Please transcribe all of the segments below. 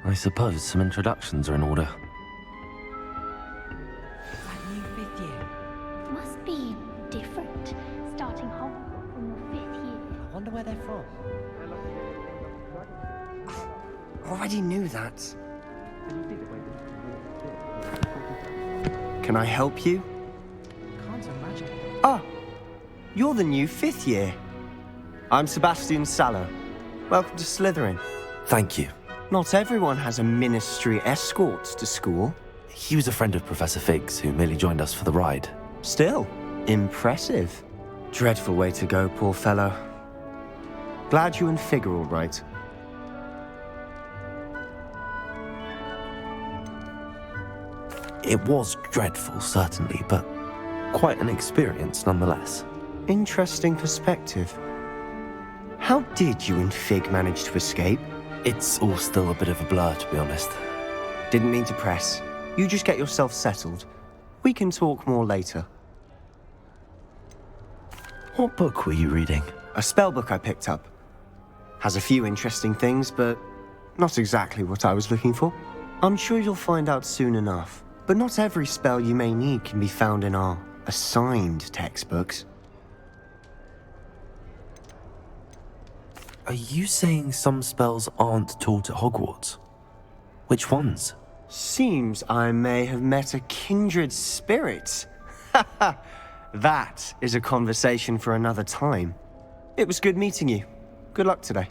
I suppose some introductions are in order. That new fifth year. Must be different, starting Hogwarts in your 5th year. I wonder where they're from. Already knew that. Can I help you? Can't imagine. Ah, you're the new 5th year. I'm Sebastian Sallow. Welcome to Slytherin. Thank you. Not everyone has a ministry escort to school. He was a friend of Professor Fig's who merely joined us for the ride. Still, impressive. Dreadful way to go, poor fellow. Glad you and Fig are all right. It was dreadful, certainly, but quite an experience nonetheless. Interesting perspective. How did you and Fig manage to escape? It's all still a bit of a blur, to be honest. Didn't mean to press. You just get yourself settled. We can talk more later. What book were you reading? A spell book I picked up. Has a few interesting things, but not exactly what I was looking for. I'm sure you'll find out soon enough. But not every spell you may need can be found in our assigned textbooks. Are you saying some spells aren't taught at Hogwarts? Which ones? Seems I may have met a kindred spirit. That is a conversation for another time. It was good meeting you. Good luck today.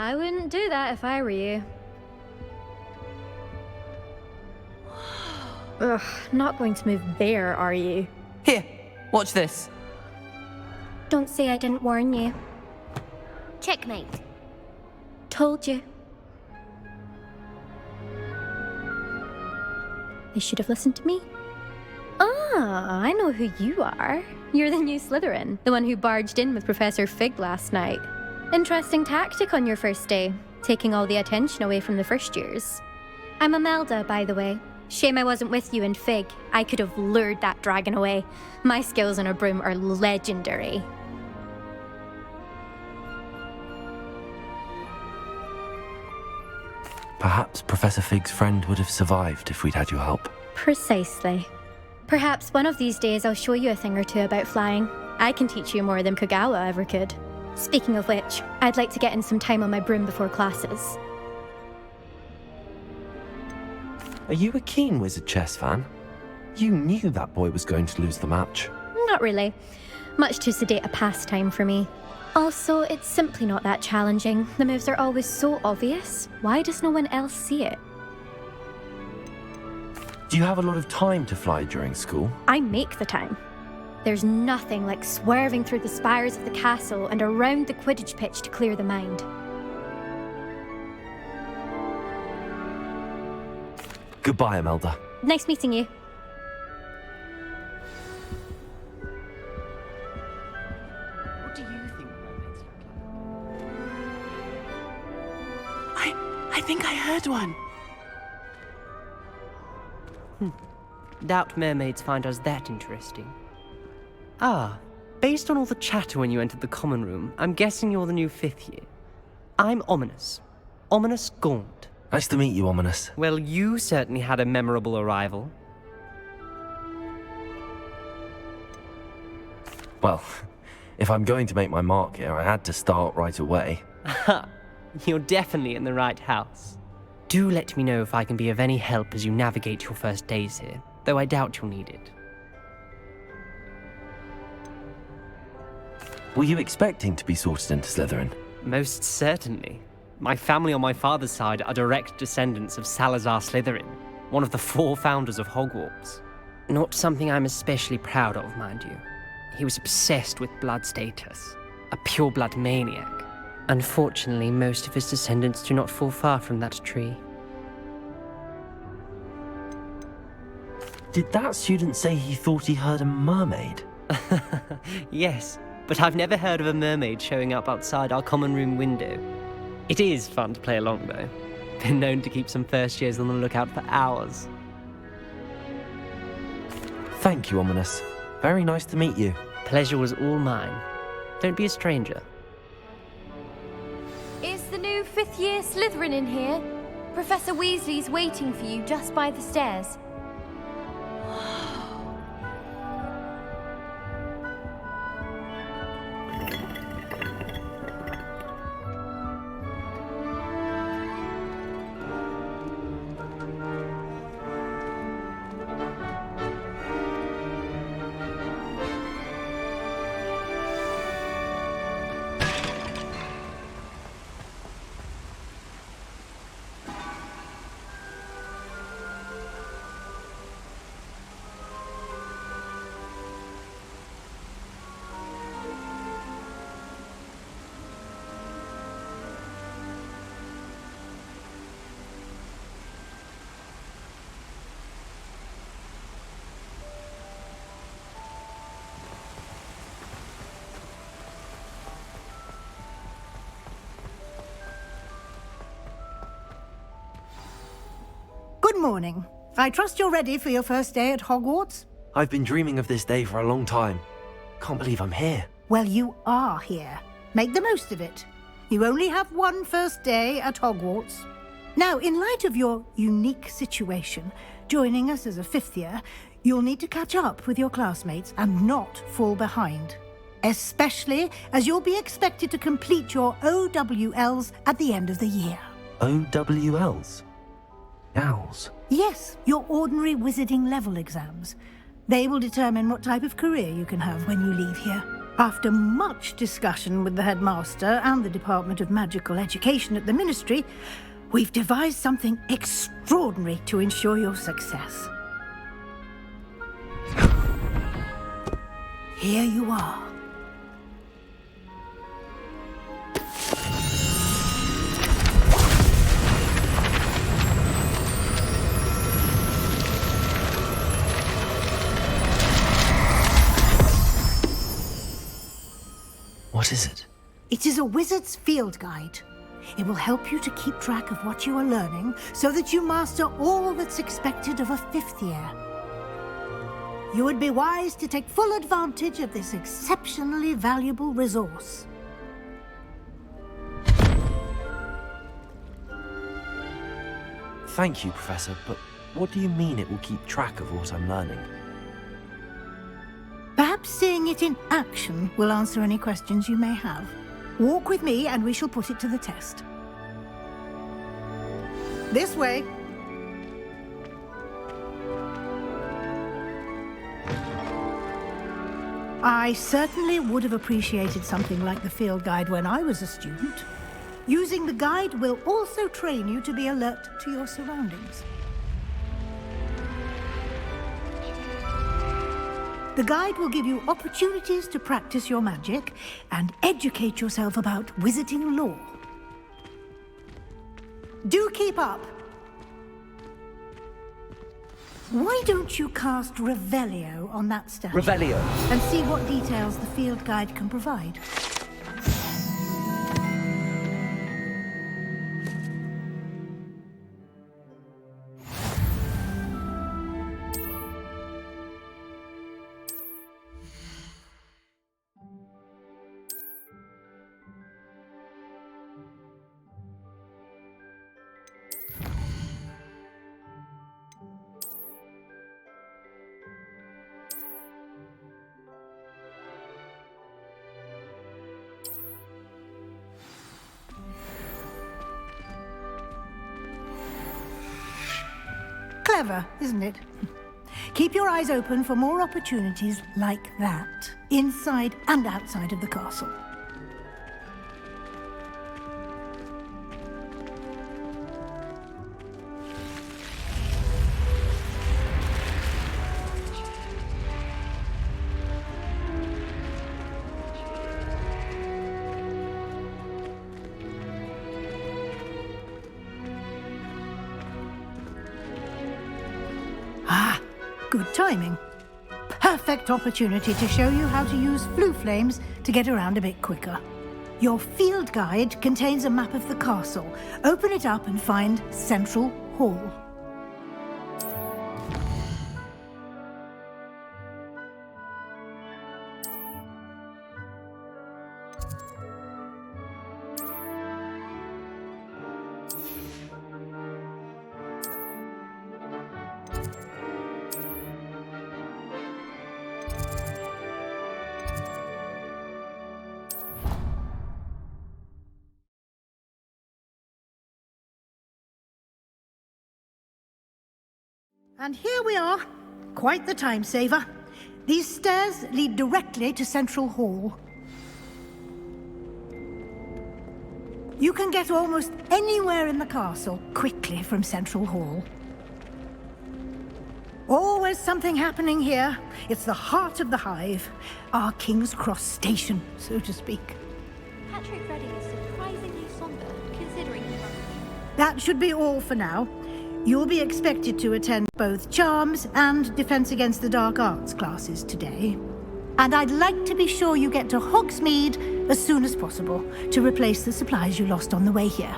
I wouldn't do that if I were you. Ugh, not going to move there, are you? Here, watch this. Don't say I didn't warn you. Checkmate. Told you. They should have listened to me. Ah, I know who you are. You're the new Slytherin, the one who barged in with Professor Fig last night. Interesting tactic on your first day, taking all the attention away from the first years. I'm Imelda, by the way. Shame I wasn't with you and Fig. I could have lured that dragon away. My skills on a broom are legendary. Perhaps Professor Fig's friend would have survived if we'd had your help. Precisely. Perhaps one of these days I'll show you a thing or two about flying. I can teach you more than Kogawa ever could. Speaking of which, I'd like to get in some time on my broom before classes. Are you a keen Wizard chess fan? You knew that boy was going to lose the match. Not really. Much too sedate a pastime for me. Also, it's simply not that challenging. The moves are always so obvious. Why does no one else see it? Do you have a lot of time to fly during school? I make the time. There's nothing like swerving through the spires of the castle and around the Quidditch pitch to clear the mind. Goodbye, Imelda. Nice meeting you. What do you think mermaids look like? I think I heard one. Doubt mermaids find us that interesting. Ah, based on all the chatter when you entered the common room, I'm guessing you're the new 5th year. I'm Ominous. Ominous Gaunt. Nice to meet you, Ominous. Well, you certainly had a memorable arrival. Well, if I'm going to make my mark here, I had to start right away. Ha! You're definitely in the right house. Do let me know if I can be of any help as you navigate your first days here, though I doubt you'll need it. Were you expecting to be sorted into Slytherin? Most certainly. My family on my father's side are direct descendants of Salazar Slytherin, one of the 4 founders of Hogwarts. Not something I'm especially proud of, mind you. He was obsessed with blood status, a pure-blood maniac. Unfortunately, most of his descendants do not fall far from that tree. Did that student say he thought he heard a mermaid? Yes, but I've never heard of a mermaid showing up outside our common room window. It is fun to play along, though. Been known to keep some first years on the lookout for hours. Thank you, Ominous. Very nice to meet you. Pleasure was all mine. Don't be a stranger. Is the new fifth-year Slytherin in here? Professor Weasley's waiting for you just by the stairs. Good morning. I trust you're ready for your first day at Hogwarts? I've been dreaming of this day for a long time. Can't believe I'm here. Well, you are here. Make the most of it. You only have one first day at Hogwarts. Now, in light of your unique situation, joining us as a fifth year, you'll need to catch up with your classmates and not fall behind. Especially as you'll be expected to complete your OWLs at the end of the year. OWLs? Owls? Yes, your ordinary wizarding level exams. They will determine what type of career you can have when you leave here. After much discussion with the headmaster and the Department of Magical Education at the Ministry, we've devised something extraordinary to ensure your success. Here you are. What is it? It is a wizard's field guide. It will help you to keep track of what you are learning so that you master all that's expected of a fifth year. You would be wise to take full advantage of this exceptionally valuable resource. Thank you, Professor, but what do you mean it will keep track of what I'm learning? Perhaps seeing it in action will answer any questions you may have. Walk with me and we shall put it to the test. This way. I certainly would have appreciated something like the field guide when I was a student. Using the guide will also train you to be alert to your surroundings. The guide will give you opportunities to practice your magic and educate yourself about wizarding lore. Do keep up. Why don't you cast Revelio on that statue? Revelio? And see what details the field guide can provide. Clever, isn't it? Keep your eyes open for more opportunities like that, inside and outside of the castle. Ah, good timing. Perfect opportunity to show you how to use flue flames to get around a bit quicker. Your field guide contains a map of the castle. Open it up and find Central Hall. And here we are. Quite the time saver. These stairs lead directly to Central Hall. You can get almost anywhere in the castle quickly from Central Hall. Always something happening here. It's the heart of the hive. Our King's Cross station, so to speak. Patrick Redding is surprisingly somber, considering the run. That should be all for now. You'll be expected to attend both Charms and Defense Against the Dark Arts classes today. And I'd like to be sure you get to Hogsmeade as soon as possible to replace the supplies you lost on the way here.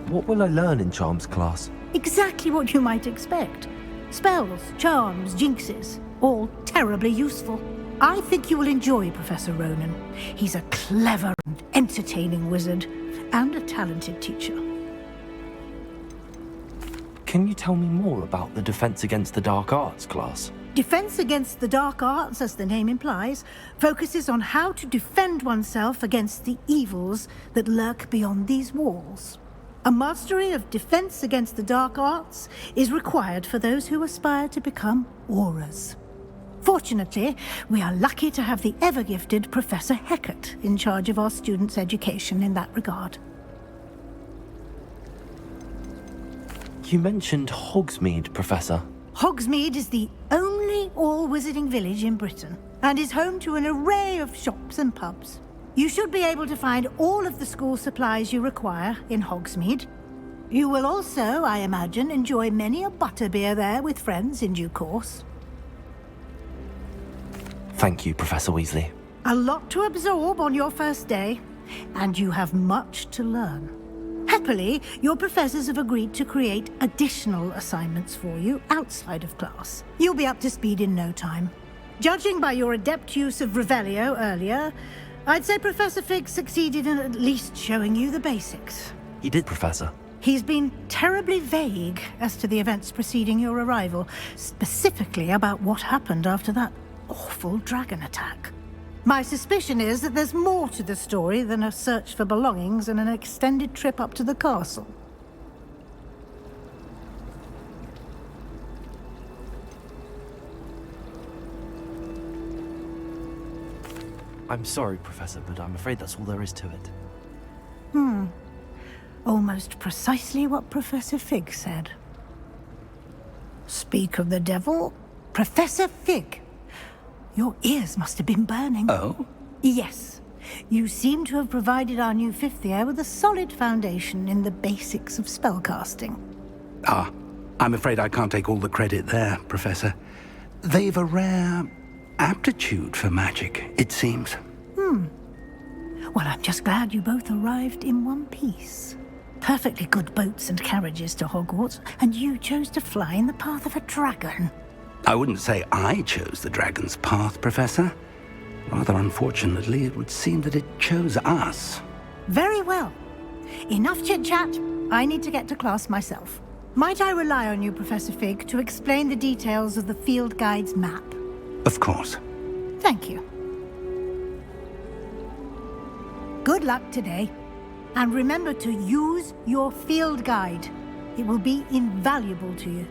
What will I learn in Charms class? Exactly what you might expect. Spells, charms, jinxes, all terribly useful. I think you will enjoy Professor Ronan. He's a clever and entertaining wizard, and a talented teacher. Can you tell me more about the Defense Against the Dark Arts class? Defense Against the Dark Arts, as the name implies, focuses on how to defend oneself against the evils that lurk beyond these walls. A mastery of Defense Against the Dark Arts is required for those who aspire to become auras. Fortunately, we are lucky to have the ever-gifted Professor Heckert in charge of our students' education in that regard. You mentioned Hogsmeade, Professor. Hogsmeade is the only all-wizarding village in Britain, and is home to an array of shops and pubs. You should be able to find all of the school supplies you require in Hogsmeade. You will also, I imagine, enjoy many a butterbeer there with friends in due course. Thank you, Professor Weasley. A lot to absorb on your first day, and you have much to learn. Happily, your professors have agreed to create additional assignments for you outside of class. You'll be up to speed in no time. Judging by your adept use of Revelio earlier, I'd say Professor Fig succeeded in at least showing you the basics. He did, Professor. He's been terribly vague as to the events preceding your arrival, specifically about what happened after that awful dragon attack. My suspicion is that there's more to the story than a search for belongings and an extended trip up to the castle. I'm sorry, Professor, but I'm afraid that's all there is to it. Almost precisely what Professor Fig said. Speak of the devil, Professor Fig. Your ears must have been burning. Oh? Yes. You seem to have provided our new fifth year with a solid foundation in the basics of spellcasting. Ah, I'm afraid I can't take all the credit there, Professor. They've a rare aptitude for magic, it seems. Well, I'm just glad you both arrived in one piece. Perfectly good boats and carriages to Hogwarts, and you chose to fly in the path of a dragon. I wouldn't say I chose the dragon's path, Professor. Rather unfortunately, it would seem that it chose us. Very well. Enough chit-chat. I need to get to class myself. Might I rely on you, Professor Fig, to explain the details of the field guide's map? Of course. Thank you. Good luck today. And remember to use your field guide. It will be invaluable to you.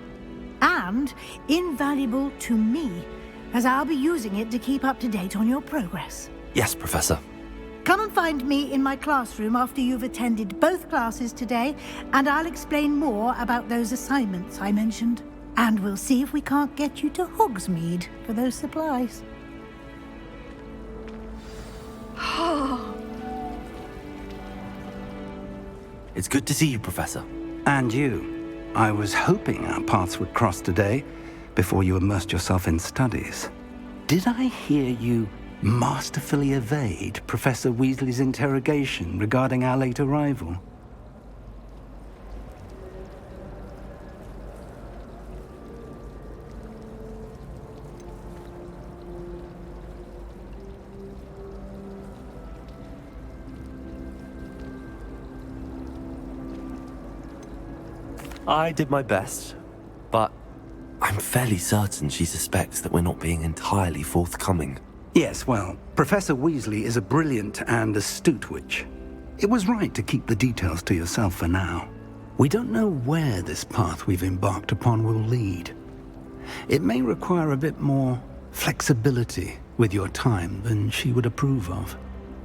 And invaluable to me, as I'll be using it to keep up to date on your progress. Yes, Professor. Come and find me in my classroom after you've attended both classes today, and I'll explain more about those assignments I mentioned. And we'll see if we can't get you to Hogsmeade for those supplies. It's good to see you, Professor. And you. I was hoping our paths would cross today, before you immersed yourself in studies. Did I hear you masterfully evade Professor Weasley's interrogation regarding our late arrival? I did my best, but I'm fairly certain she suspects that we're not being entirely forthcoming. Yes, well, Professor Weasley is a brilliant and astute witch. It was right to keep the details to yourself for now. We don't know where this path we've embarked upon will lead. It may require a bit more flexibility with your time than she would approve of.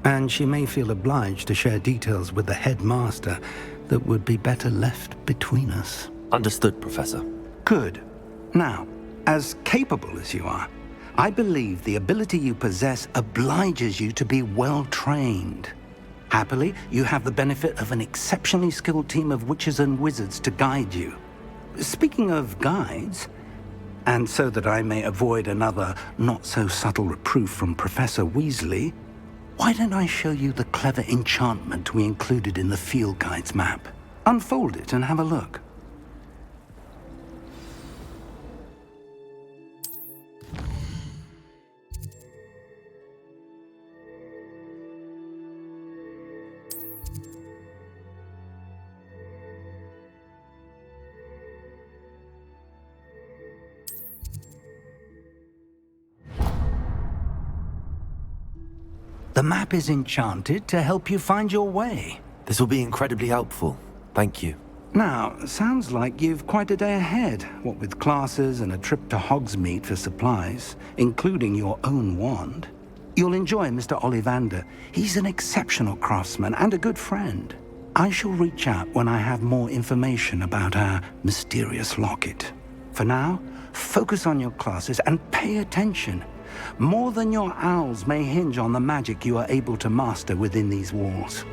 And she may feel obliged to share details with the headmaster that would be better left between us. Understood, Professor. Good. Now, as capable as you are, I believe the ability you possess obliges you to be well trained. Happily, you have the benefit of an exceptionally skilled team of witches and wizards to guide you. Speaking of guides, and so that I may avoid another not-so-subtle reproof from Professor Weasley, why don't I show you the clever enchantment we included in the field guide's map? Unfold it and have a look. The map is enchanted to help you find your way. This will be incredibly helpful. Thank you. Now, sounds like you've quite a day ahead, what with classes and a trip to Hogsmeade for supplies, including your own wand. You'll enjoy Mr. Ollivander. He's an exceptional craftsman and a good friend. I shall reach out when I have more information about our mysterious locket. For now, focus on your classes and pay attention. More than your owls may hinge on the magic you are able to master within these walls.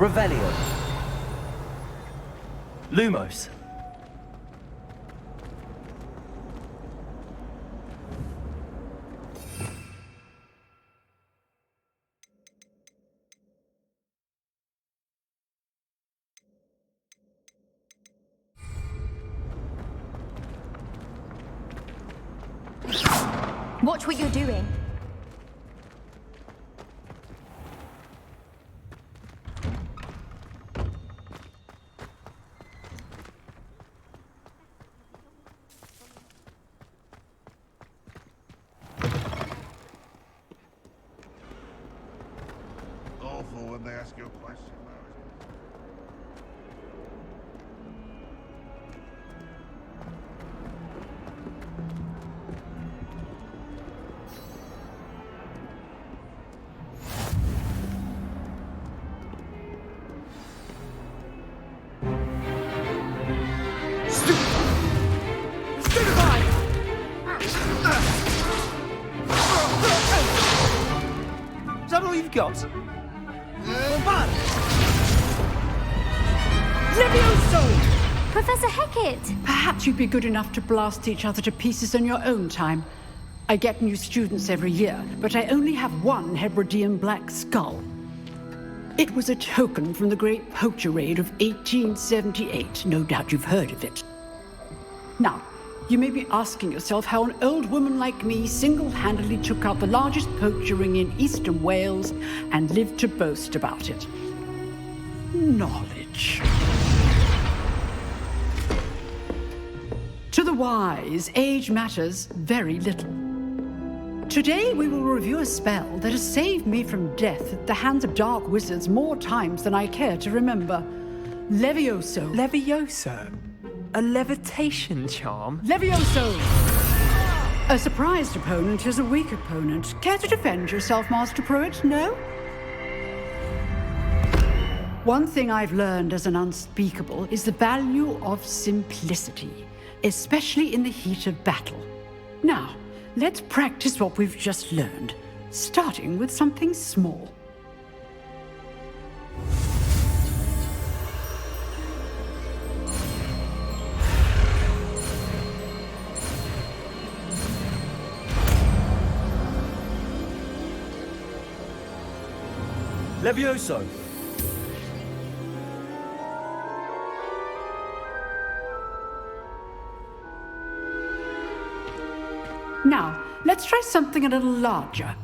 Revelio. Lumos. Watch what you're doing. Awful when they ask you a question. Is that all you've got? Levioso! Professor Hecat! Perhaps you'd be good enough to blast each other to pieces in your own time. I get new students every year, but I only have one Hebridean black skull. It was a token from the Great Poacher Raid of 1878. No doubt you've heard of it. Now, you may be asking yourself how an old woman like me single-handedly took out the largest poacher ring in eastern Wales and lived to boast about it. Knowledge. To the wise, age matters very little. Today we will review a spell that has saved me from death at the hands of dark wizards more times than I care to remember. Levioso. Levioso? A levitation charm? Levioso! A surprised opponent is a weak opponent. Care to defend yourself, Master Pruitt? No? One thing I've learned as an unspeakable is the value of simplicity, especially in the heat of battle. Now, let's practice what we've just learned, starting with something small. Levioso. Now, let's try something a little larger.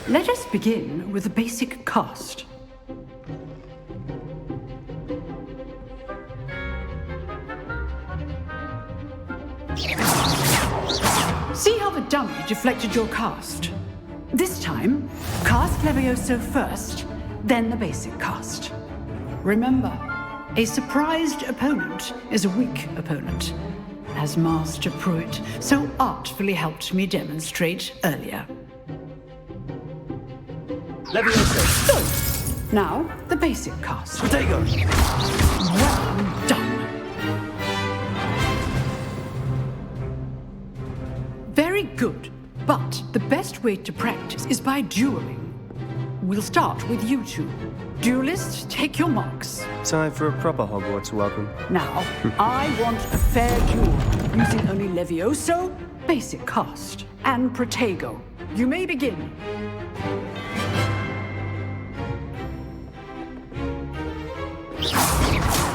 Let us begin with the basic cast. See how the dummy deflected your cast? This time, cast Levioso first, then the basic cast. Remember, a surprised opponent is a weak opponent, as Master Pruitt so artfully helped me demonstrate earlier. Levioso. Good. Now, the basic cast. Protego. Well done. Very good. But the best way to practice is by dueling. We'll start with you two. Duelists, take your marks. Time for a proper Hogwarts welcome. Now, I want a fair duel, using only Levioso, basic cast, and Protego. You may begin.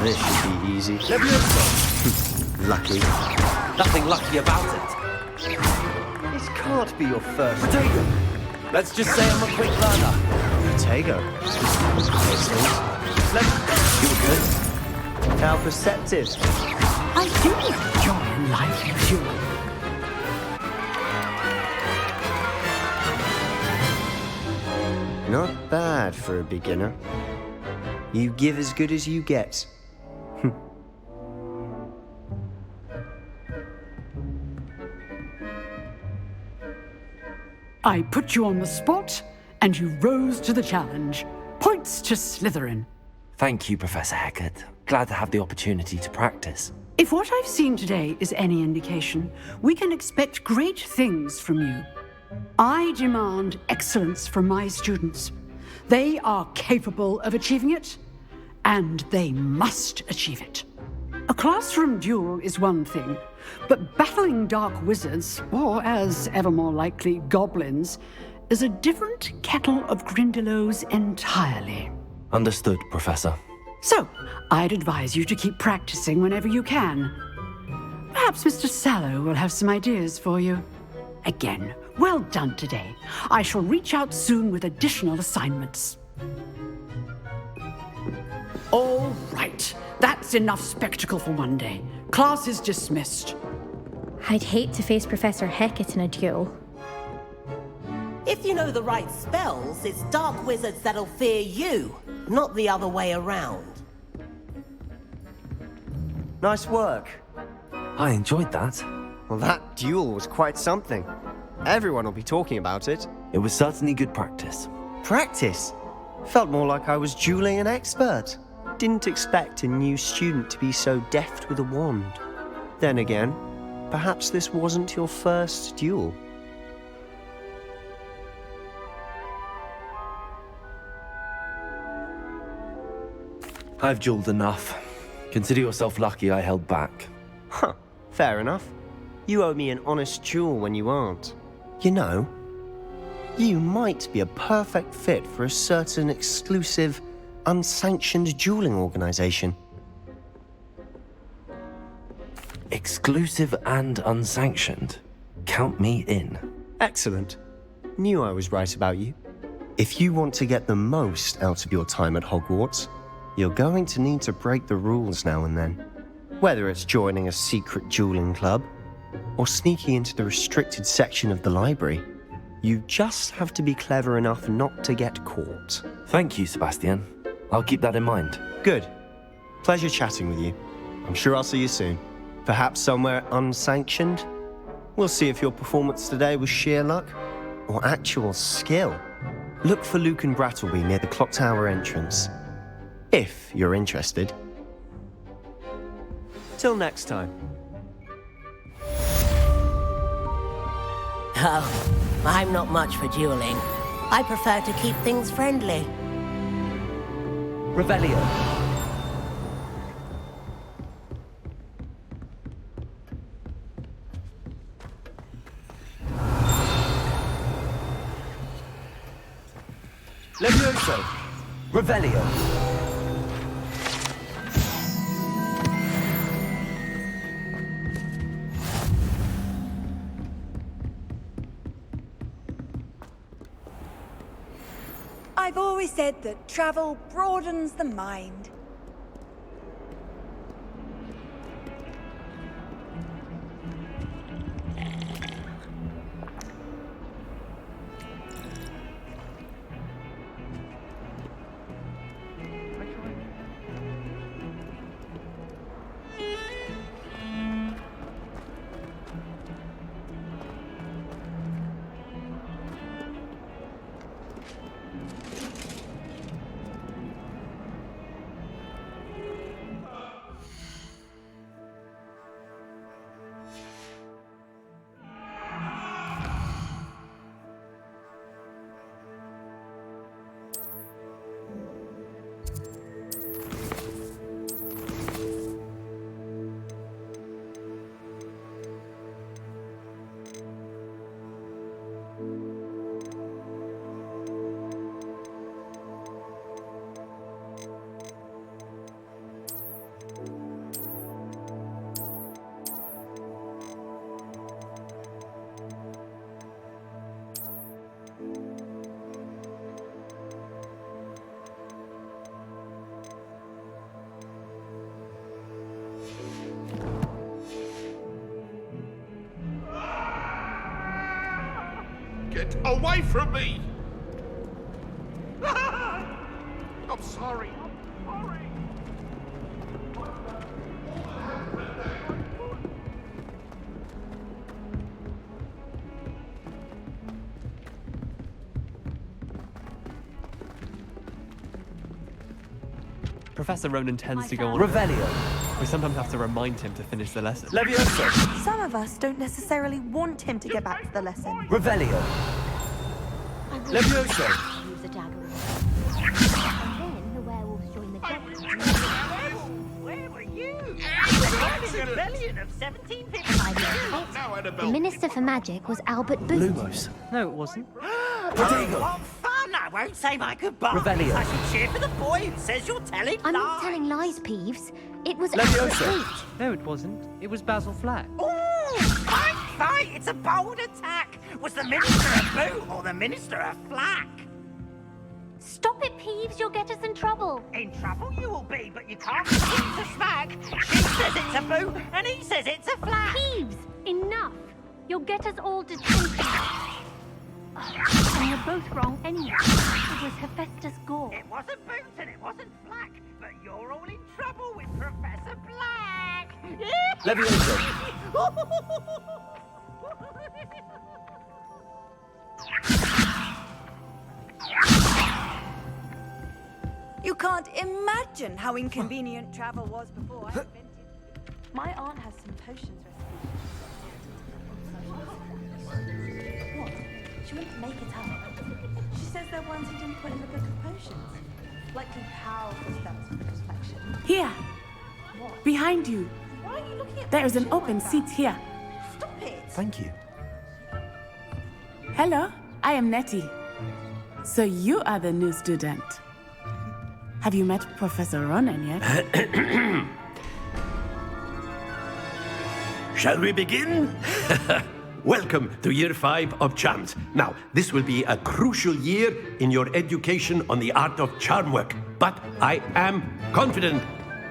This should be easy. Levioso. Lucky. Nothing lucky about it. This can't be your first. Protego. Let's just say I'm a quick learner. Protego. You were good. How perceptive. I do enjoy a lively duel. Not bad for a beginner. You give as good as you get. I put you on the spot, and you rose to the challenge. Points to Slytherin. Thank you, Professor Hecat. Glad to have the opportunity to practice. If what I've seen today is any indication, we can expect great things from you. I demand excellence from my students. They are capable of achieving it, and they must achieve it. A classroom duel is one thing, but battling dark wizards, or as ever more likely, goblins, is a different kettle of Grindylows entirely. Understood, Professor. So, I'd advise you to keep practicing whenever you can. Perhaps Mr. Sallow will have some ideas for you. Again, well done today. I shall reach out soon with additional assignments. All right, that's enough spectacle for one day. Class is dismissed. I'd hate to face Professor Hecat in a duel. If you know the right spells, it's dark wizards that'll fear you, not the other way around. Nice work. I enjoyed that. Well, that duel was quite something. Everyone will be talking about it. It was certainly good practice. Practice? Felt more like I was dueling an expert. Didn't expect a new student to be so deft with a wand. Then again, perhaps this wasn't your first duel. I've dueled enough. Consider yourself lucky I held back. Huh, fair enough. You owe me an honest duel when you aren't. You know, you might be a perfect fit for a certain exclusive, unsanctioned dueling organization. Exclusive and unsanctioned. Count me in. Excellent. Knew I was right about you. If you want to get the most out of your time at Hogwarts, you're going to need to break the rules now and then. Whether it's joining a secret dueling club, or sneaking into the restricted section of the library, you just have to be clever enough not to get caught. Thank you, Sebastian. I'll keep that in mind. Good. Pleasure chatting with you. I'm sure I'll see you soon. Perhaps somewhere unsanctioned? We'll see if your performance today was sheer luck or actual skill. Look for Luke and Brattleby near the clock tower entrance. If you're interested. Till next time. Oh, I'm not much for dueling. I prefer to keep things friendly. Revelio. Levioso. Revelio. I've always said that travel broadens the mind. Get away from me! I'm sorry. Professor Ronan tends to go on. Revelio. We sometimes have to remind him to finish the lesson. Levioso. Some of us don't necessarily want him to get back to the lesson. Revelio. Levioso. Use a dagger. And then the werewolves join the devil. Where were you? The rebellion of 1750. The Minister for Magic was Albert Booth. Lumos. No, it wasn't. Protego. What fun! I won't say my goodbyes. Revelio. I should cheer for the boy who says you're telling I'm lies. not telling lies, Peeves. It was Levioso. Albert Booth. No, it wasn't. It was Basil Flack. Fight! It's a bold attack. Was the Minister a boot or the Minister a flack? Stop it, Peeves. You'll get us in trouble. In trouble you will be, but you can't refuse to smack. She says it's a boot, and he says it's a flack. Peeves, enough. You'll get us all detention. And you're both wrong anyway. It was Hephaestus Gore. It wasn't boot and it wasn't flack, but you're all in trouble with Professor Black. Levioso. You can't imagine how inconvenient travel was before I invented. My aunt has some potions recipes. What? She wouldn't make it up. She says they're ones you didn't put in the book of potions. Likely powerful spells for protection. Here, What? behind you. Why are you looking at There is an shit open like that? seat here. Stop it! Thank you. Hello, I am Nettie. So you are the new student. Have you met Professor Ronan yet? Shall we begin? Welcome to Year 5 of Charms. Now, this will be a crucial year in your education on the art of charm work. But I am confident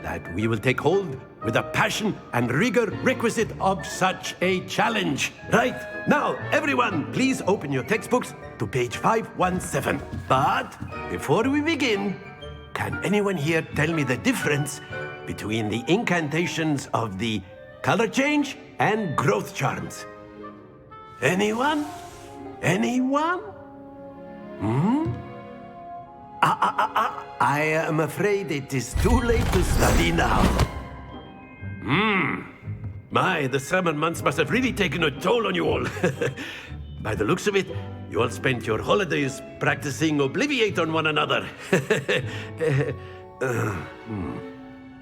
that we will take hold with the passion and rigor requisite of such a challenge. Right, now, everyone, please open your textbooks to page 517. But before we begin, can anyone here tell me the difference between the incantations of the color change and growth charms? Anyone? Anyone? I am afraid it is too late to study now. My, the summer months must have really taken a toll on you all. By the looks of it, you all spent your holidays practicing Obliviate on one another.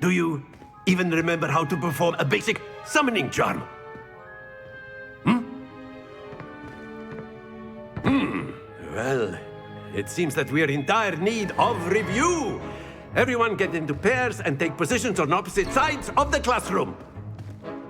Do you even remember how to perform a basic summoning charm? Well, it seems that we are in dire need of review. Everyone get into pairs and take positions on opposite sides of the classroom.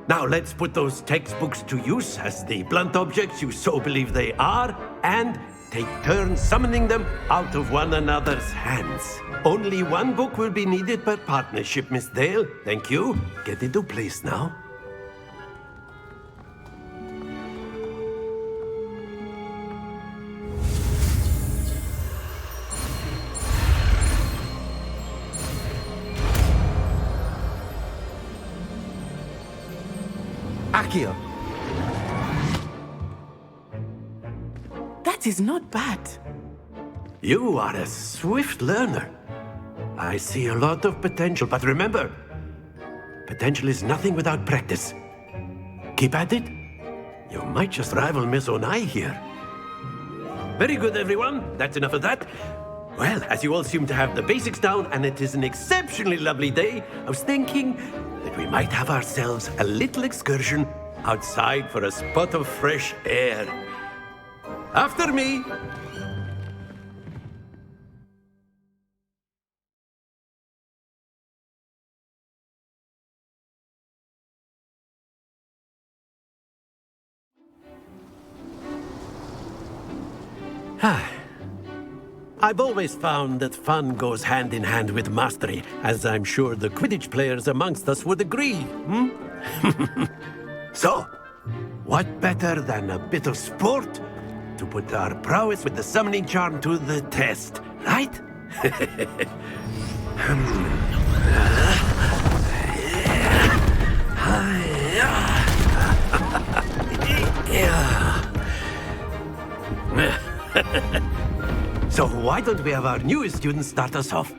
Now let's put those textbooks to use as the blunt objects you so believe they are, and take turns summoning them out of one another's hands. Only one book will be needed per partnership, Miss Dale. Thank you. Get into place now. Accio. That is not bad. You are a swift learner. I see a lot of potential, but remember, potential is nothing without practice. Keep at it. You might just rival Miss Onai here. Very good, everyone. That's enough of that. Well, as you all seem to have the basics down, and it is an exceptionally lovely day, I was thinking that we might have ourselves a little excursion outside for a spot of fresh air. After me. I've always found that fun goes hand in hand with mastery, as I'm sure the Quidditch players amongst us would agree, So, what better than a bit of sport to put our prowess with the summoning charm to the test, right? So why don't we have our newest student start us off?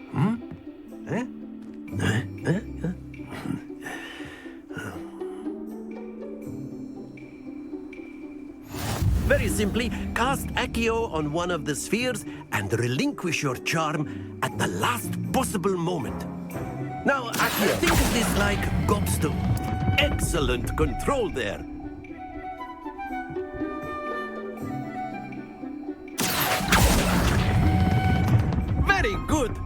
simply cast Accio on one of the spheres and relinquish your charm at the last possible moment. Now, Accio, think of this like gobstone. Excellent control there. Very good.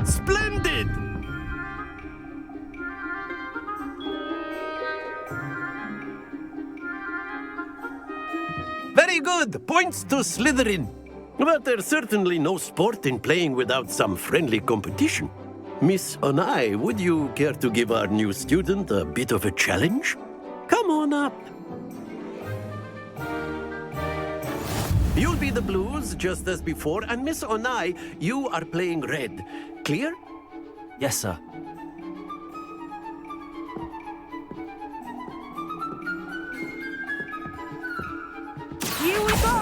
Splendid! Very good! Points to Slytherin. But there's certainly no sport in playing without some friendly competition. Miss Onai, would you care to give our new student a bit of a challenge? Come on up. You'll be the blues, just as before, and Miss Onai, you are playing red. Clear? Yes, sir. Here we go!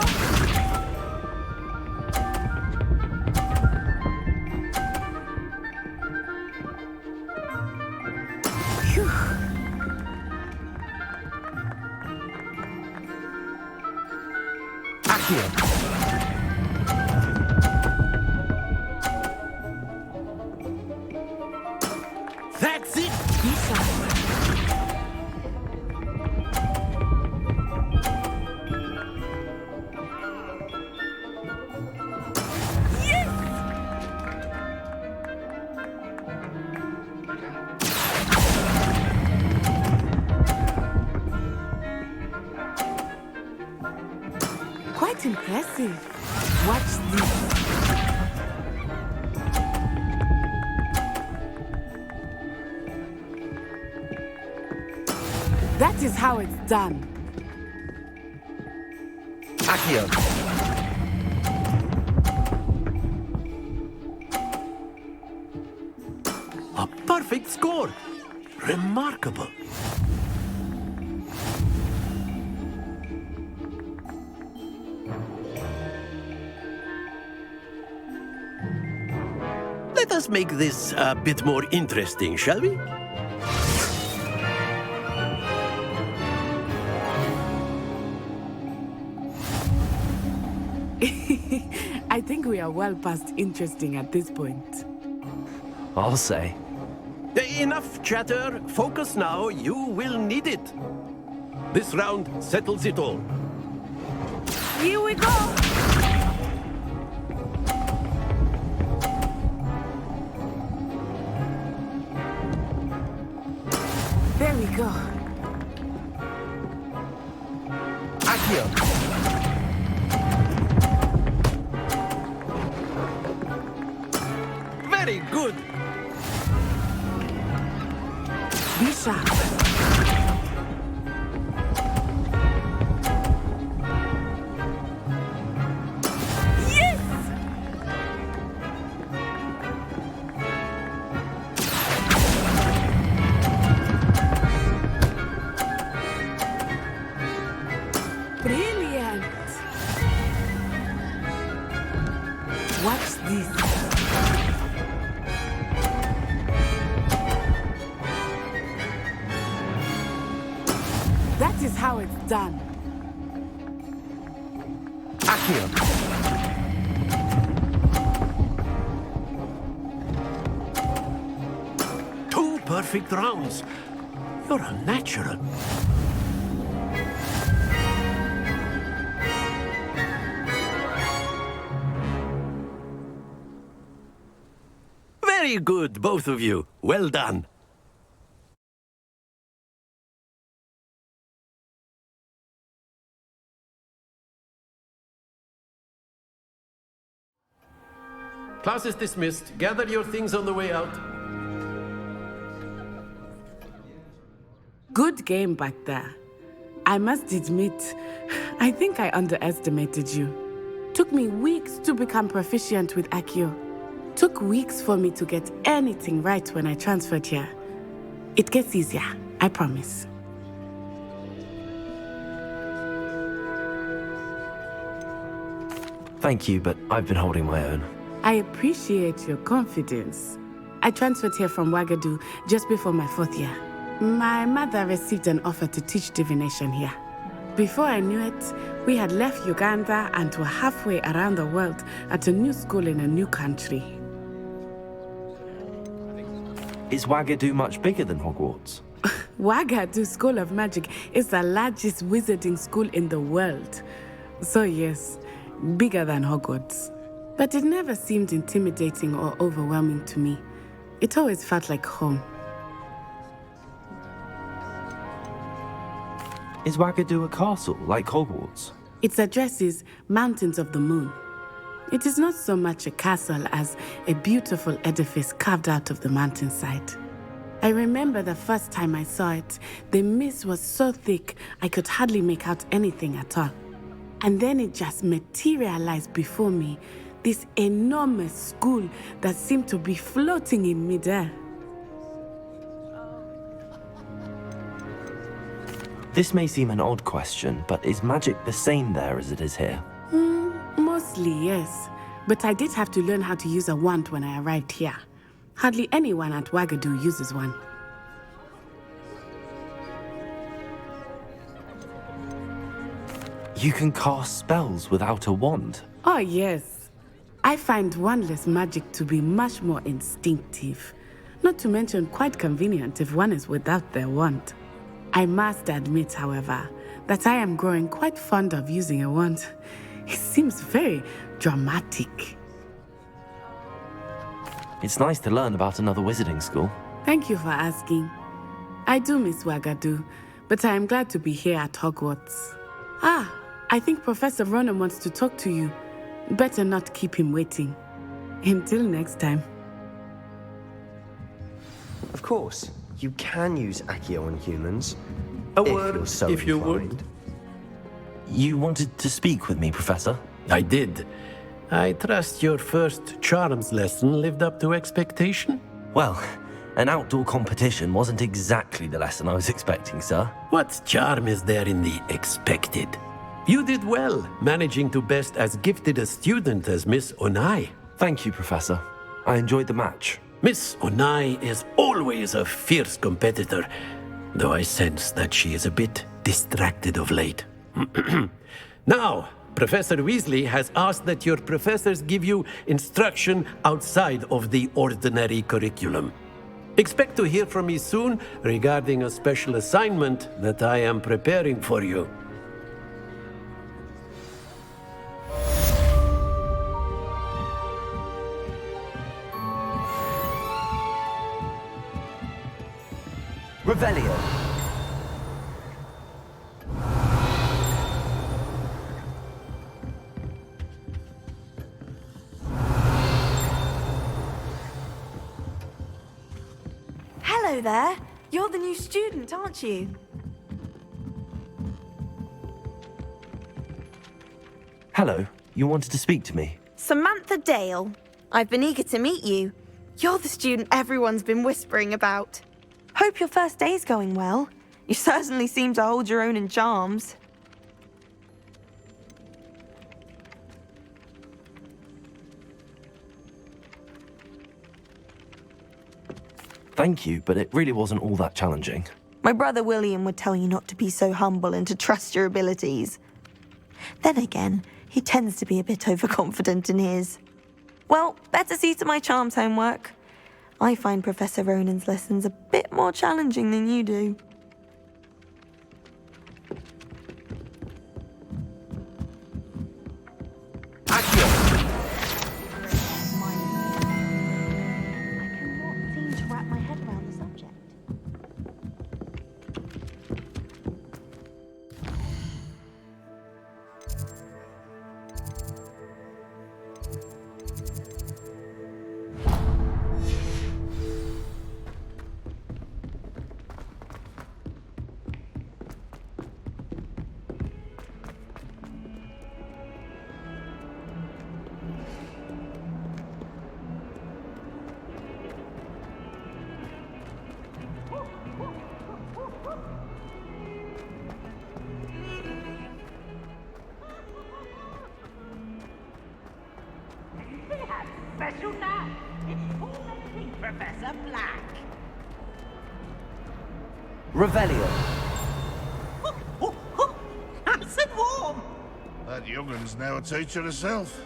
That's it! Quite impressive. Watch this. That is how it's done. Accio. A perfect score. Remarkable. Let us make this a bit more interesting, shall we? I think we are well past interesting at this point. I'll say. Enough chatter. Focus now. You will need it. This round settles it all. Here we go! There we go. Accio. Very good. Be sharp. Brilliant! Watch this. That is how it's done. Accio. Two perfect rounds. You're a natural. Very good, both of you. Well done. Class is dismissed. Gather your things on the way out. Good game back there. I must admit, I think I underestimated you. Took me weeks to become proficient with Accio. Took weeks for me to get anything right when I transferred here. It gets easier, I promise. Thank you, but I've been holding my own. I appreciate your confidence. I transferred here from Wagadu just before my 4th year. My mother received an offer to teach divination here. Before I knew it, we had left Uganda and were halfway around the world at a new school in a new country. Is Wagadu much bigger than Hogwarts? Wagadu School of Magic is the largest wizarding school in the world. So yes, bigger than Hogwarts. But it never seemed intimidating or overwhelming to me. It always felt like home. Is Wagadu a castle, like Hogwarts? Its address is Mountains of the Moon. It is not so much a castle as a beautiful edifice carved out of the mountainside. I remember the first time I saw it, the mist was so thick I could hardly make out anything at all. And then it just materialized before me, this enormous school that seemed to be floating in midair. This may seem an odd question, but is magic the same there as it is here? Mostly, yes. But I did have to learn how to use a wand when I arrived here. Hardly anyone at Wagadu uses one. You can cast spells without a wand? Oh, yes. I find wandless magic to be much more instinctive. Not to mention quite convenient if one is without their wand. I must admit, however, that I am growing quite fond of using a wand. It seems very dramatic. It's nice to learn about another wizarding school. Thank you for asking. I do miss Wagadu, but I am glad to be here at Hogwarts. I think Professor Ronan wants to talk to you. Better not keep him waiting. Until next time. Of course, you can use Accio on humans. A if word, you're so if you inclined. would. You wanted to speak with me, Professor? I did. I trust your first charms lesson lived up to expectation? Well, an outdoor competition wasn't exactly the lesson I was expecting, sir. What charm is there in the expected? You did well, managing to best as gifted a student as Miss Onai. Thank you, Professor. I enjoyed the match. Miss Onai is always a fierce competitor, though I sense that she is a bit distracted of late. Now, Professor Weasley has asked that your professors give you instruction outside of the ordinary curriculum. Expect to hear from me soon regarding a special assignment that I am preparing for you. Revelio. Hello there. You're the new student, aren't you? Hello. You wanted to speak to me? Samantha Dale. I've been eager to meet you. You're the student everyone's been whispering about. Hope your first day's going well. You certainly seem to hold your own in charms. Thank you, but it really wasn't all that challenging. My brother William would tell you not to be so humble and to trust your abilities. Then again, he tends to be a bit overconfident in his. Well, better see to my charms homework. I find Professor Ronan's lessons a bit more challenging than you do. Special now. It's full Professor Black. Revelio. Nice and warm. That young'un's now a teacher herself.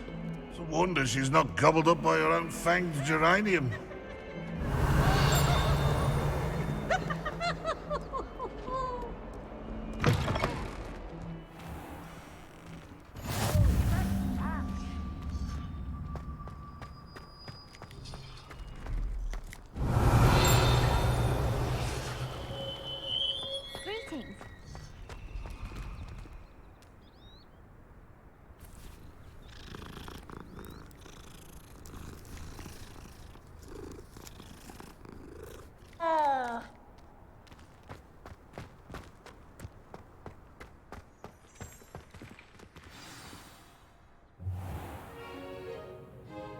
It's a wonder she's not gobbled up by her own fanged geranium. Greetings.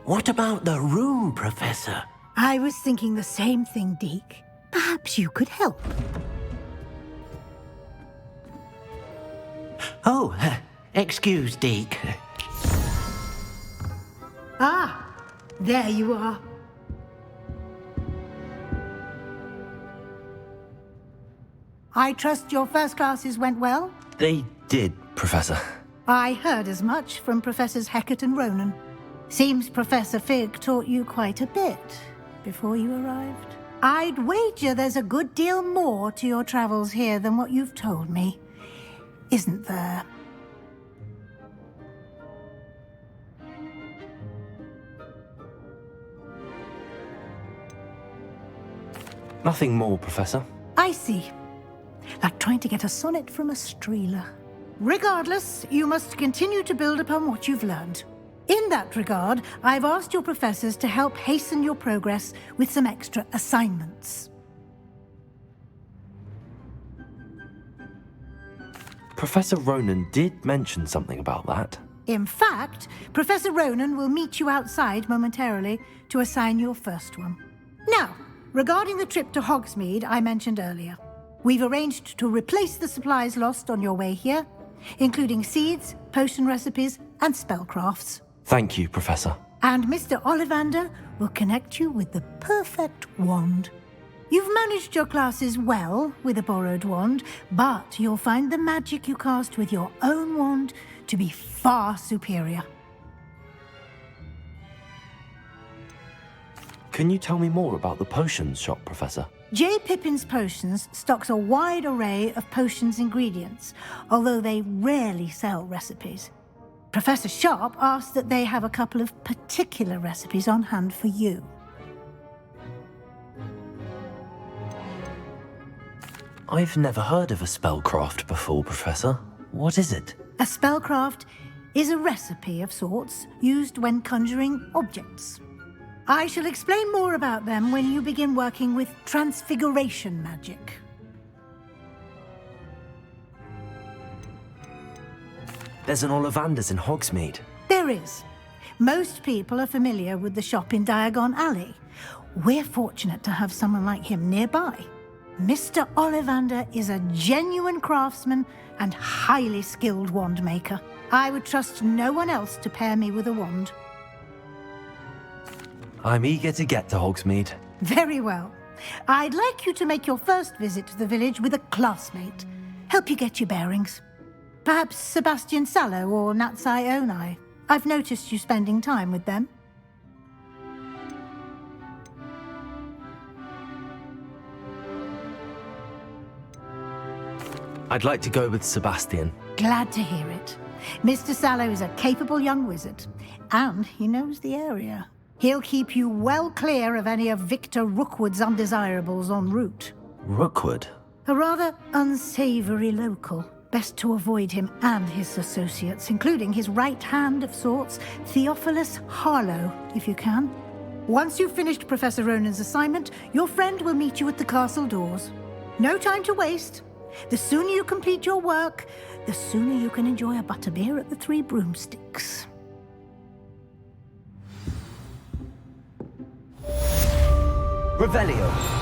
What about the room, Professor? I was thinking the same thing, Deke. Perhaps you could help. Oh, excuse, Deke. Ah, there you are. I trust your first classes went well? They did, Professor. I heard as much from Professors Hecat and Ronan. Seems Professor Fig taught you quite a bit before you arrived. I'd wager there's a good deal more to your travels here than what you've told me. Isn't there? Nothing more, Professor. I see. Like trying to get a sonnet from a streeler. Regardless, you must continue to build upon what you've learned. In that regard, I've asked your professors to help hasten your progress with some extra assignments. Professor Ronan did mention something about that. In fact, Professor Ronan will meet you outside momentarily to assign your first one. Now, regarding the trip to Hogsmeade I mentioned earlier, we've arranged to replace the supplies lost on your way here, including seeds, potion recipes, and spellcrafts. Thank you, Professor. And Mr. Ollivander will connect you with the perfect wand. You've managed your classes well with a borrowed wand, but you'll find the magic you cast with your own wand to be far superior. Can you tell me more about the potions shop, Professor? J. Pippin's Potions stocks a wide array of potions ingredients, although they rarely sell recipes. Professor Sharp asked that they have a couple of particular recipes on hand for you. I've never heard of a spellcraft before, Professor. What is it? A spellcraft is a recipe of sorts used when conjuring objects. I shall explain more about them when you begin working with transfiguration magic. There's an Ollivander's in Hogsmeade. There is. Most people are familiar with the shop in Diagon Alley. We're fortunate to have someone like him nearby. Mr. Ollivander is a genuine craftsman and highly skilled wand maker. I would trust no one else to pair me with a wand. I'm eager to get to Hogsmeade. Very well. I'd like you to make your first visit to the village with a classmate. Help you get your bearings. Perhaps Sebastian Sallow or Natsai Onai. I've noticed you spending time with them. I'd like to go with Sebastian. Glad to hear it. Mr. Sallow is a capable young wizard, and he knows the area. He'll keep you well clear of any of Victor Rookwood's undesirables en route. Rookwood? A rather unsavory local. Best to avoid him and his associates, including his right hand of sorts, Theophilus Harlow, if you can. Once you've finished Professor Ronan's assignment, your friend will meet you at the castle doors. No time to waste. The sooner you complete your work, the sooner you can enjoy a butterbeer at the Three Broomsticks. Revelio.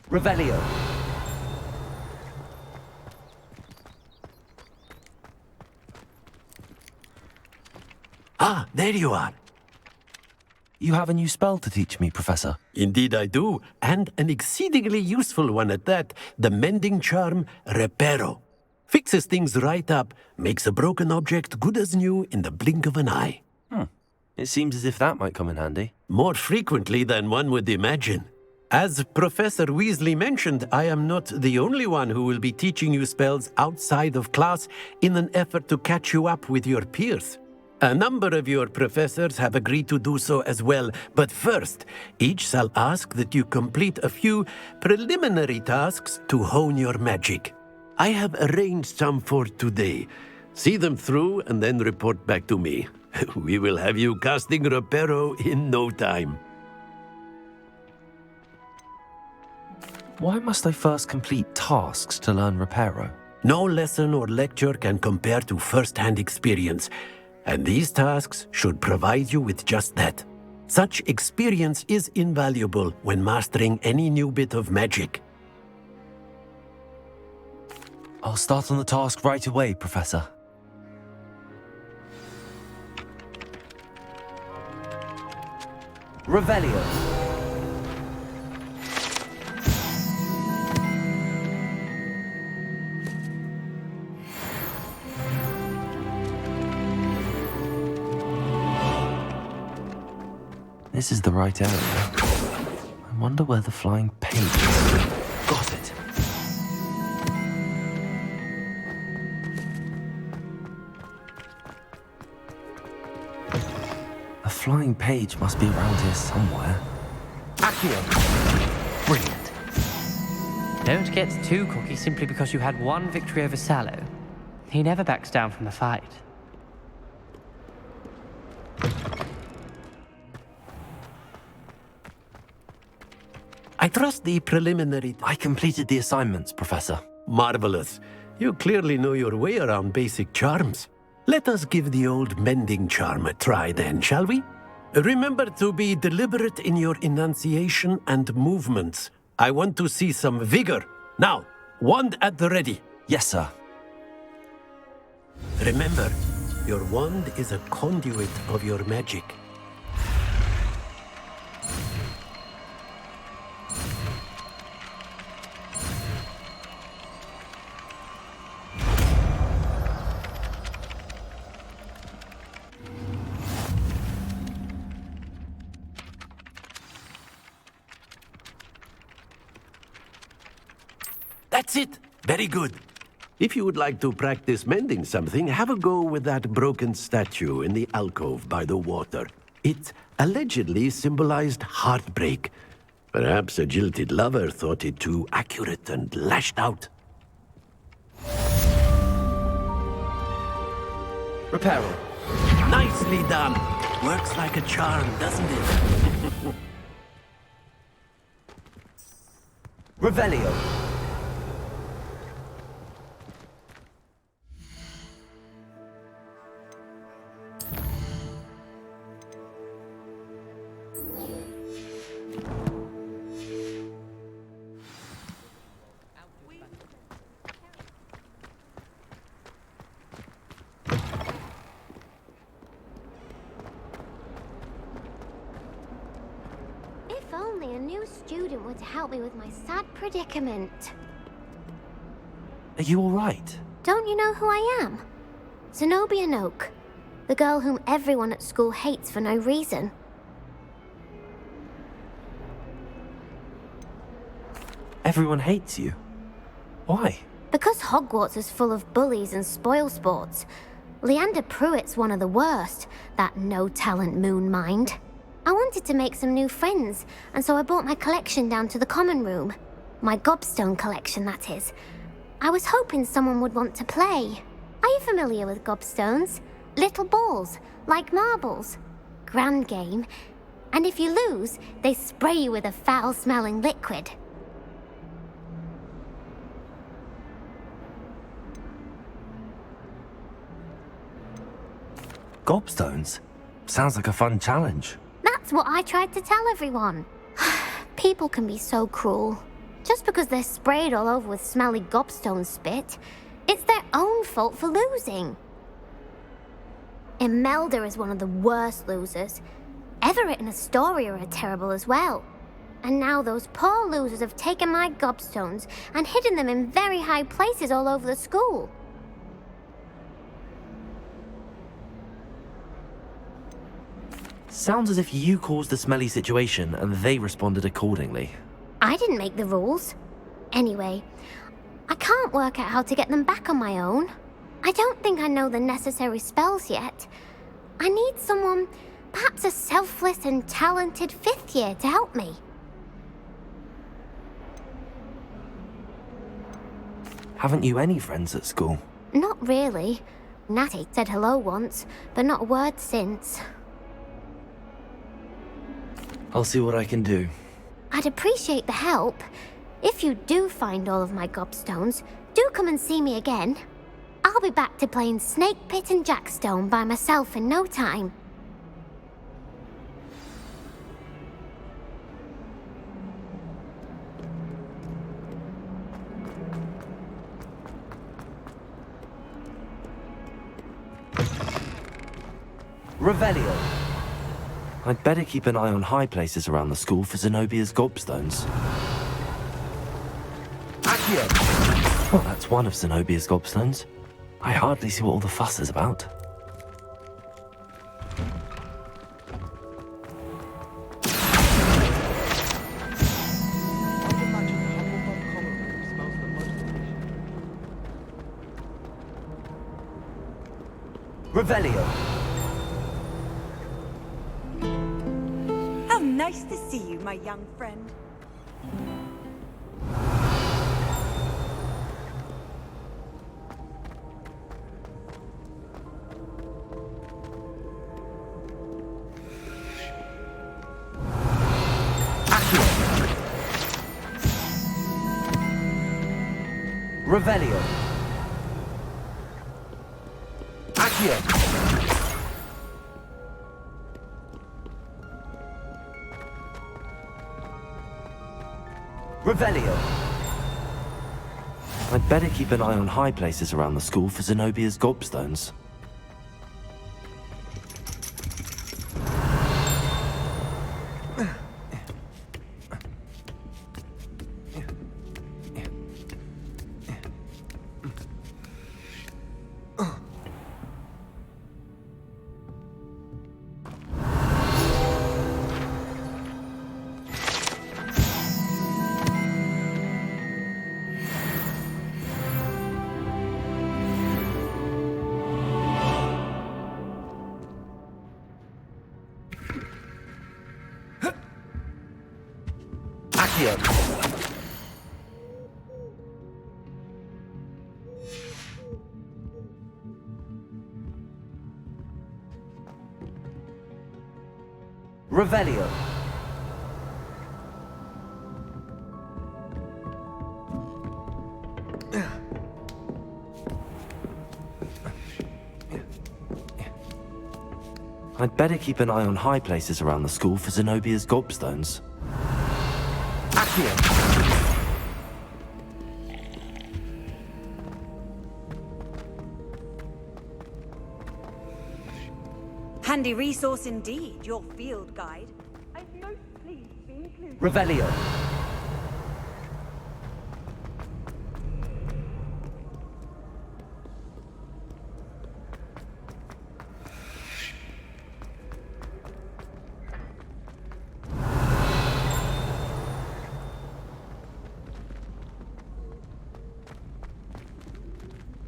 Revelio. Ah, there you are. You have a new spell to teach me, Professor. Indeed I do, and an exceedingly useful one at that. The mending charm, Reparo. Fixes things right up, makes a broken object good as new in the blink of an eye. It seems as if that might come in handy. More frequently than one would imagine. As Professor Weasley mentioned, I am not the only one who will be teaching you spells outside of class in an effort to catch you up with your peers. A number of your professors have agreed to do so as well, but first, each shall ask that you complete a few preliminary tasks to hone your magic. I have arranged some for today. See them through and then report back to me. We will have you casting Reparo in no time. Why must I first complete tasks to learn Reparo? No lesson or lecture can compare to first-hand experience, and these tasks should provide you with just that. Such experience is invaluable when mastering any new bit of magic. I'll start on the task right away, Professor. Revelio. This is the right area. I wonder where the flying page is. Got it. A flying page must be around here somewhere. Accio! Brilliant. Don't get too cocky simply because you had one victory over Sallow. He never backs down from the fight. I trust the preliminary... I completed the assignments, Professor. Marvelous. You clearly know your way around basic charms. Let us give the old mending charm a try then, shall we? Remember to be deliberate in your enunciation and movements. I want to see some vigor. Now, wand at the ready. Yes, sir. Remember, your wand is a conduit of your magic. That's it. Very good. If you would like to practice mending something, have a go with that broken statue in the alcove by the water. It allegedly symbolized heartbreak. Perhaps a jilted lover thought it too accurate and lashed out. Reparo. Nicely done. Works like a charm, doesn't it? Revelio. If only a new student would help me with my sad predicament. Are you all right? Don't you know who I am? Zenobia Noak, the girl whom everyone at school hates for no reason. Everyone hates you. Why? Because Hogwarts is full of bullies and spoilsports. Leander Pruitt's one of the worst, that no-talent moon mind. I wanted to make some new friends, and so I brought my collection down to the common room. My gobstone collection, that is. I was hoping someone would want to play. Are you familiar with gobstones? Little balls, like marbles. Grand game. And if you lose, they spray you with a foul-smelling liquid. Gobstones? Sounds like a fun challenge. That's what I tried to tell everyone. People can be so cruel. Just because they're sprayed all over with smelly gobstone spit, it's their own fault for losing. Imelda is one of the worst losers. Everett and Astoria are terrible as well. And now those poor losers have taken my gobstones and hidden them in very high places all over the school. Sounds as if you caused the smelly situation and they responded accordingly. I didn't make the rules. Anyway, I can't work out how to get them back on my own. I don't think I know the necessary spells yet. I need someone, perhaps a selfless and talented 5th year to help me. Haven't you any friends at school? Not really. Natty said hello once, but not a word since. I'll see what I can do. I'd appreciate the help. If you do find all of my gobstones, do come and see me again. I'll be back to playing Snake Pit and Jackstone by myself in no time. Revelio. I'd better keep an eye on high places around the school for Zenobia's gobstones. Accio! Well, that's one of Zenobia's gobstones. I hardly see what all the fuss is about. Revelio. How nice to see you, my young friend. Revelio. Accio. Revelio. I'd better keep an eye on high places around the school for Zenobia's gobstones. Revelio. I'd better keep an eye on high places around the school for Zenobia's gobstones. Accio. Handy resource indeed, your field guide. I'm most pleased to be included. Revelio.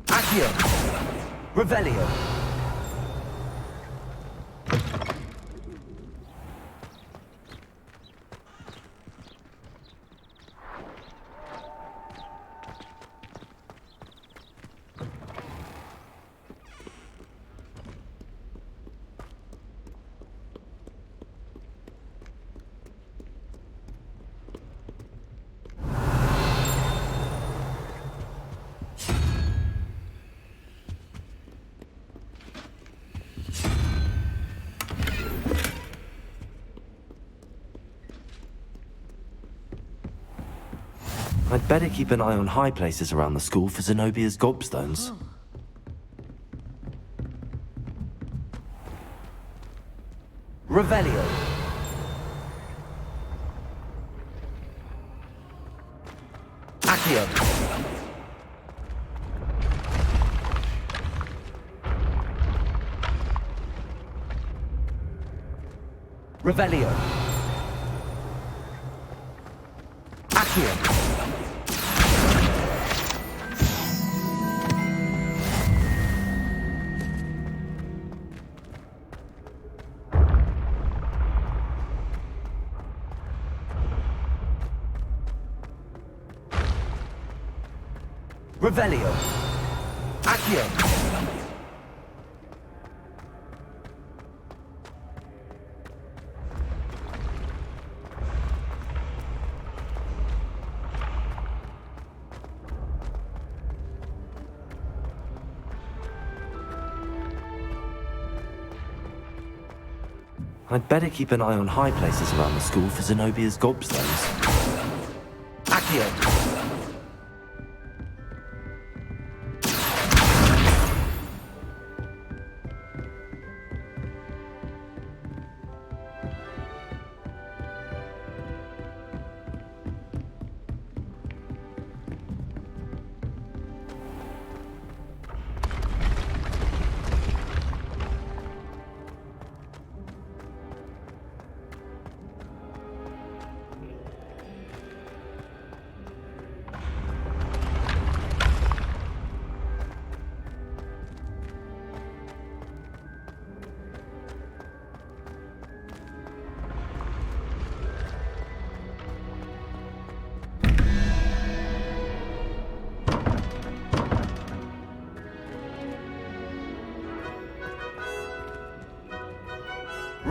Accio. Revelio. better keep an eye on high places around the school for Zenobia's gobstones. Revelio. Accio. Revelio. Accio. Revelio. Accio. I'd better keep an eye on high places around the school for Zenobia's gobstones. Accio.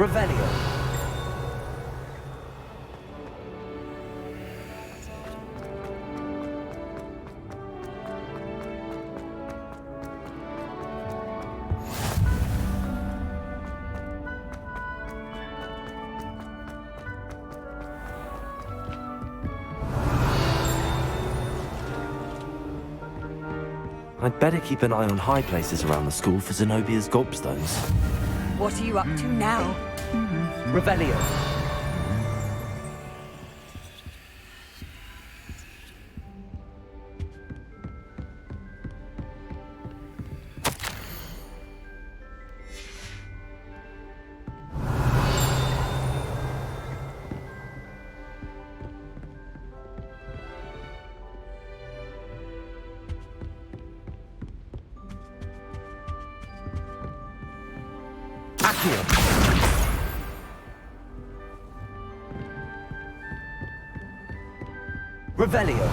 Revelio. I'd better keep an eye on high places around the school for Zenobia's gobstones. What are you up to now? Revelio. Accio. Revelio.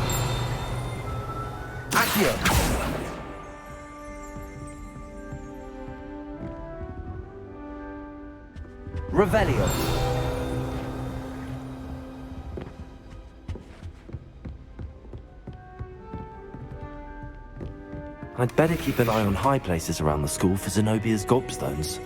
Accio. Revelio. I'd better keep an eye on high places around the school for Zenobia's gobstones.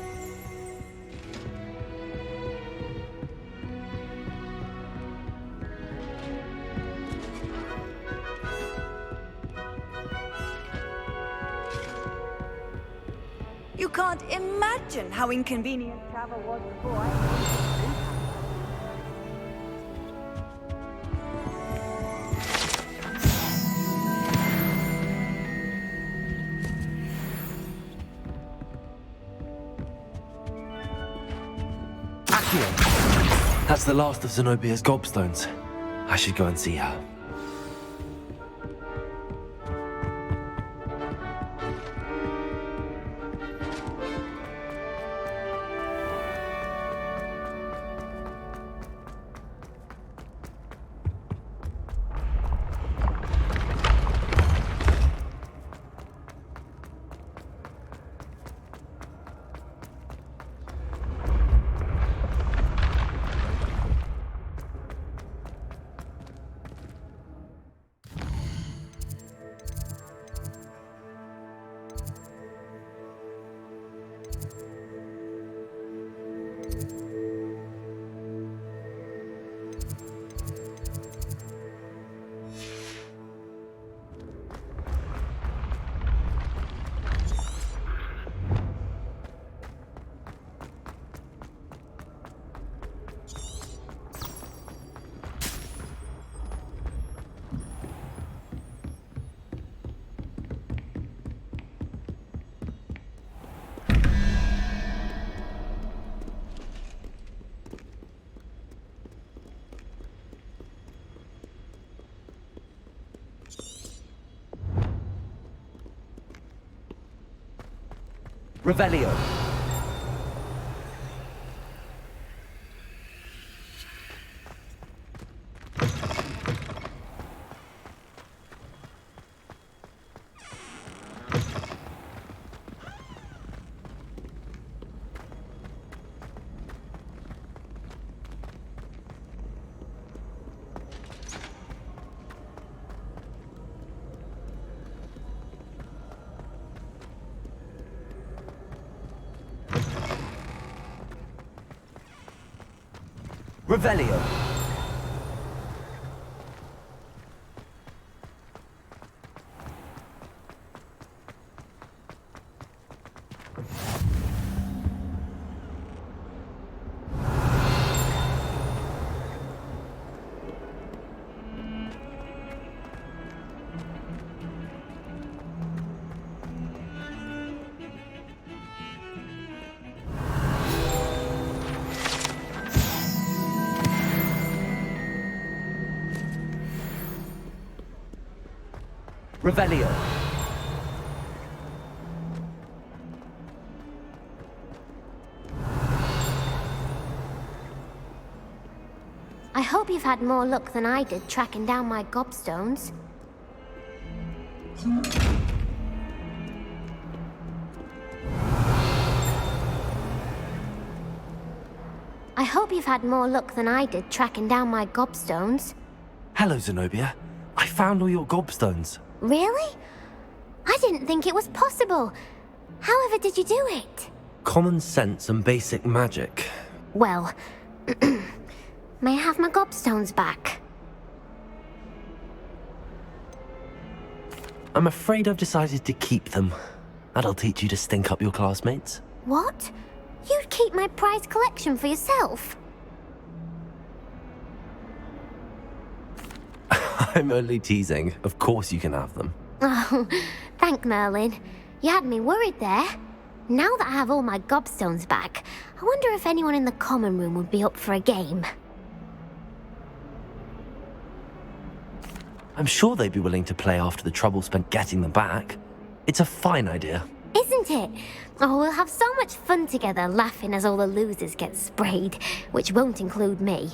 You can't imagine how inconvenient travel was before I... That's the last of Zenobia's gobstones. I should go and see her. Revelio. Revelio. Revelio. I hope you've had more luck than I did tracking down my gobstones. I hope you've had more luck than I did tracking down my gobstones. Hello, Zenobia. I found all your gobstones. Really? I didn't think it was possible. However did you do it? Common sense and basic magic. Well, may I have my gobstones back? I'm afraid I've decided to keep them. That'll teach you to stink up your classmates. What? You'd keep my prized collection for yourself? I'm only teasing. Of course you can have them. Oh, thank Merlin. You had me worried there. Now that I have all my gobstones back, I wonder if anyone in the common room would be up for a game. I'm sure they'd be willing to play after the trouble spent getting them back. It's a fine idea. Isn't it? Oh, we'll have so much fun together laughing as all the losers get sprayed, which won't include me.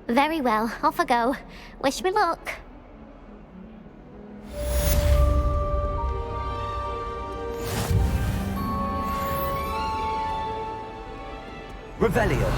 Very well, off I go. Wish me luck. Revelio.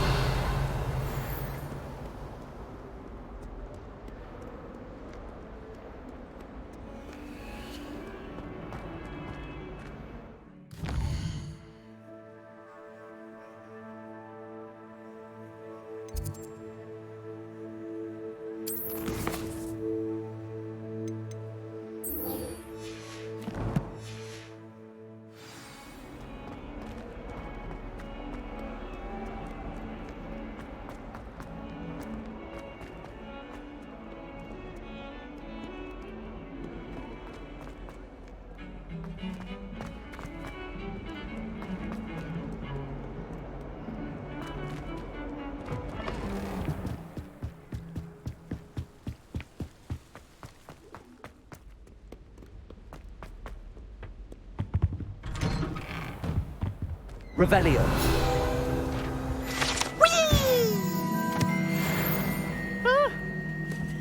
Revelio.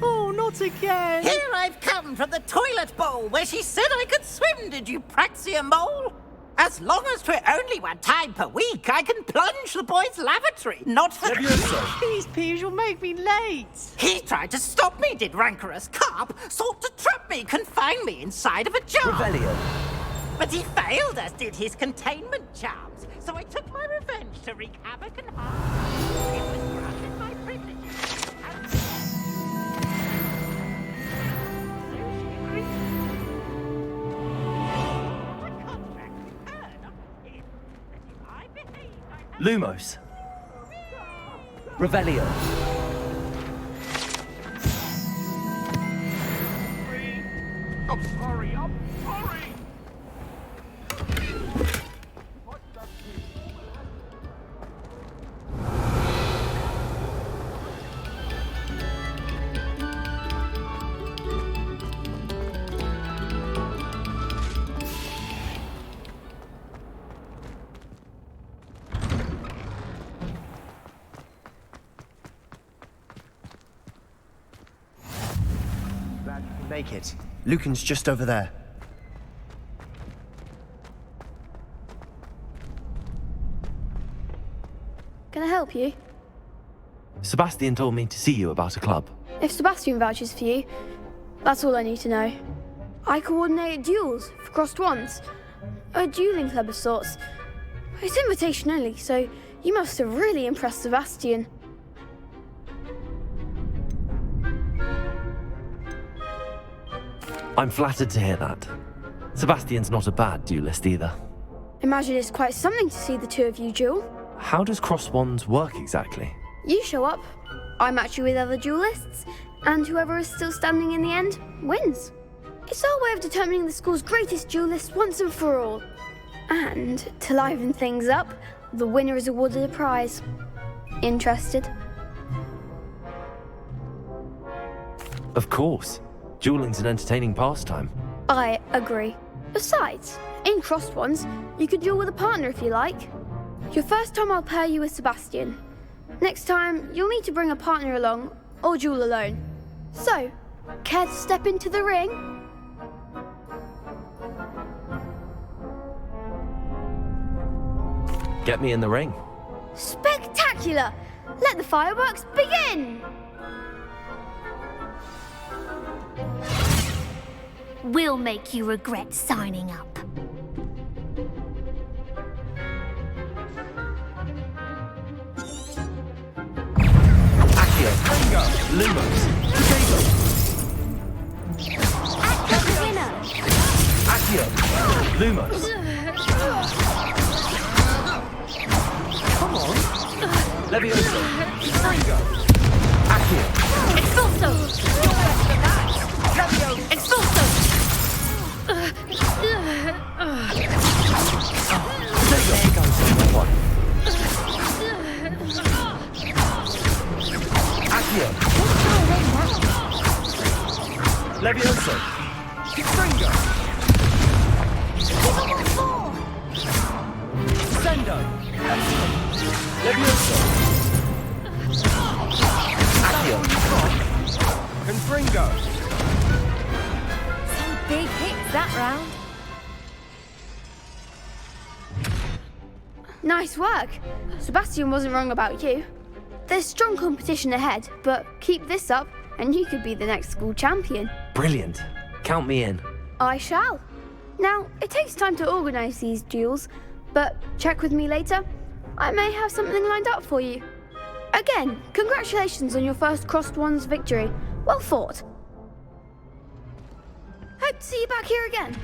Oh, not again! Here I've come from the toilet bowl where she said I could swim, did you praxia mole? As long as 'twere only one time per week, I can plunge the boy's lavatory, not for... Please, Piers, you'll make me late. He tried to stop me, did rancorous carp, sought to trap me, confine me inside of a jar. Revelio. But he failed, as did his containment charms, so I took my revenge to wreak havoc and harm. It was granted my privileges. Lumos. Revelio. I'm sorry. make it. Lucan's just over there. Can I help you? Sebastian told me to see you about a club. If Sebastian vouches for you, that's all I need to know. I coordinate duels for crossed wands. A dueling club of sorts. It's invitation only, so you must have really impressed Sebastian. I'm flattered to hear that. Sebastian's not a bad duelist either. Imagine it's quite something to see the two of you duel. How does cross wands work exactly? You show up, I match you with other duelists, and whoever is still standing in the end wins. It's our way of determining the school's greatest duelist once and for all. And to liven things up, the winner is awarded a prize. Interested? Of course. Dueling's an entertaining pastime. I agree. Besides, in crossed ones, you could duel with a partner if you like. Your first time I'll pair you with Sebastian. Next time, you'll need to bring a partner along, or duel alone. So, care to step into the ring? Get me in the ring. Spectacular! Let the fireworks begin! We'll make you regret signing up. Accio, Lumos, Accio the winner! Accio, Lumos. Come on. Levioso, Fringo, Accio. Expulso! You're better than that! Levioso! Expulso! There goes another one. Accio. Levioso. Fringo. Sendo. Levioso. Accio. Confringo. Some big hits that round. Nice work. Sebastian wasn't wrong about you. There's strong competition ahead, but keep this up and you could be the next school champion. Brilliant. Count me in. I shall. Now, it takes time to organise these duels, but check with me later. I may have something lined up for you. Again, congratulations on your first crossed wands victory. Well fought. Hope to see you back here again.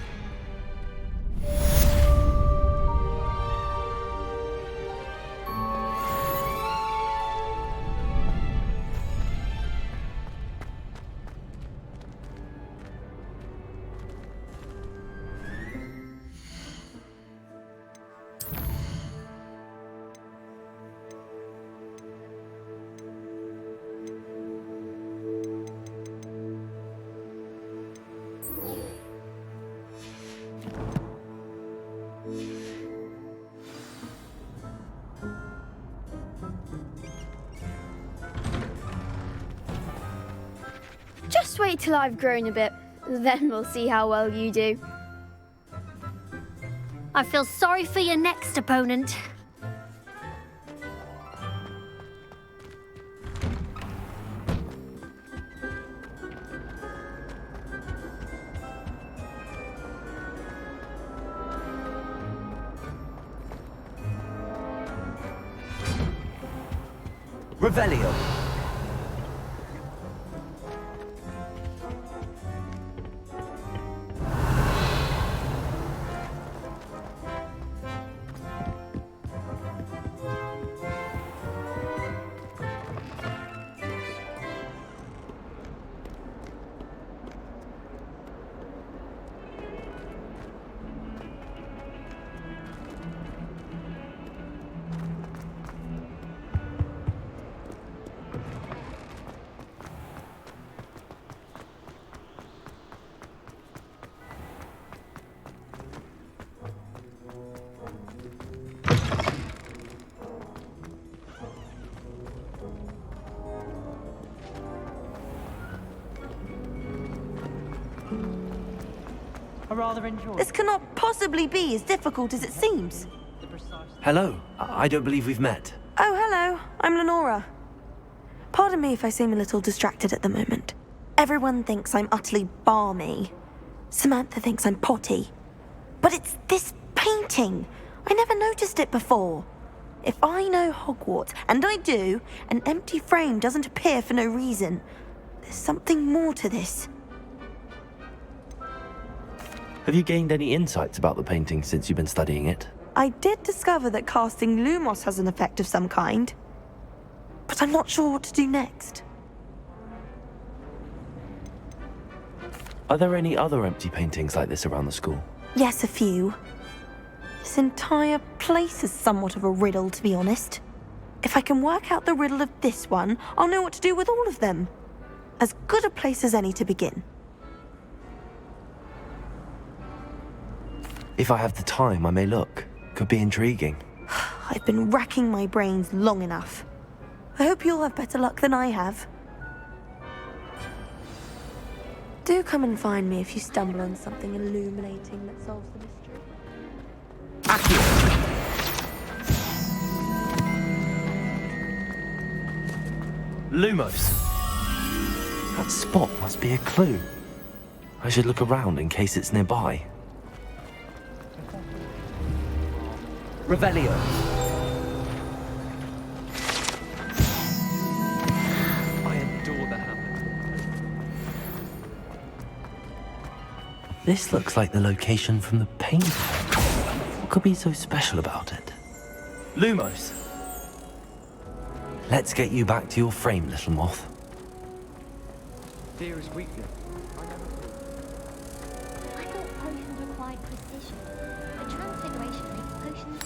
Just wait till I've grown a bit, then we'll see how well you do. I feel sorry for your next opponent. Revelio. rather enjoy. This cannot possibly be as difficult as it seems. Hello. I don't believe we've met. Oh, hello. I'm Lenora. Pardon me if I seem a little distracted at the moment. Everyone thinks I'm utterly balmy. Samantha thinks I'm potty. But it's this painting. I never noticed it before. If I know Hogwarts, and I do, an empty frame doesn't appear for no reason. There's something more to this. Have you gained any insights about the painting since you've been studying it? I did discover that casting Lumos has an effect of some kind. But I'm not sure what to do next. Are there any other empty paintings like this around the school? Yes, a few. This entire place is somewhat of a riddle, to be honest. If I can work out the riddle of this one, I'll know what to do with all of them. As good a place as any to begin. If I have the time, I may look. Could be intriguing. I've been racking my brains long enough. I hope you'll have better luck than I have. Do come and find me if you stumble on something illuminating that solves the mystery. Lumos. That spot must be a clue. I should look around in case it's nearby. Revelio. I adore the hammer. This looks like the location from the painting. What could be so special about it? Lumos. Let's get you back to your frame, little moth. Fear is weakness. I thought potions required precision, but transfiguration makes potions.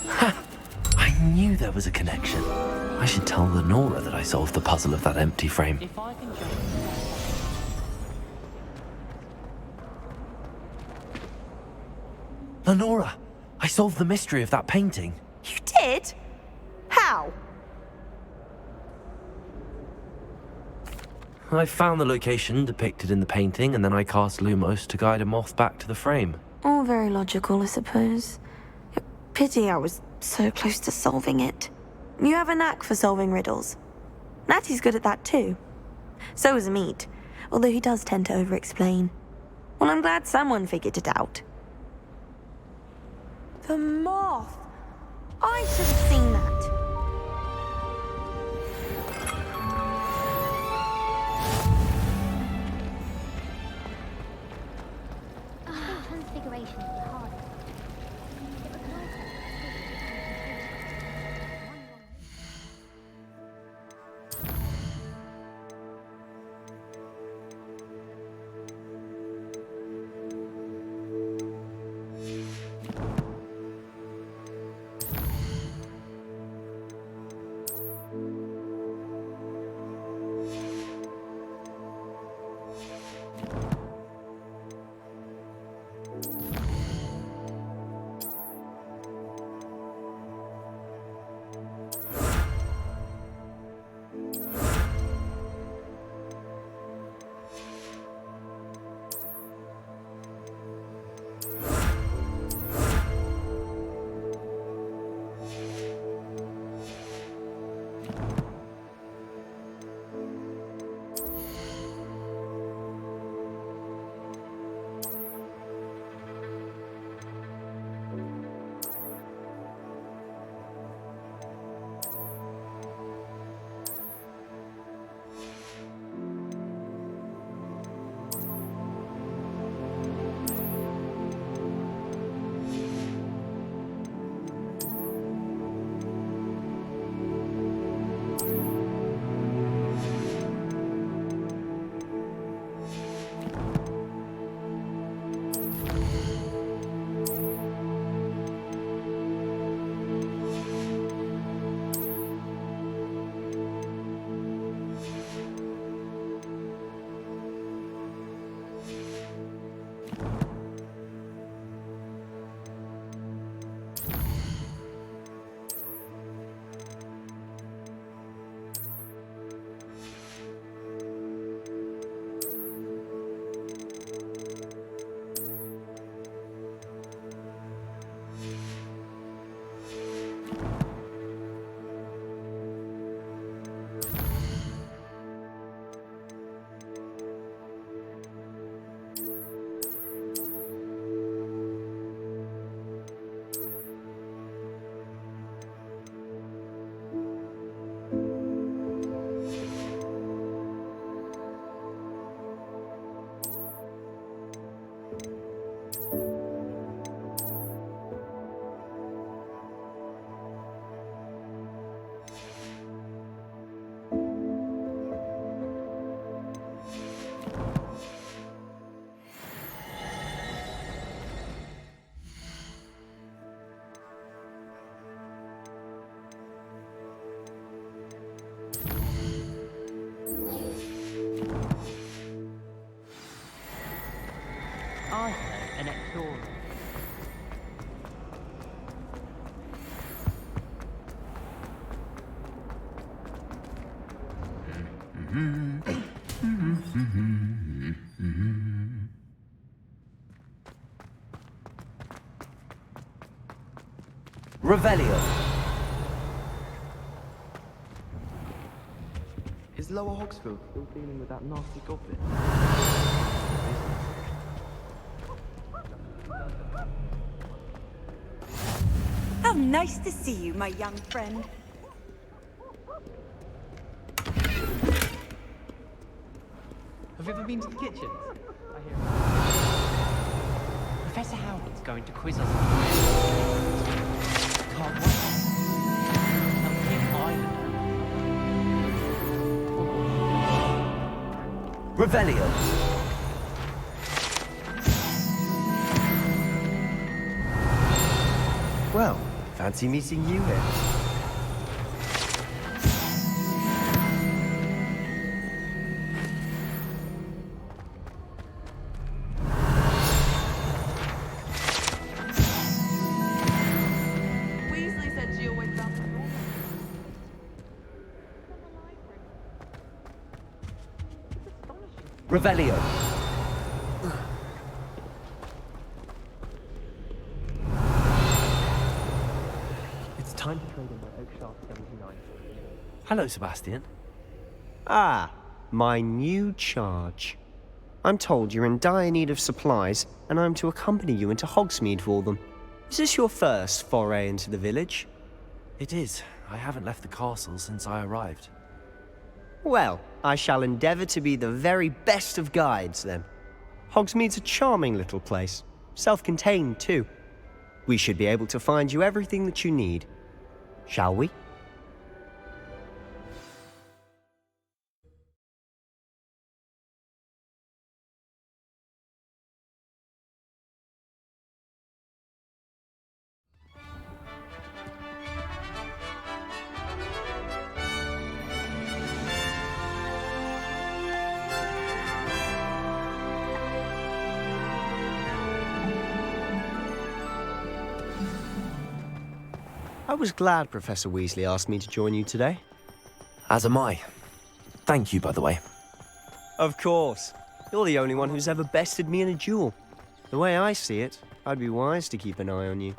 I knew there was a connection. I should tell Lenora that I solved the puzzle of that empty frame. If I can jump. Lenora, I solved the mystery of that painting. You did? How? I found the location depicted in the painting, and then I cast Lumos to guide a moth back to the frame. All very logical, I suppose. Pity I was so close to solving it. You have a knack for solving riddles. Natty's good at that too. So is Meat, although he does tend to over-explain. Well, I'm glad someone figured it out. The moth! I should have seen that. Transfiguration is the hardest. It requires Revelio. Is Lower Hogsfield still dealing with that nasty goblin? How nice to see you, my young friend. Have you ever been to the kitchens? I hear Professor Howard's going to quiz us. Can't wait. Revelio. Well, fancy meeting you here. Weasley said she always found it normal. Revelio. It's time to trade in my Oak Shaft 79. Hello, Sebastian. Ah, my new charge. I'm told you're in dire need of supplies, and I'm to accompany you into Hogsmeade for them. Is this your first foray into the village? It is. I haven't left the castle since I arrived. Well, I shall endeavour to be the very best of guides, then. Hogsmeade's a charming little place. Self-contained, too. We should be able to find you everything that you need. Shall we? I was glad Professor Weasley asked me to join you today. As am I. Thank you, by the way. Of course. You're the only one who's ever bested me in a duel. The way I see it, I'd be wise to keep an eye on you.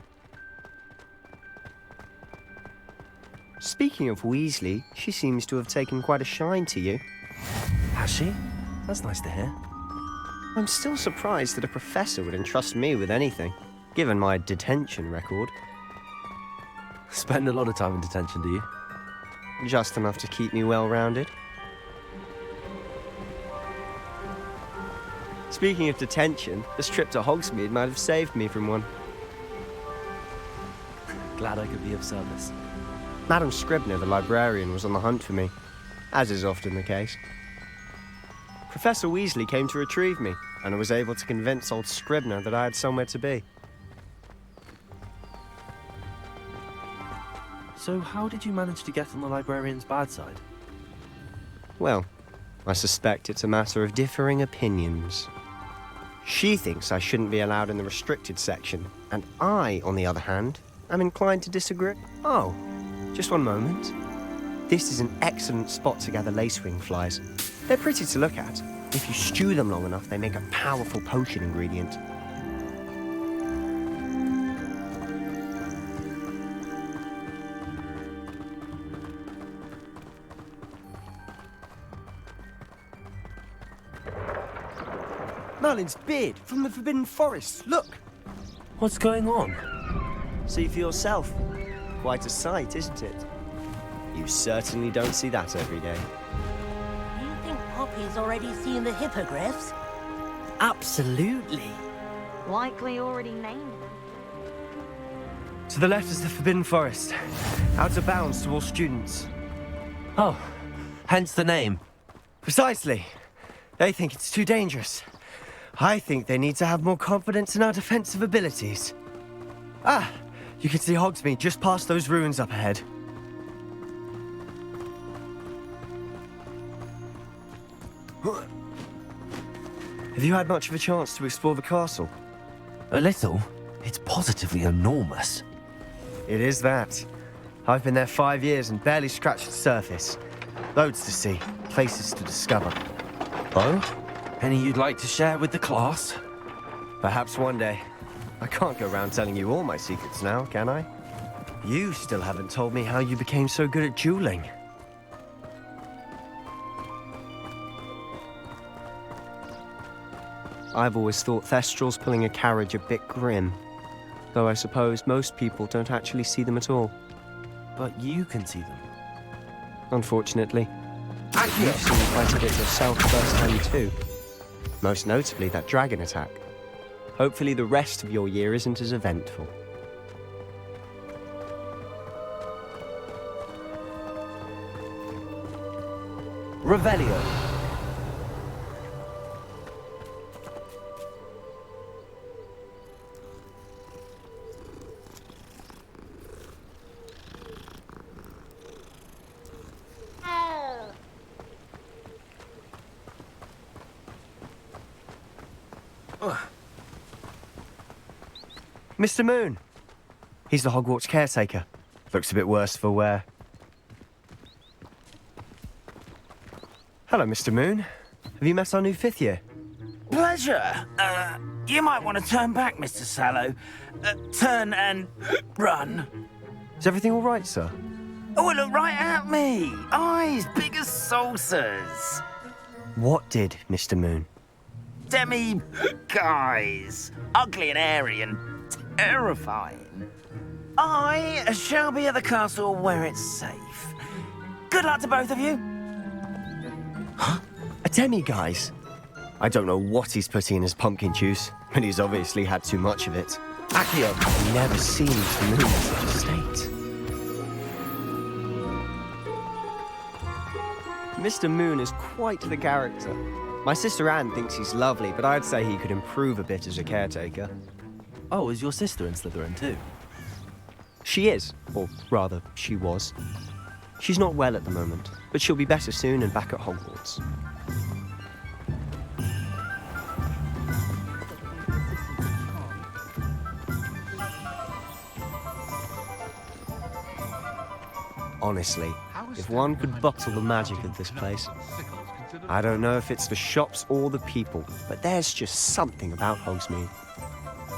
Speaking of Weasley, she seems to have taken quite a shine to you. Has she? That's nice to hear. I'm still surprised that a professor would entrust me with anything, given my detention record. Spend a lot of time in detention, do you? Just enough to keep me well-rounded. Speaking of detention, this trip to Hogsmeade might have saved me from one. Glad I could be of service. Madam Scribner, the librarian, was on the hunt for me, as is often the case. Professor Weasley came to retrieve me, and I was able to convince old Scribner that I had somewhere to be. So how did you manage to get on the librarian's bad side? Well, I suspect it's a matter of differing opinions. She thinks I shouldn't be allowed in the restricted section, and I, on the other hand, am inclined to disagree. Oh, just one moment. This is an excellent spot to gather lacewing flies. They're pretty to look at. If you stew them long enough, they make a powerful potion ingredient. Merlin's beard from the Forbidden Forest. Look! What's going on? See for yourself. Quite a sight, isn't it? You certainly don't see that every day. You think Poppy's already seen the hippogriffs? Absolutely. Likely already named them. To the left is the Forbidden Forest. Out of bounds to all students. Oh, hence the name. Precisely. They think it's too dangerous. I think they need to have more confidence in our defensive abilities. Ah, you can see Hogsmeade just past those ruins up ahead. Have you had much of a chance to explore the castle? A little. It's positively enormous. It is that. I've been there 5 years and barely scratched the surface. Loads to see, places to discover. Oh? Any you'd like to share with the class? Perhaps one day. I can't go around telling you all my secrets now, can I? You still haven't told me how you became so good at dueling. I've always thought Thestrals pulling a carriage a bit grim. Though I suppose most people don't actually see them at all. But you can see them. Unfortunately. You've seen quite a bit yourself firsthand too. Most notably that dragon attack. Hopefully the rest of your year isn't as eventful. Revelio. Mr. Moon! He's the Hogwarts caretaker. Looks a bit worse for wear. Hello, Mr. Moon. Have you met our new 5th year? Pleasure. You might want to turn back, Mr. Sallow. Turn and run. Is everything all right, sir? Oh, look right at me. Eyes big as saucers. What did, Mr. Moon? Demi guys. Ugly and airy and terrifying. I shall be at the castle where it's safe. Good luck to both of you. A demi-guise? I don't know what he's putting in his pumpkin juice, but he's obviously had too much of it. Accio. I've never seen Mr. Moon in such a state. Mr. Moon is quite the character. My sister Anne thinks he's lovely, but I'd say he could improve a bit as a caretaker. Oh, is your sister in Slytherin too? She is, or rather, she was. She's not well at the moment, but she'll be better soon and back at Hogwarts. Honestly, if one could bottle the magic of this place. I don't know if it's the shops or the people, but there's just something about Hogsmeade.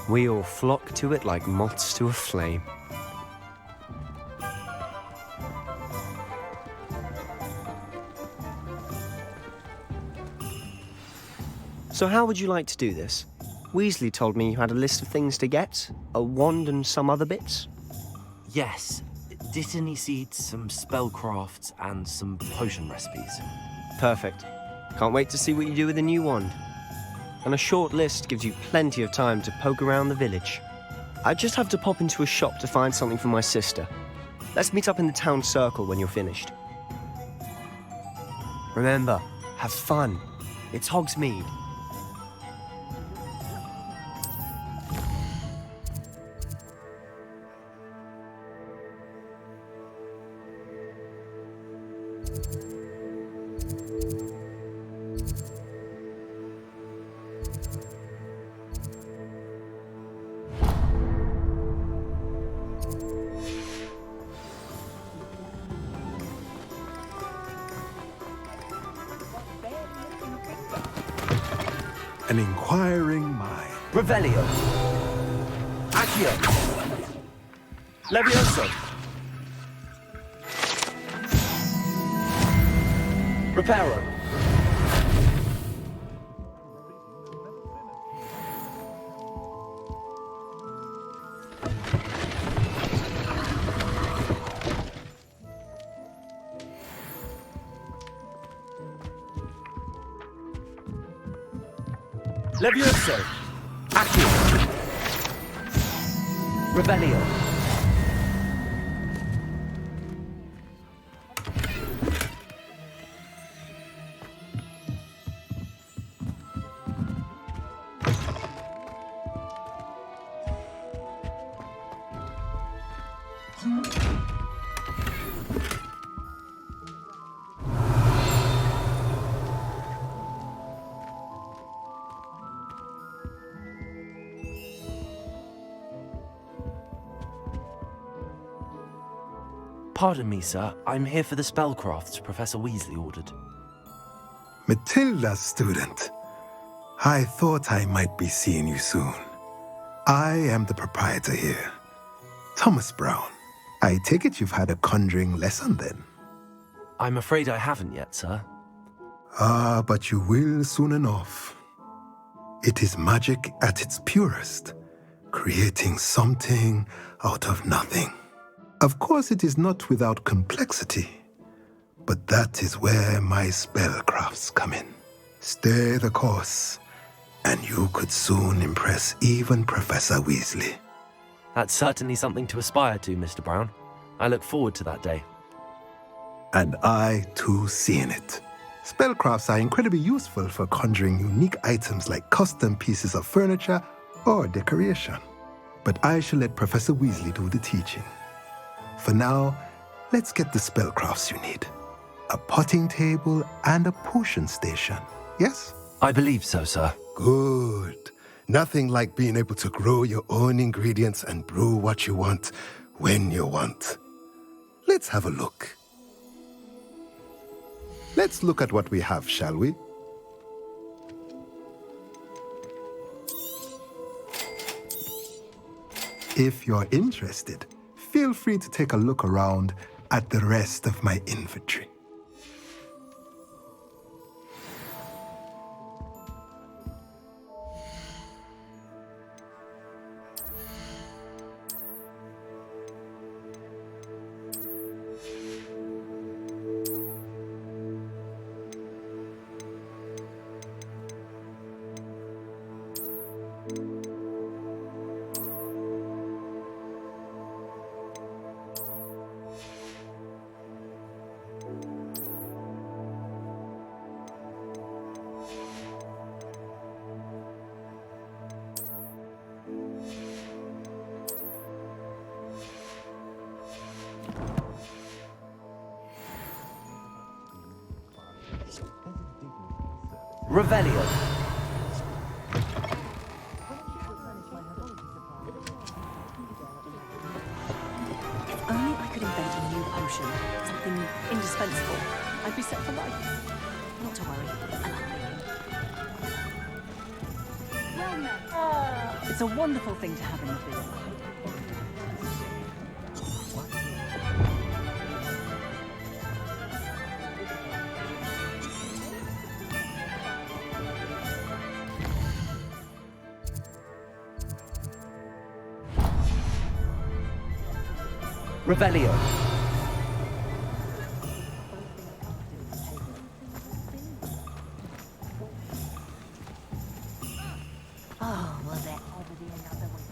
We all flock to it like moths to a flame. So how would you like to do this? Weasley told me you had a list of things to get, a wand and some other bits. Yes. Dittany seeds, some spellcrafts, and some potion recipes. Perfect. Can't wait to see what you do with the new wand. And a short list gives you plenty of time to poke around the village. I just have to pop into a shop to find something for my sister. Let's meet up in the town circle when you're finished. Remember, have fun. It's Hogsmeade. An inquiring mind. Revelio. Accio. Levioso. Reparo. Levioso. Accio. Revelio. Pardon me, sir. I'm here for the spellcrafts Professor Weasley ordered. Matilda's student. I thought I might be seeing you soon. I am the proprietor here, Thomas Brown. I take it you've had a conjuring lesson then? I'm afraid I haven't yet, sir. Ah, but you will soon enough. It is magic at its purest, creating something out of nothing. Of course, it is not without complexity, but that is where my spellcrafts come in. Stay the course, and you could soon impress even Professor Weasley. That's certainly something to aspire to, Mr. Brown. I look forward to that day. And I, too, seeing it. Spellcrafts are incredibly useful for conjuring unique items like custom pieces of furniture or decoration. But I shall let Professor Weasley do the teaching. For now, let's get the spellcrafts you need. A potting table and a potion station, yes? I believe so, sir. Good. Nothing like being able to grow your own ingredients and brew what you want when you want. Let's have a look. Let's look at what we have, shall we? If you're interested, feel free to take a look around at the rest of my inventory. Revelio. If only I could invent a new potion, something indispensable, I'd be set for life. Not to worry, it's a wonderful thing to have in the field. Revelio. Oh, well, there ought to be another one.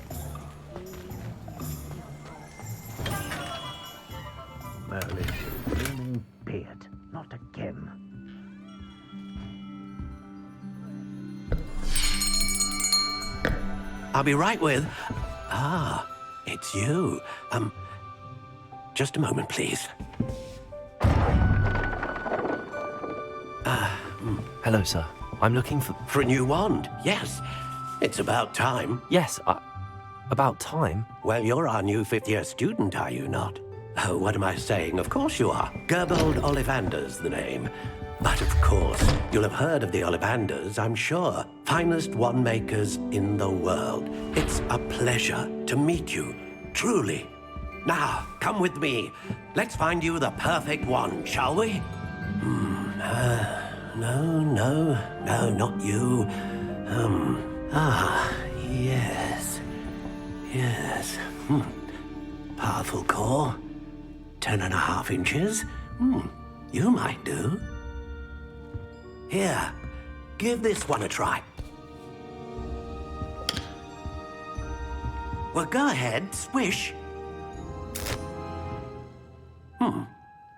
Merlin's blooming beard. Not again. I'll be right with... Ah, it's you. Just a moment, please. Hello, sir. I'm looking for... For a new wand, yes. It's about time. Yes, about time? Well, you're our new fifth-year student, are you not? Oh, what am I saying? Of course you are. Gerbold Ollivander's the name. But of course, you'll have heard of the Ollivanders, I'm sure. Finest wand makers in the world. It's a pleasure to meet you, truly. Now, come with me. Let's find you the perfect wand, shall we? No, not you. Yes. Powerful core. 10.5 inches. You might do. Here, give this one a try. Well, go ahead, swish.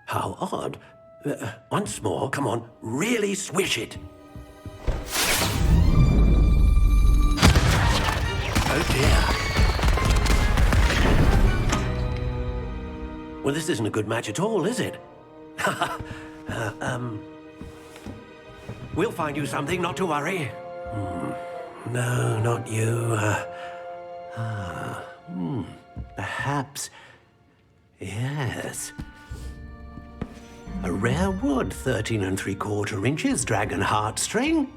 How odd. Once more, come on, really swish it. Oh dear. Well, this isn't a good match at all, is it? We'll find you something, not to worry. No, not you. Perhaps... Yes. A rare wood, 13 3/4 inches, dragon heartstring.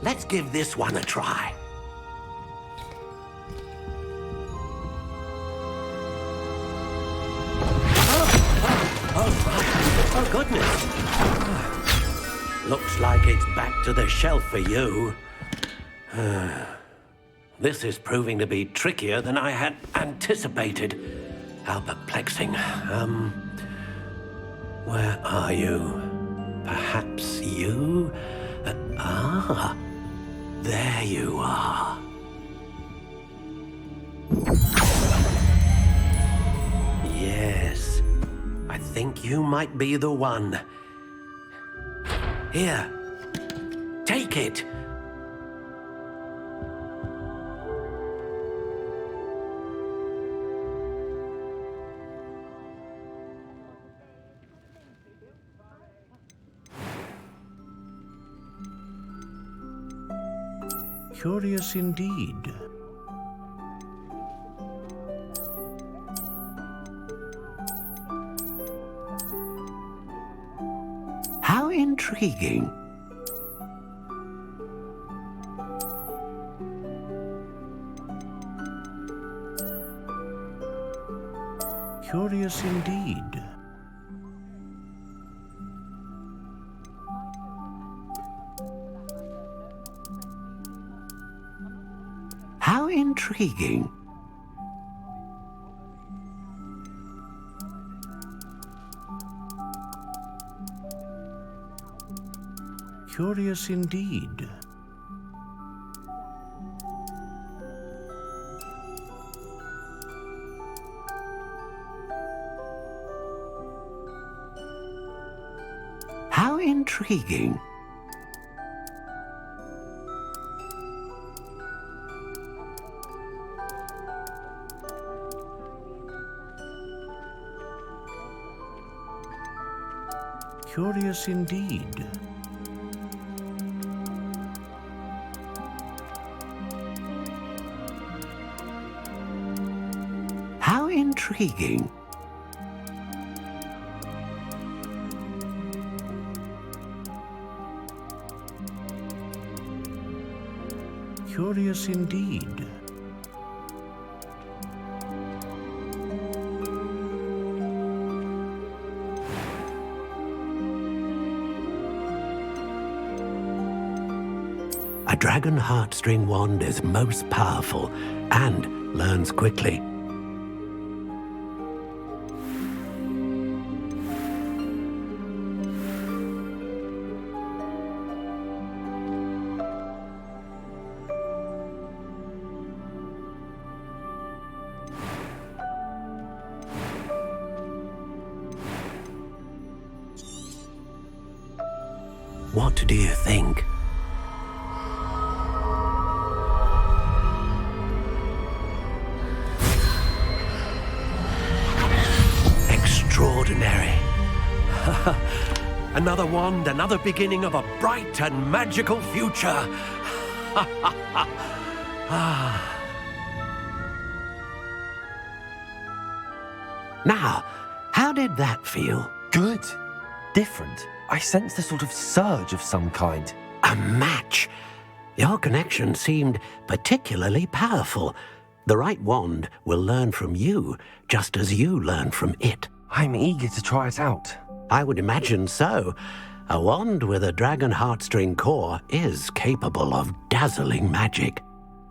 Let's give this one a try. Oh, goodness. Looks like it's back to the shelf for you. This is proving to be trickier than I had anticipated. How perplexing. Where are you? Perhaps you? There you are. Yes, I think you might be the one. Here, take it. Curious indeed. How intriguing. Curious indeed. How intriguing. Curious indeed. How intriguing. Curious indeed. How intriguing. Curious indeed. A dragon heartstring wand is most powerful and learns quickly. What do you think? Extraordinary. Another wand, another beginning of a bright and magical future. Now, how did that feel? Good. Different. I sensed a sort of surge of some kind. A match. Your connection seemed particularly powerful. The right wand will learn from you, just as you learn from it. I'm eager to try it out. I would imagine so. A wand with a dragon heartstring core is capable of dazzling magic.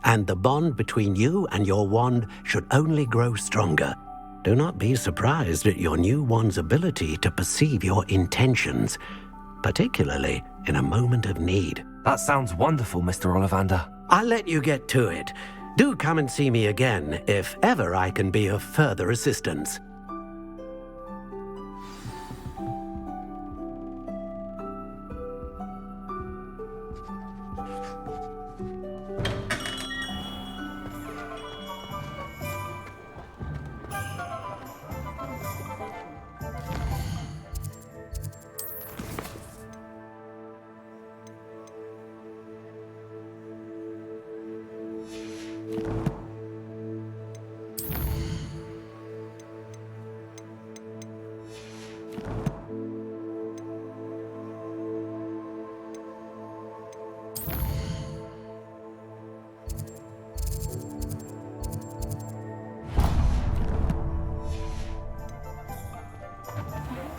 And the bond between you and your wand should only grow stronger. Do not be surprised at your new wand's ability to perceive your intentions, particularly in a moment of need. That sounds wonderful, Mr. Ollivander. I'll let you get to it. Do come and see me again if ever I can be of further assistance.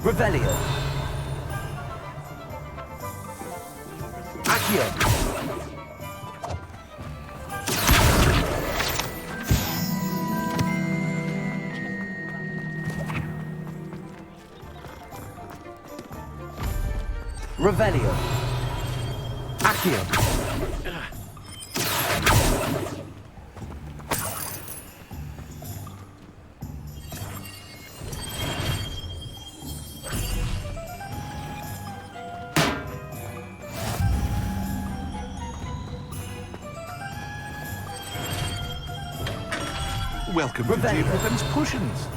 Revelio. Accio. Revelio. Accio. Welcome to J. Pippin's Potions.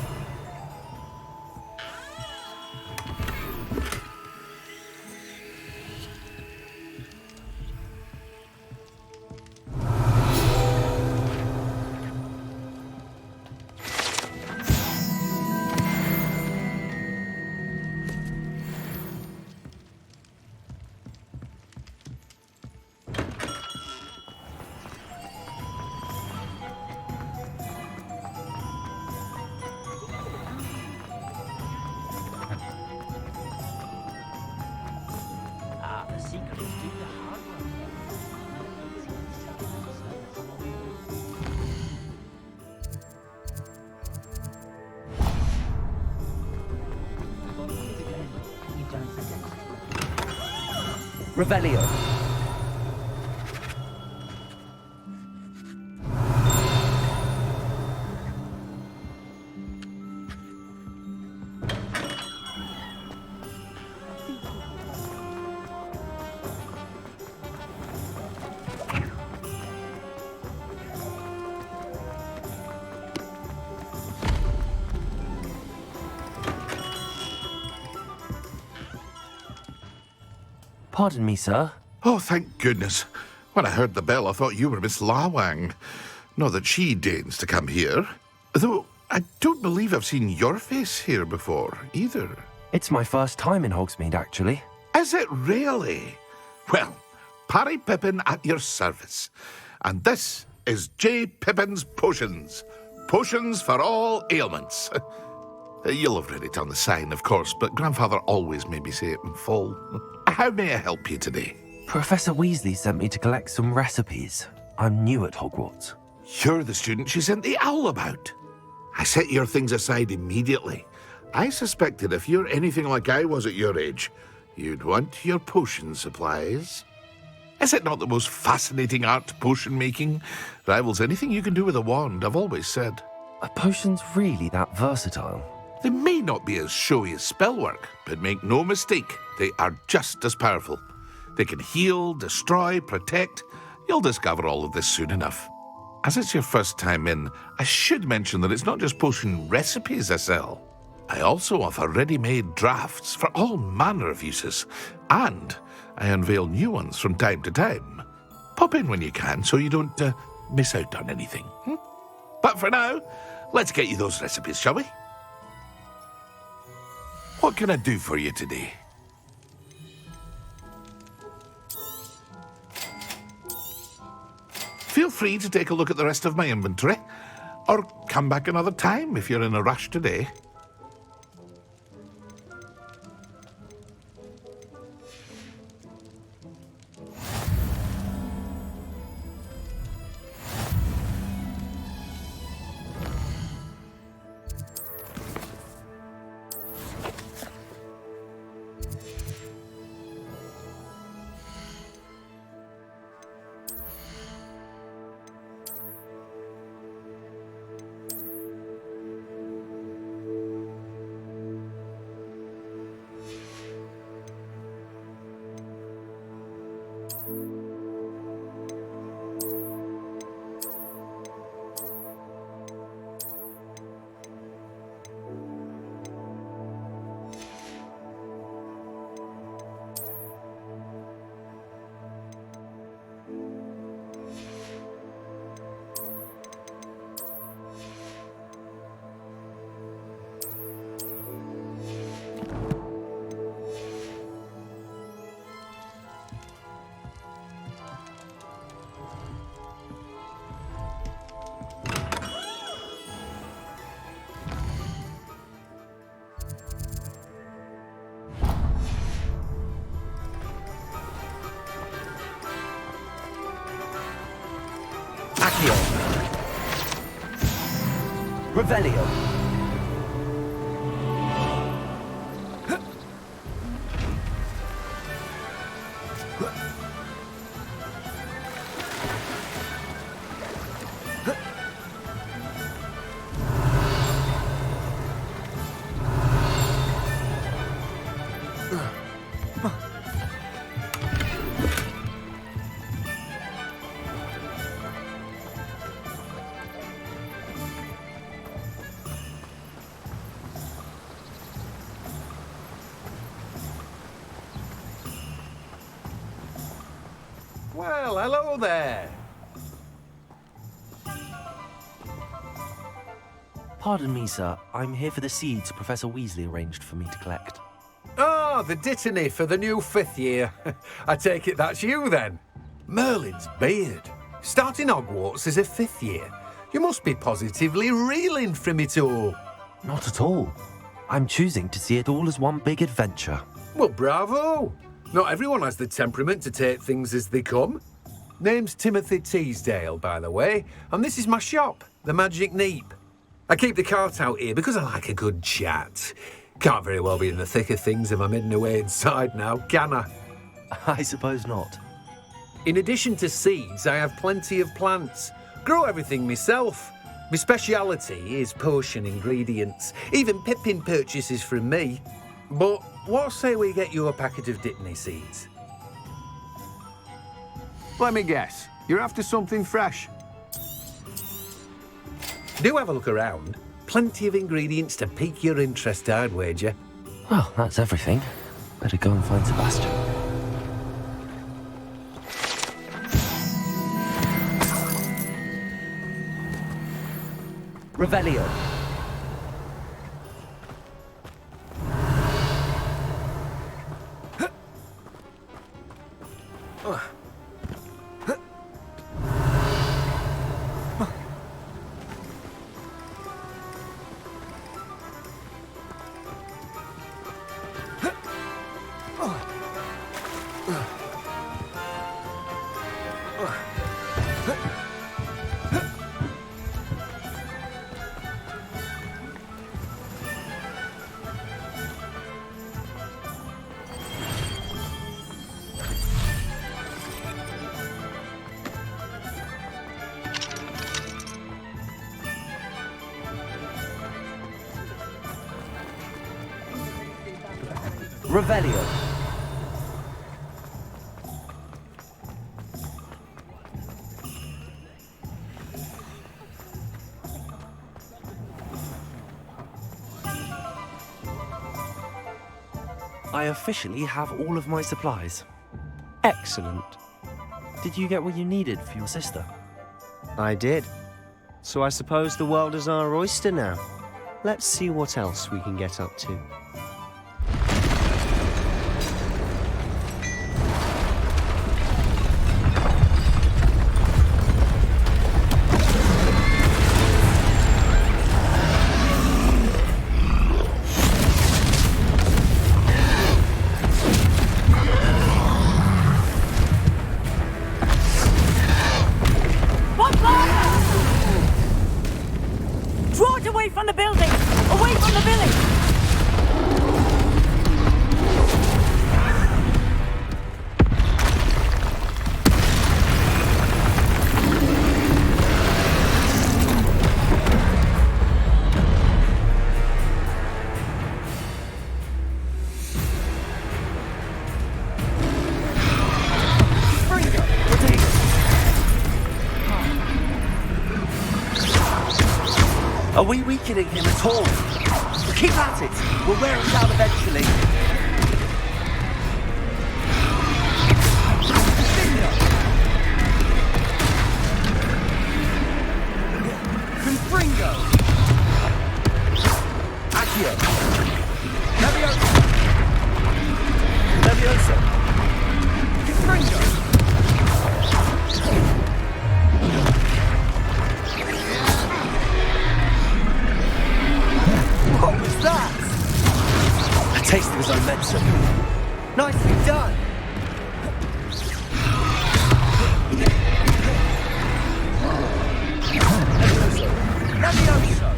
The secret is do the hard work. Revelio. Pardon me, sir. Oh, thank goodness. When I heard the bell, I thought you were Miss Lawang. Not that she deigns to come here. Though, I don't believe I've seen your face here before, either. It's my first time in Hogsmeade, actually. Is it really? Well, Parry Pippin at your service. And this is J. Pippin's Potions. Potions for all ailments. You'll have read it on the sign, of course, but Grandfather always made me say it in full. How may I help you today? Professor Weasley sent me to collect some recipes. I'm new at Hogwarts. You're the student she sent the owl about. I set your things aside immediately. I suspected if you're anything like I was at your age, you'd want your potion supplies. Is it not the most fascinating art, potion making? Rivals anything you can do with a wand, I've always said. Are potions really that versatile? They may not be as showy as spellwork, but make no mistake, they are just as powerful. They can heal, destroy, protect. You'll discover all of this soon enough. As it's your first time in, I should mention that it's not just potion recipes I sell. I also offer ready-made drafts for all manner of uses, and I unveil new ones from time to time. Pop in when you can so you don't miss out on anything. But for now, let's get you those recipes, shall we? What can I do for you today? Feel free to take a look at the rest of my inventory, or come back another time if you're in a rush today. Revelio. Well, hello there. Pardon me, sir. I'm here for the seeds Professor Weasley arranged for me to collect. Ah, the dittany for the new 5th year. I take it that's you, then. Merlin's beard. Starting Hogwarts as a 5th year. You must be positively reeling from it all. Not at all. I'm choosing to see it all as one big adventure. Well, bravo. Not everyone has the temperament to take things as they come. Name's Timothy Teasdale, by the way, and this is my shop, the Magic Neep. I keep the cart out here because I like a good chat. Can't very well be in the thick of things if I'm hidden away inside now, can I? I suppose not. In addition to seeds, I have plenty of plants. Grow everything myself. My speciality is potion ingredients. Even Pippin purchases from me. But what say we get you a packet of Dittany seeds? Let me guess. You're after something fresh. Do have a look around. Plenty of ingredients to pique your interest, I'd wager. Well, that's everything. Better go and find Sebastian. Revelio. Revelio. I officially have all of my supplies. Excellent. Did you get what you needed for your sister? I did. So I suppose the world is our oyster now. Let's see what else we can get up to. Draw it away from the building! Away from the village! Are we weakening him at all? Keep at it! We'll wear him down eventually. Confringo! Accio! Leviosa! Leviosa! Confringo! What was that? A taste of his own medicine. Nicely done! Levioso! Levioso!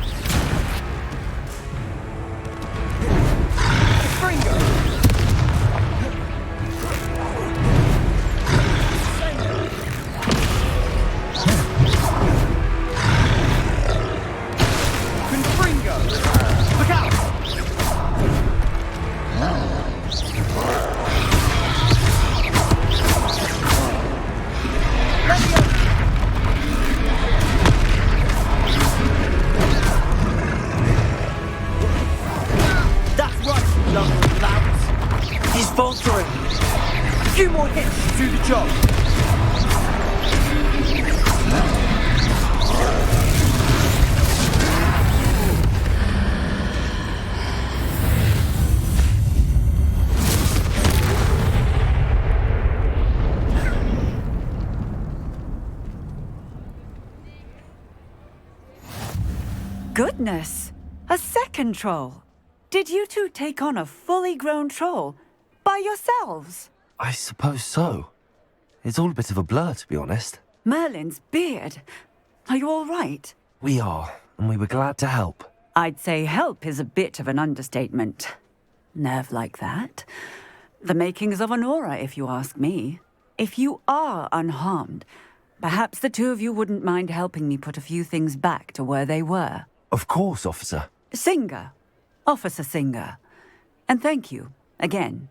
Confringo! Look out! That's right, young lads. He's faltering. A few more hits to do the job. Goodness! A second troll! Did you two take on a fully grown troll by yourselves? I suppose so. It's all a bit of a blur, to be honest. Merlin's beard. Are you all right? We are, and we were glad to help. I'd say help is a bit of an understatement. Nerve like that. The makings of an aura, if you ask me. If you are unharmed, perhaps the two of you wouldn't mind helping me put a few things back to where they were. Of course, officer. Singer. Officer Singer. And thank you, again.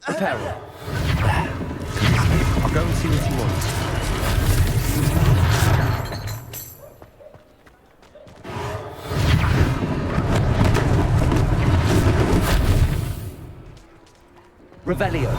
Repairer. I'll go and see what you want. Revelio.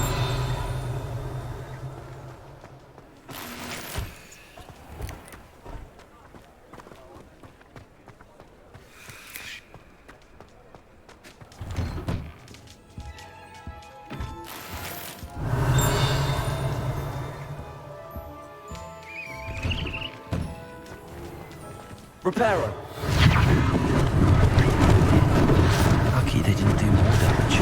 Repairer. Lucky they didn't do more damage.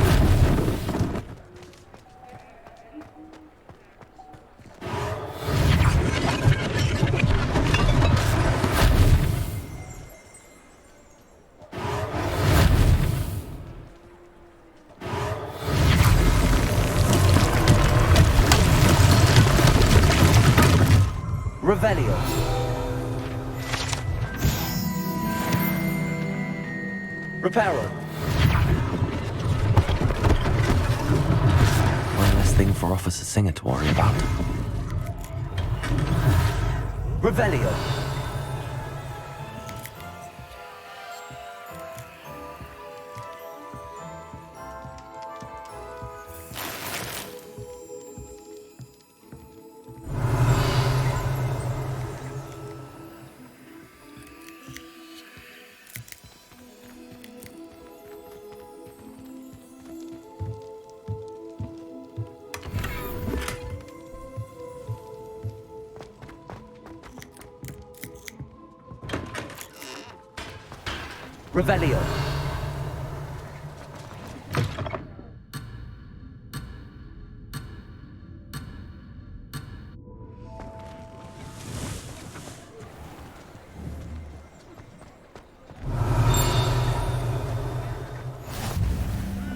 Revelio. Repairer. One less thing for Officer Singer to worry about. Revelio. Revelio.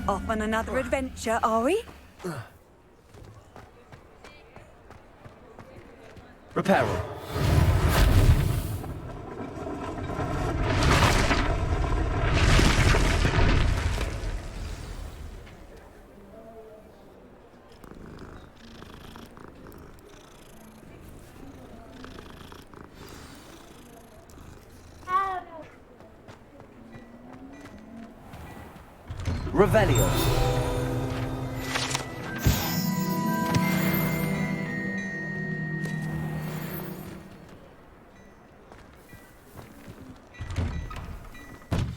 Off on another adventure, are we? Repairer. Revelio.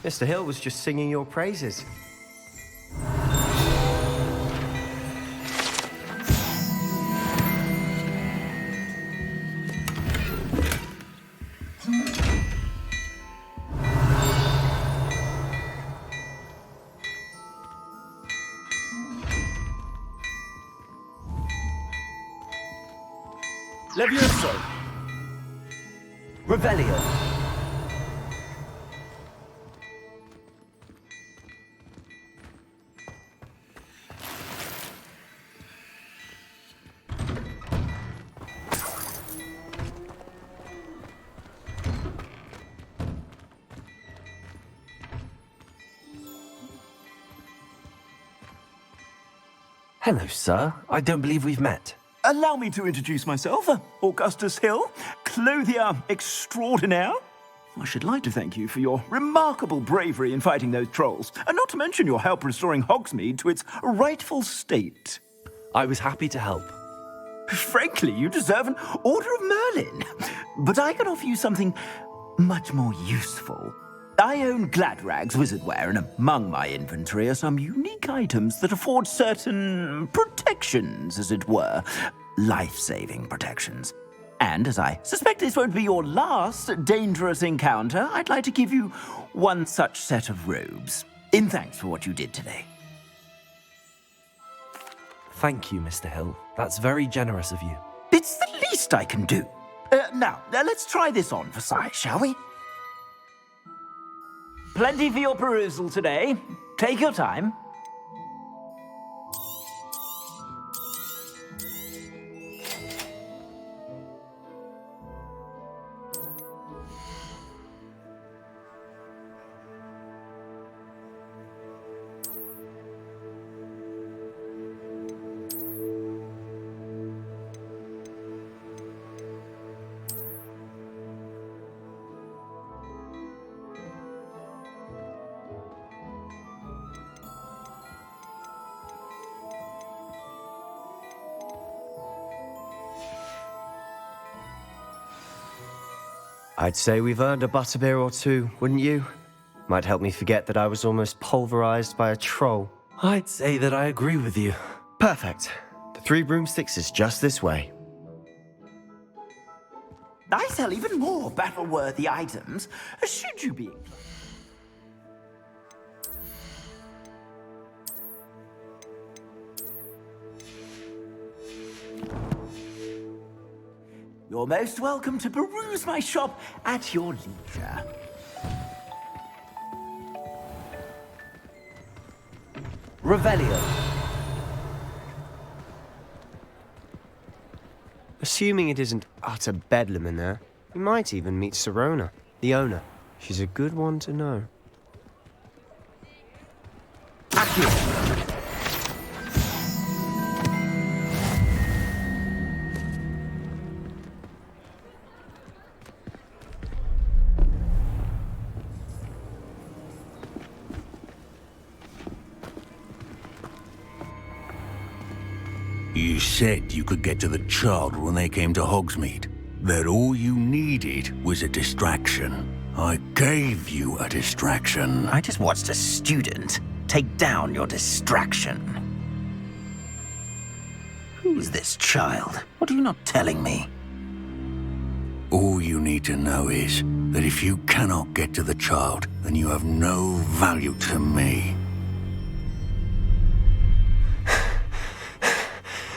Mr. Hill was just singing your praises. Levioso. Revelio. Hello, sir. I don't believe we've met. Allow me to introduce myself, Augustus Hill, clothier extraordinaire. I should like to thank you for your remarkable bravery in fighting those trolls, and not to mention your help restoring Hogsmeade to its rightful state. I was happy to help. Frankly, you deserve an Order of Merlin. But I can offer you something much more useful. I own Gladrag's wizardware, and among my inventory are some unique items that afford certain protections, as it were. Life-saving protections. And as I suspect this won't be your last dangerous encounter, I'd like to give you one such set of robes, in thanks for what you did today. Thank you, Mr. Hill. That's very generous of you. It's the least I can do. Now, let's try this on for size, shall we? Plenty for your perusal today. Take your time. I'd say we've earned a butterbeer or two, wouldn't you? Might help me forget that I was almost pulverized by a troll. I'd say that I agree with you. Perfect. The 3 broomsticks is just this way. I sell even more battle-worthy items, should you be... You're most welcome to peruse my shop at your leisure. Revelio. Assuming it isn't utter bedlam in there, you might even meet Sirona, the owner. She's a good one to know. You said you could get to the child when they came to Hogsmeade. That all you needed was a distraction. I gave you a distraction. I just watched a student take down your distraction. Who's this child? What are you not telling me? All you need to know is that if you cannot get to the child, then you have no value to me.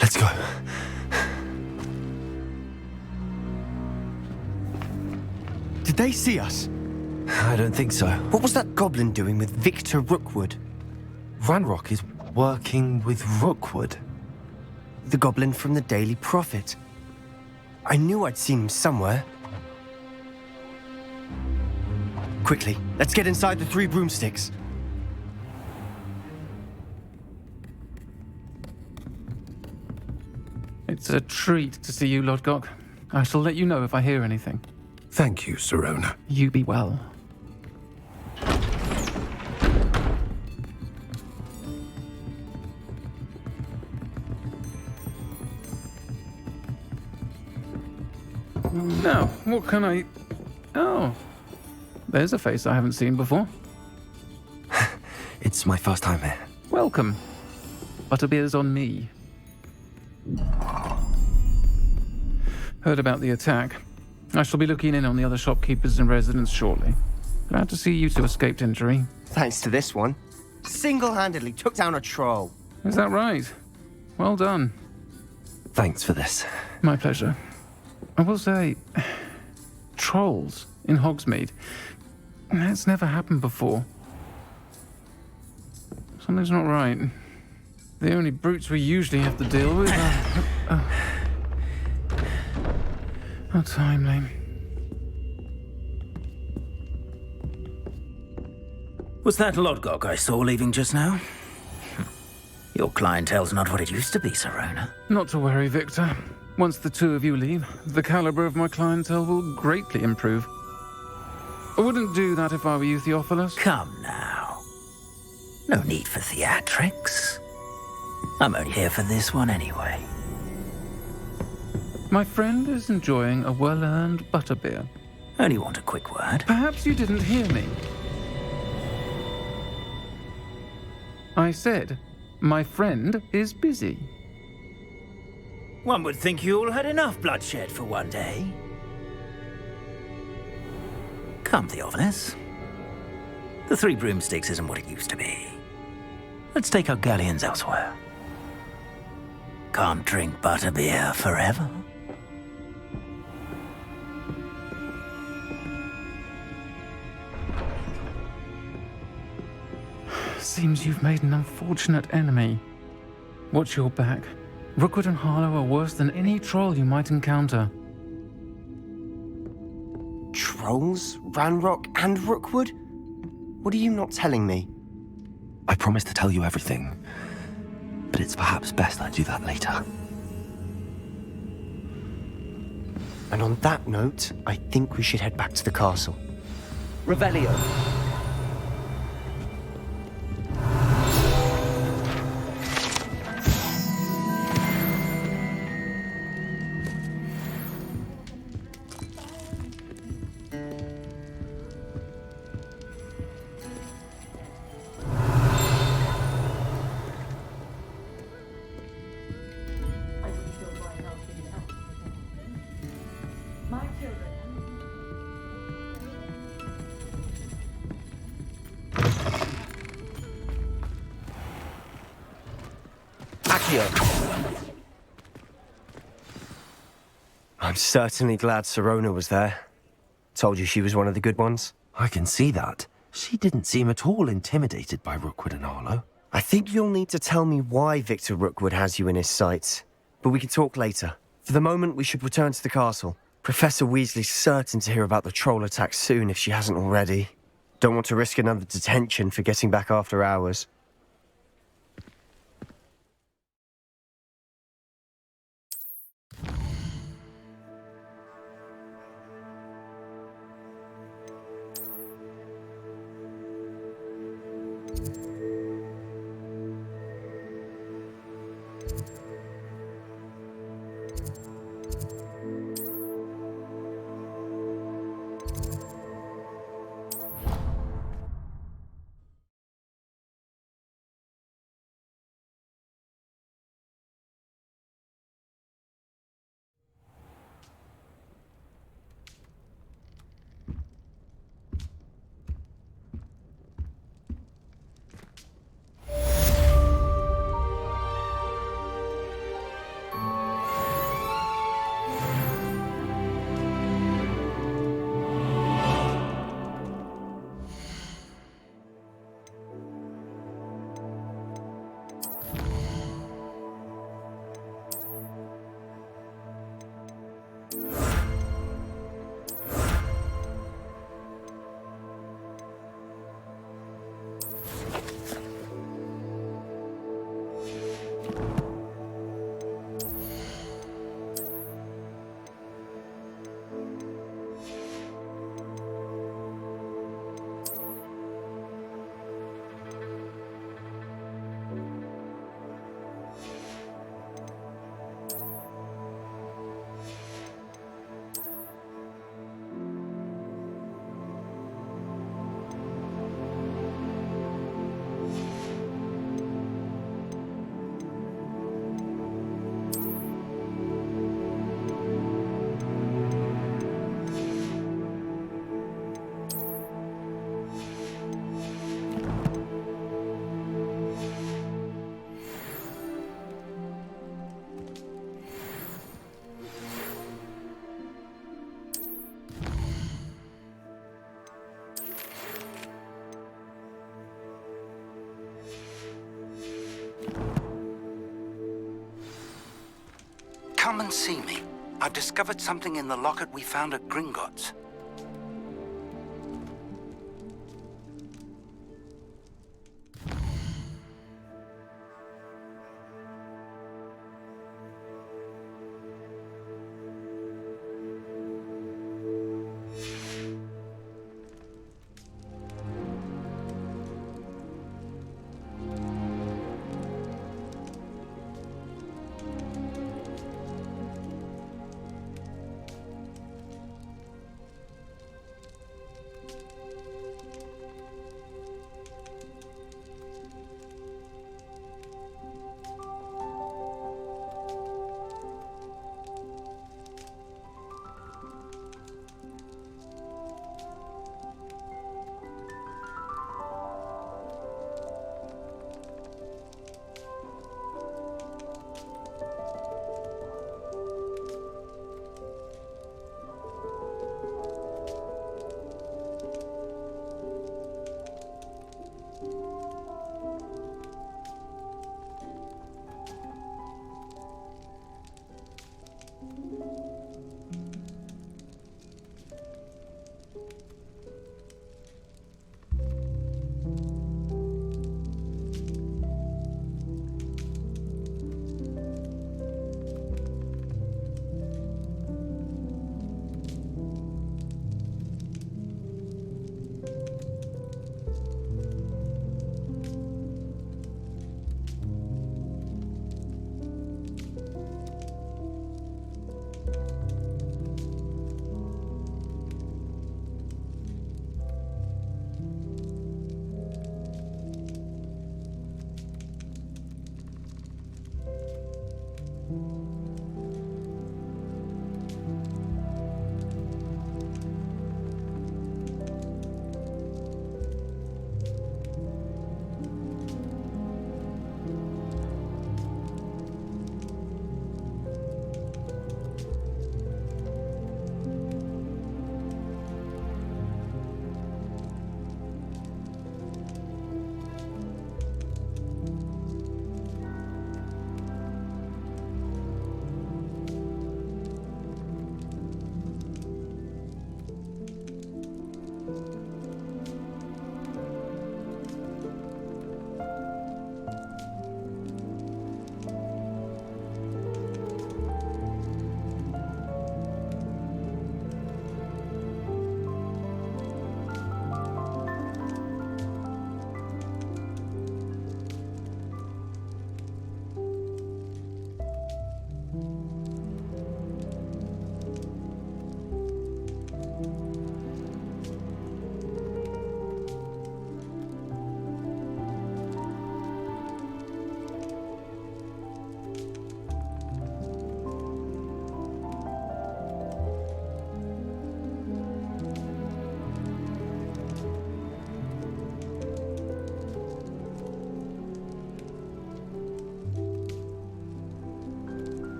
Let's go. Did they see us? I don't think so. What was that goblin doing with Victor Rookwood? Ranrock is working with Rookwood. The goblin from the Daily Prophet. I knew I'd seen him somewhere. Quickly, let's get inside the 3 broomsticks. It's a treat to see you, Lodgok. I shall let you know if I hear anything. Thank you, Sirona. You be well. Now, what can I... Oh, there's a face I haven't seen before. It's my first time here. Welcome. Butterbeer's on me. Heard about the attack. I shall be looking in on the other shopkeepers and residents shortly. Glad to see you two escaped injury. Thanks to this one. Single-handedly took down a troll. Is that right? Well done. Thanks for this. My pleasure. I will say, trolls in Hogsmeade. That's never happened before. Something's not right. The only brutes we usually have to deal with are... How timely. Was that Lodgok I saw leaving just now? Your clientele's not what it used to be, Serona. Not to worry, Victor. Once the two of you leave, the caliber of my clientele will greatly improve. I wouldn't do that if I were you, Theophilus. Come now. No need for theatrics. I'm only here for this one anyway. My friend is enjoying a well-earned butterbeer. Only want a quick word. Perhaps you didn't hear me. I said, my friend is busy. One would think you all had enough bloodshed for one day. Come, Theophilus. The Three Broomsticks isn't what it used to be. Let's take our galleons elsewhere. Can't drink butterbeer forever. Seems you've made an unfortunate enemy. Watch your back. Rookwood and Harlow are worse than any troll you might encounter. Trolls? Ranrock and Rookwood? What are you not telling me? I promised to tell you everything, but it's perhaps best I do that later. And on that note, I think we should head back to the castle. Revelio. I'm certainly glad Serona was there. Told you she was one of the good ones. I can see that. She didn't seem at all intimidated by Rookwood and Harlow. I think you'll need to tell me why Victor Rookwood has you in his sights. But we can talk later. For the moment, we should return to the castle. Professor Weasley's certain to hear about the troll attack soon if she hasn't already. Don't want to risk another detention for getting back after hours. Come and see me. I've discovered something in the locket we found at Gringotts.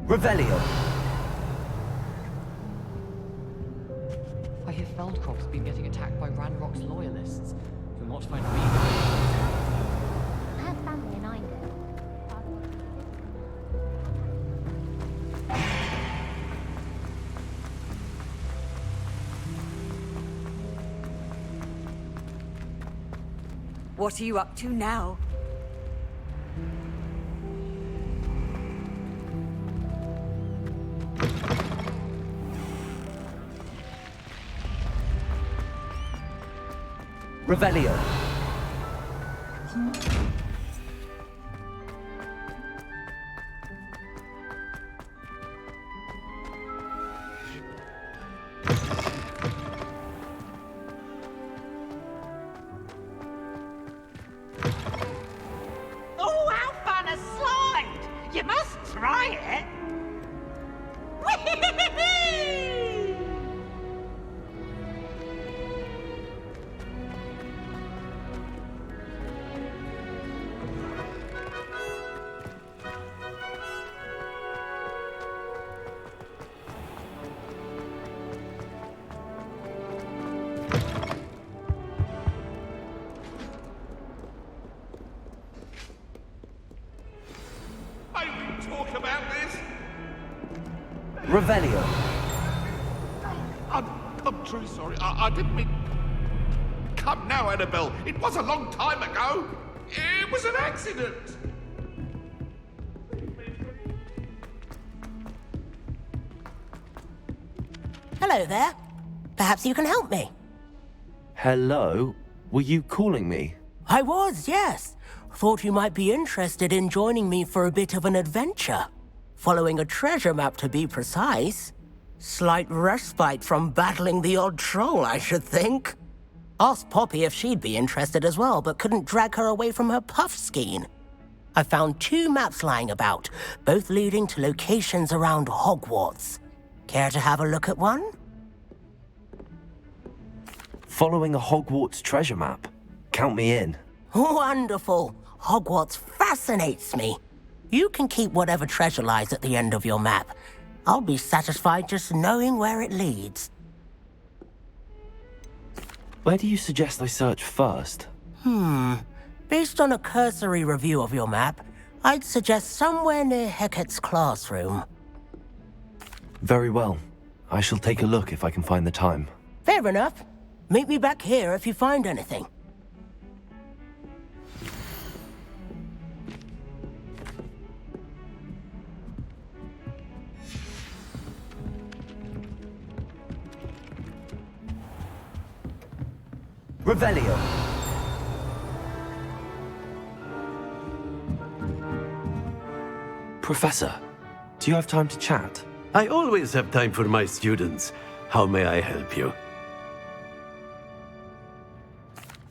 Revelio. I hear Feldcroft's been getting attacked by Ranrock's loyalists. You'll not find me. I have family in Eindel. What are you up to now? Revelio. Oh, how fun a slide! You must try it. Whee! I will talk about this. Revelio. I'm truly sorry. I didn't mean... Come now, Annabelle. It was a long time ago. It was an accident. Hello there. Perhaps you can help me. Hello? Were you calling me? I was, yes. Thought you might be interested in joining me for a bit of an adventure. Following a treasure map, to be precise. Slight respite from battling the odd troll, I should think. Asked Poppy if she'd be interested as well, but couldn't drag her away from her puff skein. I found 2 maps lying about, both leading to locations around Hogwarts. Care to have a look at one? Following a Hogwarts treasure map. Count me in. Wonderful. Hogwarts fascinates me. You can keep whatever treasure lies at the end of your map. I'll be satisfied just knowing where it leads. Where do you suggest I search first? Based on a cursory review of your map, I'd suggest somewhere near Hecat's classroom. Very well. I shall take a look if I can find the time. Fair enough. Meet me back here if you find anything. Revelio. Professor, do you have time to chat? I always have time for my students. How may I help you?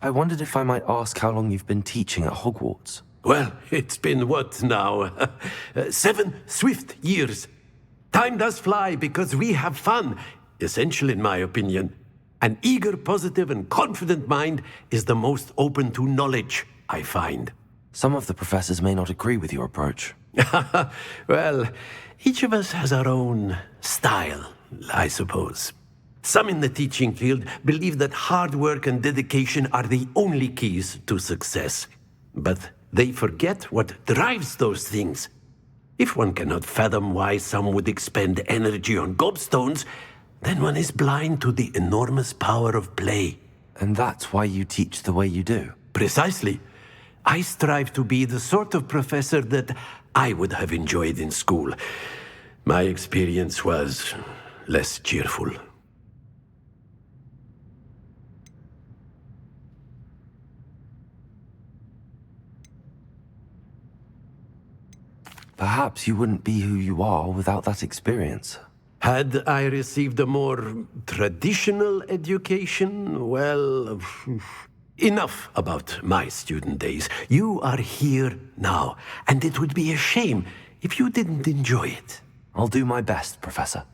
I wondered if I might ask how long you've been teaching at Hogwarts. Well, it's been what now? 7 swift years. Time does fly because we have fun. Essential in my opinion. An eager, positive, and confident mind is the most open to knowledge, I find. Some of the professors may not agree with your approach. Well, each of us has our own style, I suppose. Some in the teaching field believe that hard work and dedication are the only keys to success. But they forget what drives those things. If one cannot fathom why some would expend energy on gobstones, then one is blind to the enormous power of play. And that's why you teach the way you do? Precisely. I strive to be the sort of professor that I would have enjoyed in school. My experience was less cheerful. Perhaps you wouldn't be who you are without that experience. Had I received a more traditional education, well, enough about my student days. You are here now, and it would be a shame if you didn't enjoy it. I'll do my best, Professor.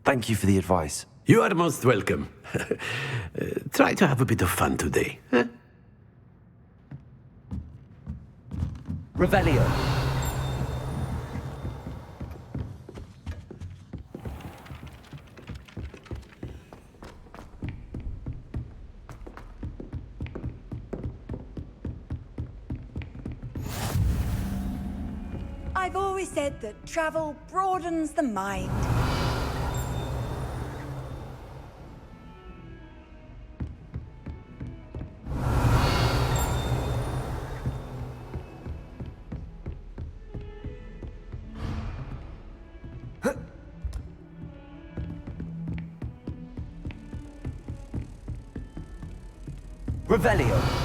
Thank you for the advice. You are most welcome. Try to have a bit of fun today. Huh? Revelio. I've always said that travel broadens the mind. Revelio.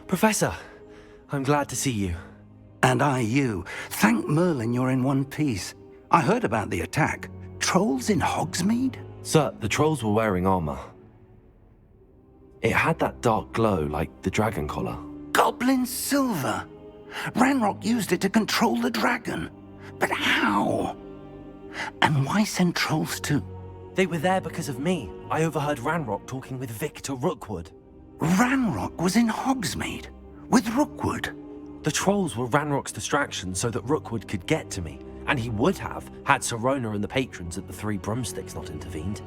Professor, I'm glad to see you. And I you. Thank Merlin you're in one piece. I heard about the attack. Trolls in Hogsmeade? Sir, the trolls were wearing armor. It had that dark glow like the dragon collar. Goblin silver! Ranrock used it to control the dragon. But how? And why send trolls to... They were there because of me. I overheard Ranrock talking with Victor Rookwood. Ranrock was in Hogsmeade? With Rookwood? The trolls were Ranrock's distraction so that Rookwood could get to me. And he would have, had Sirona and the patrons at the Three Broomsticks not intervened.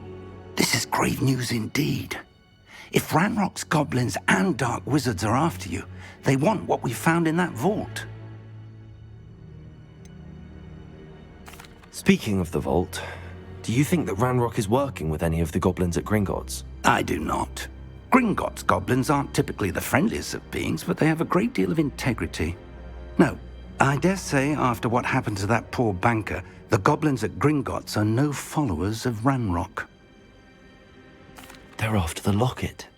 This is grave news indeed. If Ranrock's goblins and dark wizards are after you, they want what we found in that vault. Speaking of the vault, do you think that Ranrock is working with any of the goblins at Gringotts? I do not. Gringotts goblins aren't typically the friendliest of beings, but they have a great deal of integrity. No, I dare say after what happened to that poor banker, the goblins at Gringotts are no followers of Ranrock. They're after the locket.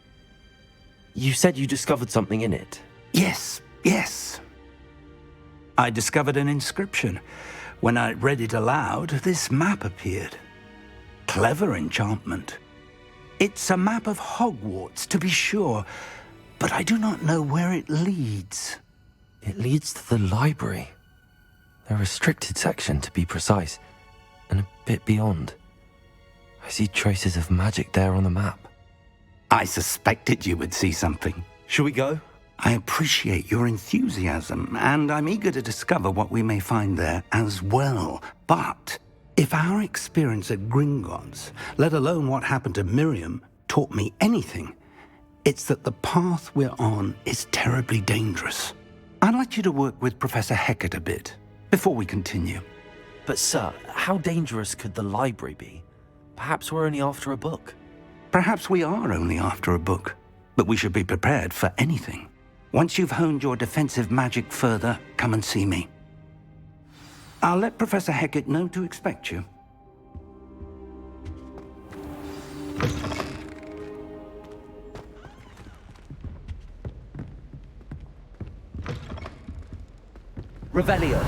You said you discovered something in it. Yes. I discovered an inscription. When I read it aloud, this map appeared. Clever enchantment. It's a map of Hogwarts, to be sure, but I do not know where it leads. It leads to the library. The restricted section, to be precise, and a bit beyond. I see traces of magic there on the map. I suspected you would see something. Shall we go? I appreciate your enthusiasm, and I'm eager to discover what we may find there as well. But if our experience at Gringotts, let alone what happened to Miriam, taught me anything, it's that the path we're on is terribly dangerous. I'd like you to work with Professor Hecat a bit before we continue. But sir, how dangerous could the library be? Perhaps we're only after a book. Perhaps we are only after a book, but we should be prepared for anything. Once you've honed your defensive magic further, come and see me. I'll let Professor Hecat know to expect you. Revelio.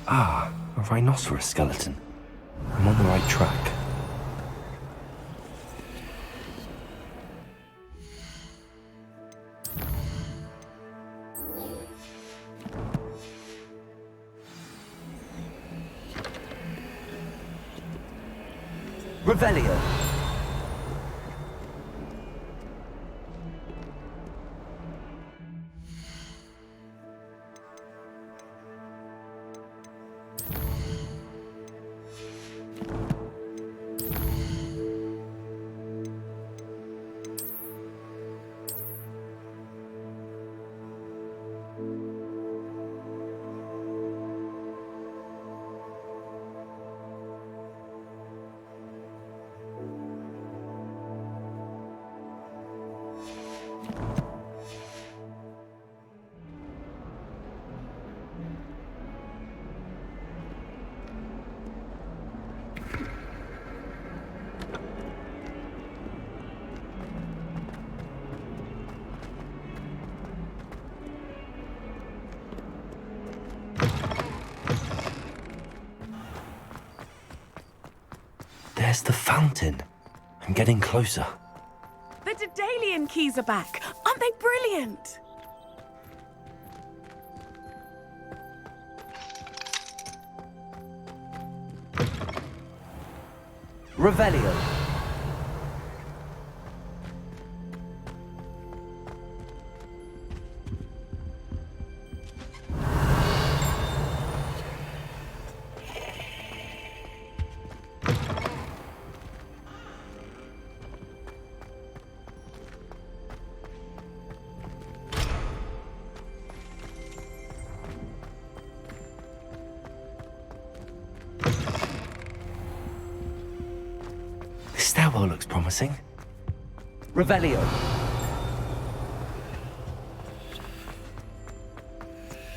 Ah, a rhinoceros skeleton. I'm on the right track. Revelio. There's the fountain. I'm getting closer. The Daedalian keys are back. Aren't they brilliant? Revelio. This stairwell looks promising. Revelio.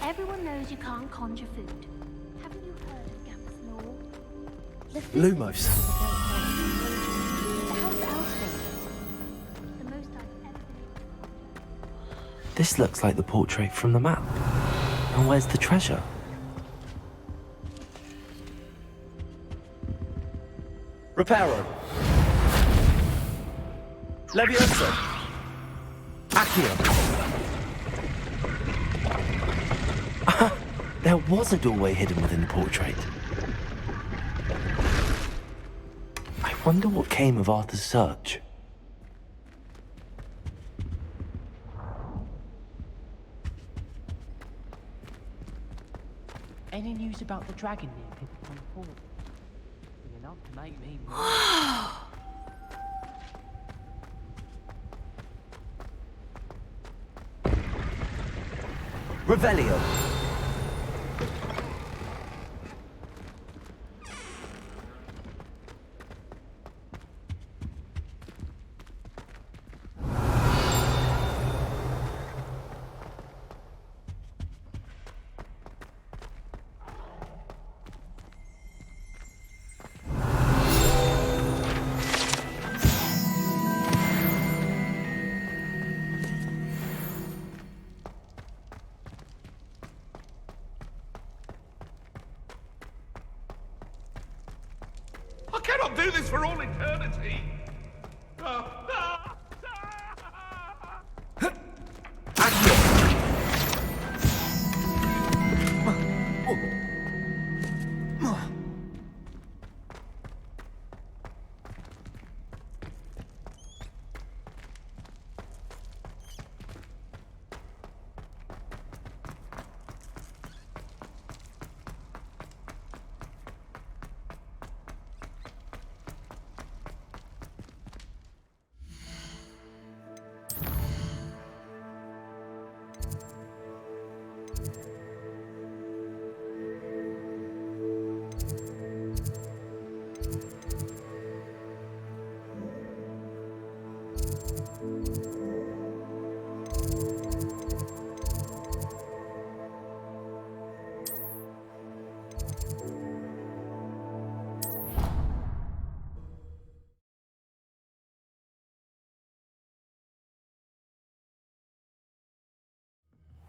Everyone knows you can't conjure food. Haven't you heard of Gambus law? The Lumos. The house elf thing. The most I've ever been. This looks like the portrait from the map. And where's the treasure? Reparo. Levioso. Accio. There was a doorway hidden within the portrait. I wonder what came of Arthur's search. Any news about the dragon near Pippin Ford? Enough to make me. Revelio. I cannot do this for all eternity.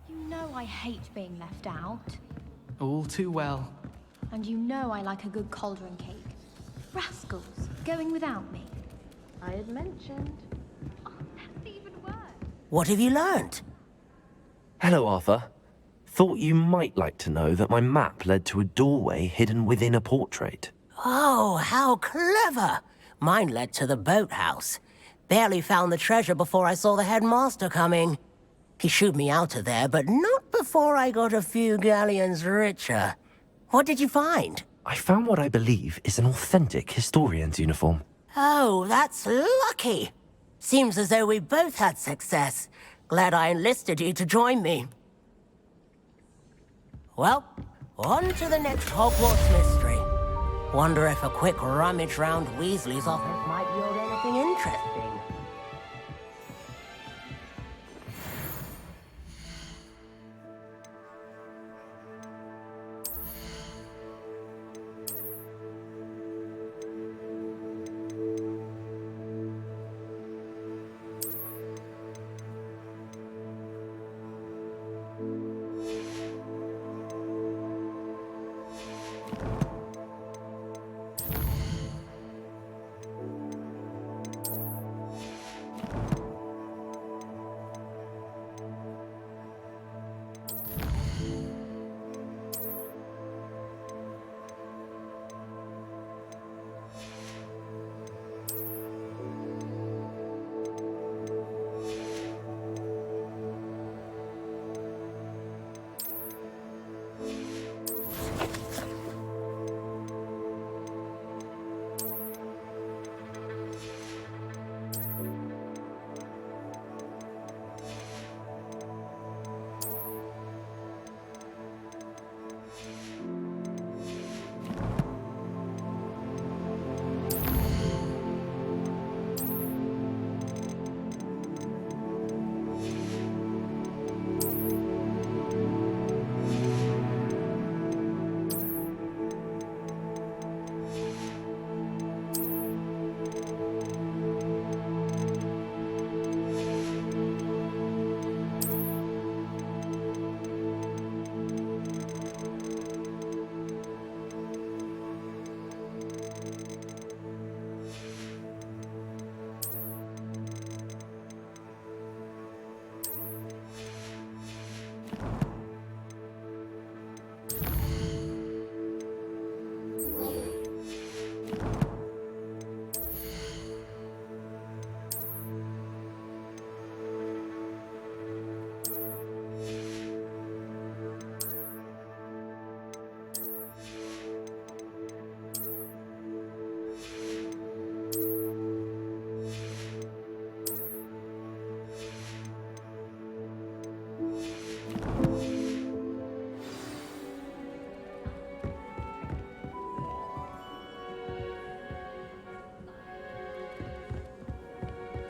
You know I hate being left out. All too well. And you know I like a good cauldron cake. Rascals, going without me. I had mentioned. Oh, that's even worse. What have you learned? Hello, Arthur. Thought you might like to know that my map led to a doorway hidden within a portrait. Oh, how clever! Mine led to the boathouse. Barely found the treasure before I saw the headmaster coming. He shooed me out of there, but not before I got a few galleons richer. What did you find? I found what I believe is an authentic historian's uniform. Oh, that's lucky. Seems as though we both had success. Glad I enlisted you to join me. Well, on to the next Hogwarts mystery. Wonder if a quick rummage round Weasley's office might yield anything interesting.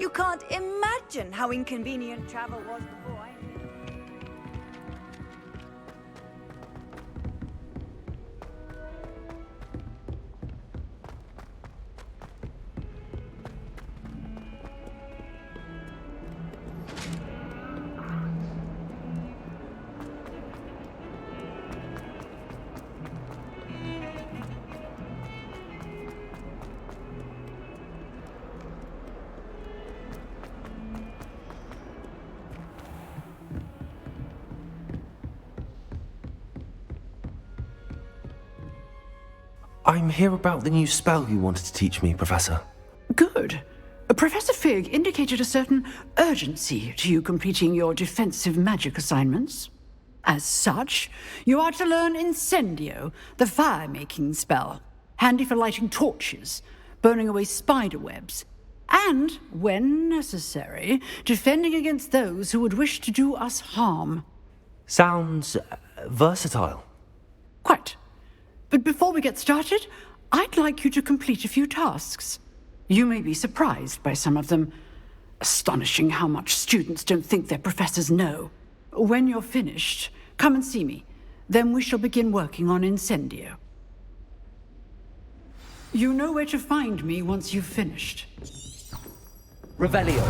You can't imagine how inconvenient travel was before I... I'm here about the new spell you wanted to teach me, Professor. Good. Professor Fig indicated a certain urgency to you completing your defensive magic assignments. As such, you are to learn Incendio, the fire-making spell, handy for lighting torches, burning away spider webs, and, when necessary, defending against those who would wish to do us harm. Sounds versatile. Quite. But before we get started, I'd like you to complete a few tasks. You may be surprised by some of them. Astonishing how much students don't think their professors know. When you're finished, come and see me. Then we shall begin working on Incendio. You know where to find me once you've finished. Revelio.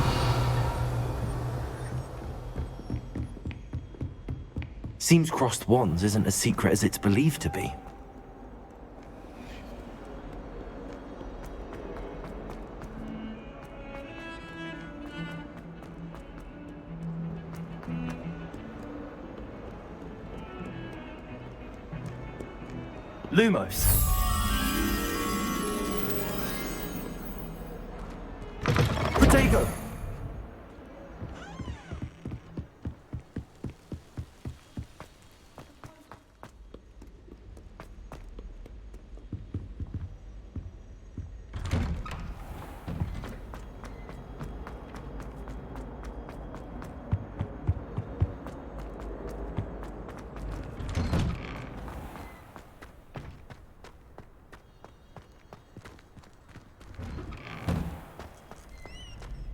Seems crossed wands isn't as secret as it's believed to be. Lumos. Protego.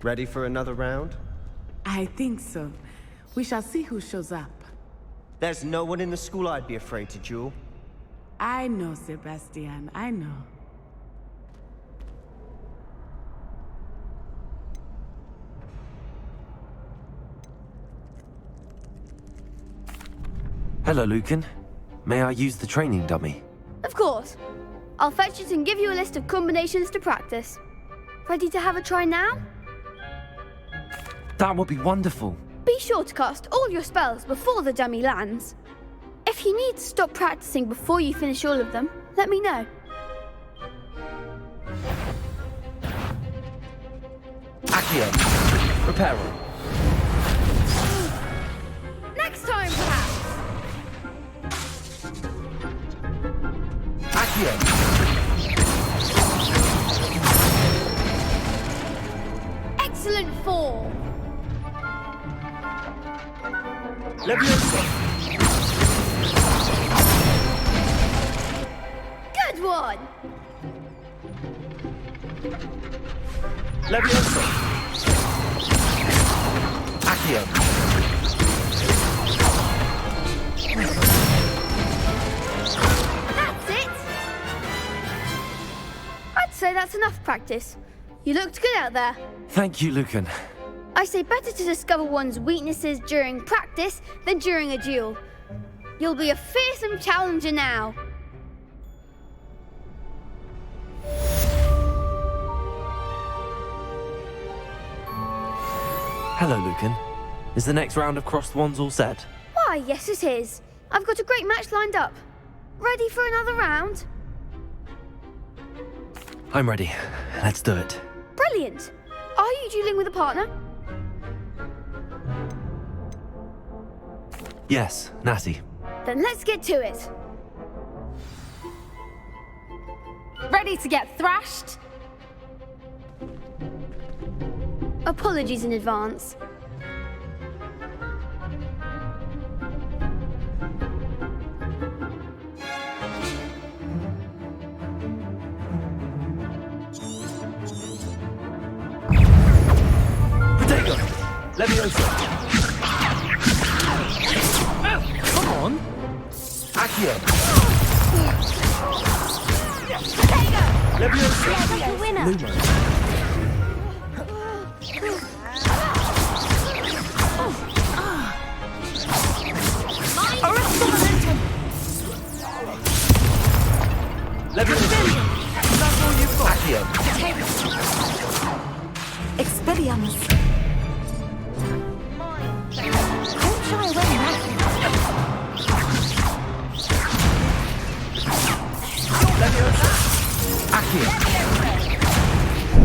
Ready for another round? I think so. We shall see who shows up. There's no one in the school I'd be afraid to duel. I know, Sebastian. I know. Hello, Lucan. May I use the training dummy? Of course. I'll fetch it and give you a list of combinations to practice. Ready to have a try now? That would be wonderful. Be sure to cast all your spells before the dummy lands. If you need to stop practicing before you finish all of them, let me know. Accio. Reparo. Next time, perhaps. Accio. Excellent form. Leviosa. Good one. Leviosa. Accio. That's it. I'd say that's enough practice. You looked good out there. Thank you, Lucan. I say better to discover one's weaknesses during practice than during a duel. You'll be a fearsome challenger now. Hello, Lucan. Is the next round of crossed wands all set? Why, yes it is. I've got a great match lined up. Ready for another round? I'm ready. Let's do it. Brilliant. Are you dueling with a partner? Yes, Natty. Then let's get to it. Ready to get thrashed? Apologies in advance. Leviosa. Come on. Accio. Leviosa. Lumos. Leviosa. That's all you've got. Accio. Expelliarmus. Don't shy away now. Leviosa. Accio.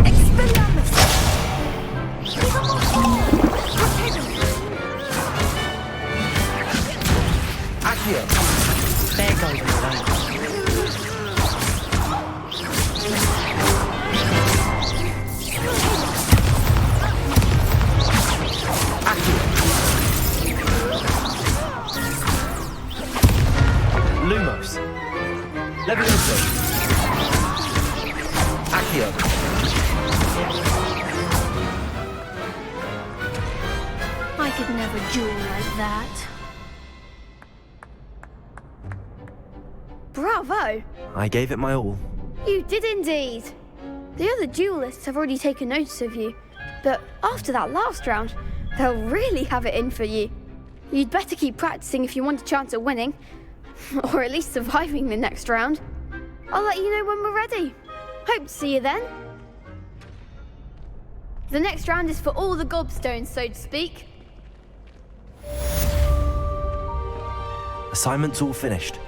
Expelliarmus. Accio. There goes the line. Lumos. Leviosa. Accio. I could never duel like that. Bravo! I gave it my all. You did indeed. The other duelists have already taken notice of you, but after that last round, they'll really have it in for you. You'd better keep practicing if you want a chance at winning, or at least surviving the next round. I'll let you know when we're ready. Hope to see you then. The next round is for all the gobstones, so to speak. Assignment's all finished.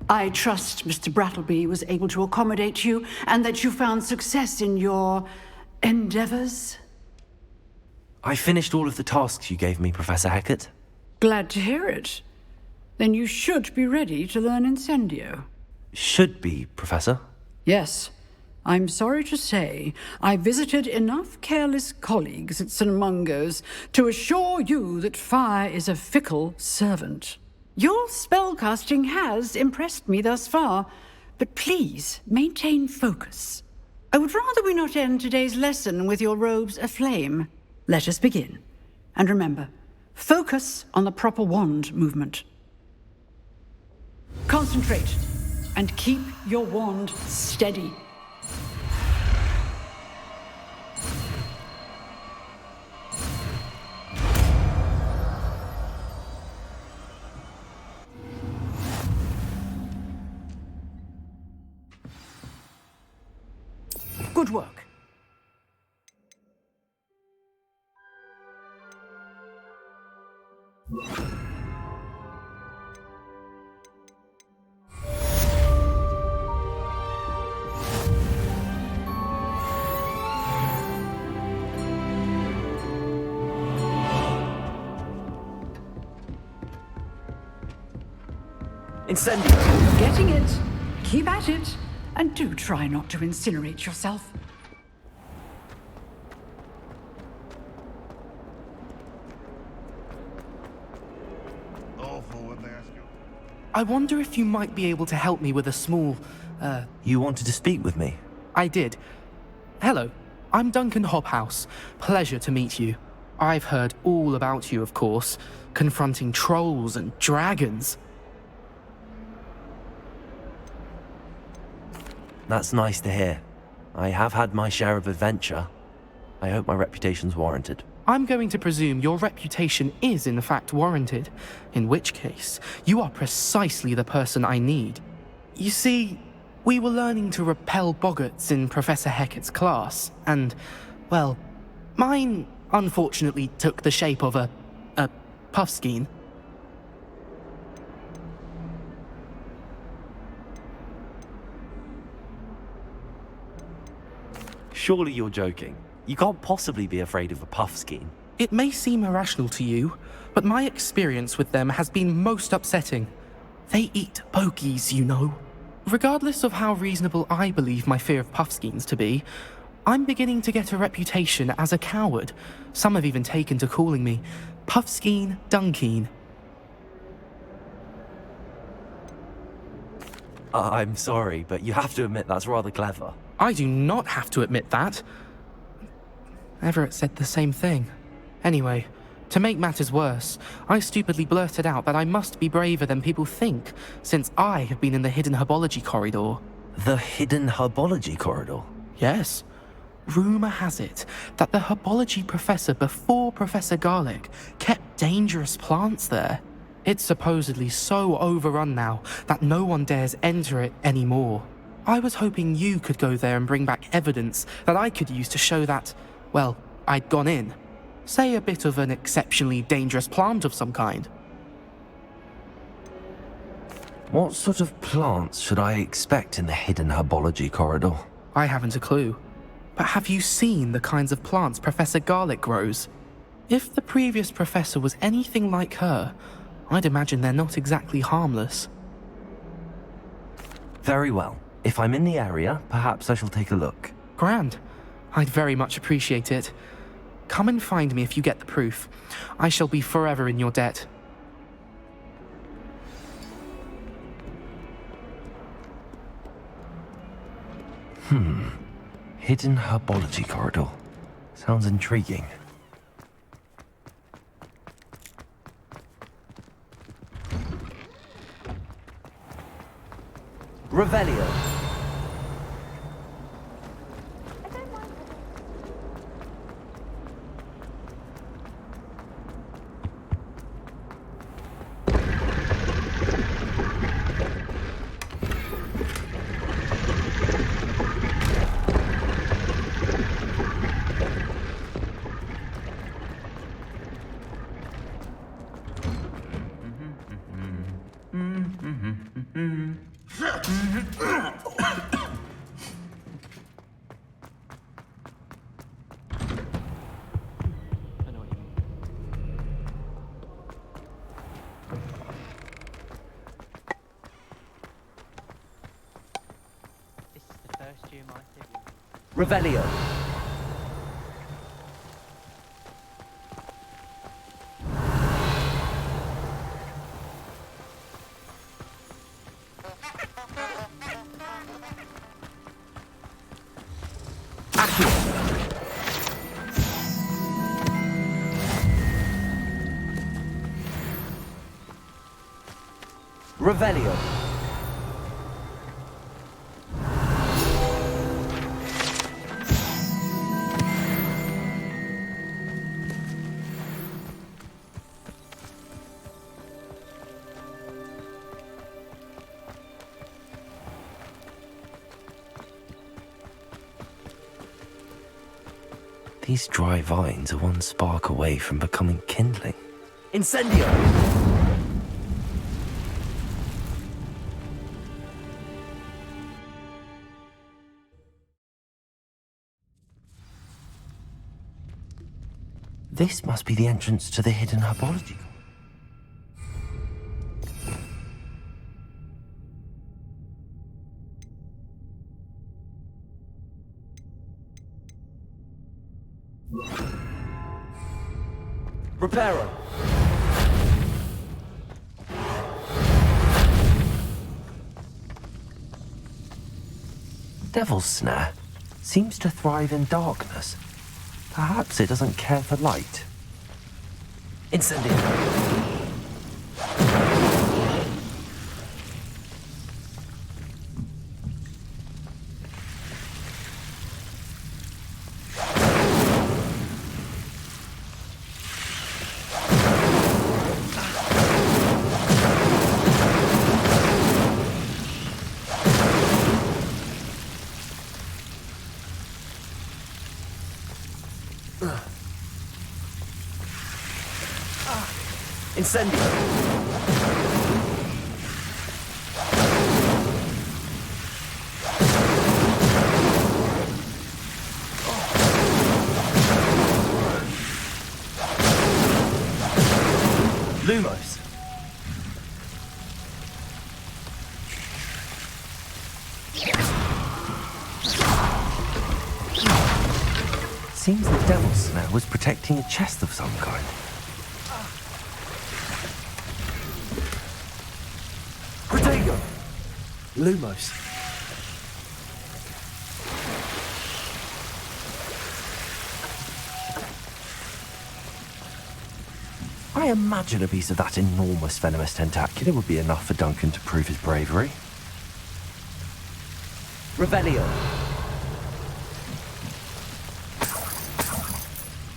I trust Mr. Brattleby was able to accommodate you and that you found success in your endeavors. I finished all of the tasks you gave me, Professor Hackett. Glad to hear it. Then you should be ready to learn Incendio. Should be, Professor. Yes. I'm sorry to say, I visited enough careless colleagues at St. Mungo's to assure you that fire is a fickle servant. Your spellcasting has impressed me thus far, but please maintain focus. I would rather we not end today's lesson with your robes aflame. Let us begin. And remember, focus on the proper wand movement. Concentrate and keep your wand steady. Good work. Incendio! Getting it. Keep at it. And do try not to incinerate yourself. I wonder if you might be able to help me with a small, You wanted to speak with me? I did. Hello, I'm Duncan Hobhouse. Pleasure to meet you. I've heard all about you, of course, confronting trolls and dragons. That's nice to hear. I have had my share of adventure. I hope my reputation's warranted. I'm going to presume your reputation is in fact warranted, in which case, you are precisely the person I need. You see, We were learning to repel boggarts in Professor Hecat's class, and, well, mine unfortunately took the shape of a puffskein. Surely you're joking. You can't possibly be afraid of a puffskein. It may seem irrational to you, but my experience with them has been most upsetting. They eat bogies, you know. Regardless of how reasonable I believe my fear of puffskeins to be, I'm beginning to get a reputation as a coward. Some have even taken to calling me Puffskein Dunkeen. I'm sorry, but you have to admit that's rather clever. I do not have to admit that. Everett said the same thing. Anyway, to make matters worse, I stupidly blurted out that I must be braver than people think, since I have been in the hidden herbology corridor. The hidden herbology corridor? Yes. Rumour has it that the herbology professor before Professor Garlic kept dangerous plants there. It's supposedly so overrun now that no one dares enter it anymore. I was hoping you could go there and bring back evidence that I could use to show that, well, I'd gone in. Say a bit of an exceptionally dangerous plant of some kind. What sort of plants should I expect in the hidden herbology corridor? I haven't a clue. But have you seen the kinds of plants Professor Garlic grows? If the previous professor was anything like her, I'd imagine they're not exactly harmless. Very well. If I'm in the area, perhaps I shall take a look. Grand. I'd very much appreciate it. Come and find me if you get the proof. I shall be forever in your debt. Hidden herbology corridor. Sounds intriguing. Revelio. Revelio. Revelio. These dry vines are one spark away from becoming kindling. Incendio! This must be the entrance to the hidden herbology. Reparo. Devil's Snare seems to thrive in darkness. Perhaps it doesn't care for light. Incendio. Incendio. Lumos. Seems the devil snare was protecting a chest of some kind. Protego. Lumos. I imagine a piece of that enormous venomous tentacular would be enough for Duncan to prove his bravery. Revelio.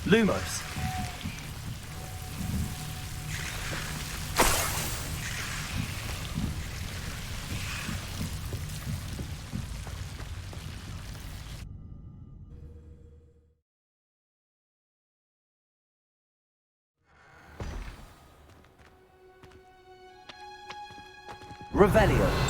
Lumos. Revelio.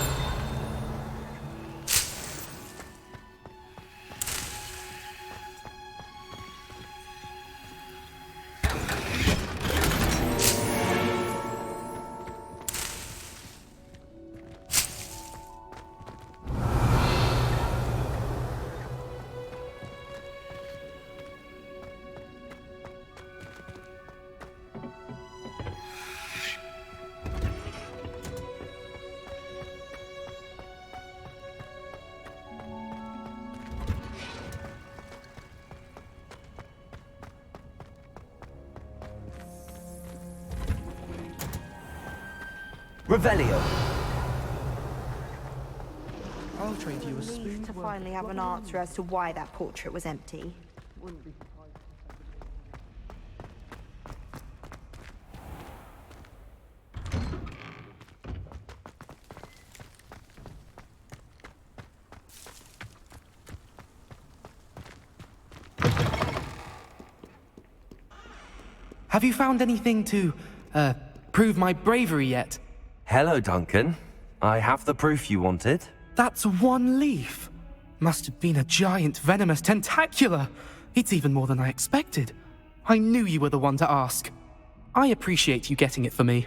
Revelio. I'll trade you a Relieved spoon. to finally have an answer as to why that portrait was empty. Have you found anything to, prove my bravery yet? Hello, Duncan. I have the proof you wanted. That's one leaf. Must have been a giant venomous tentacula. It's even more than I expected. I knew you were the one to ask. I appreciate you getting it for me.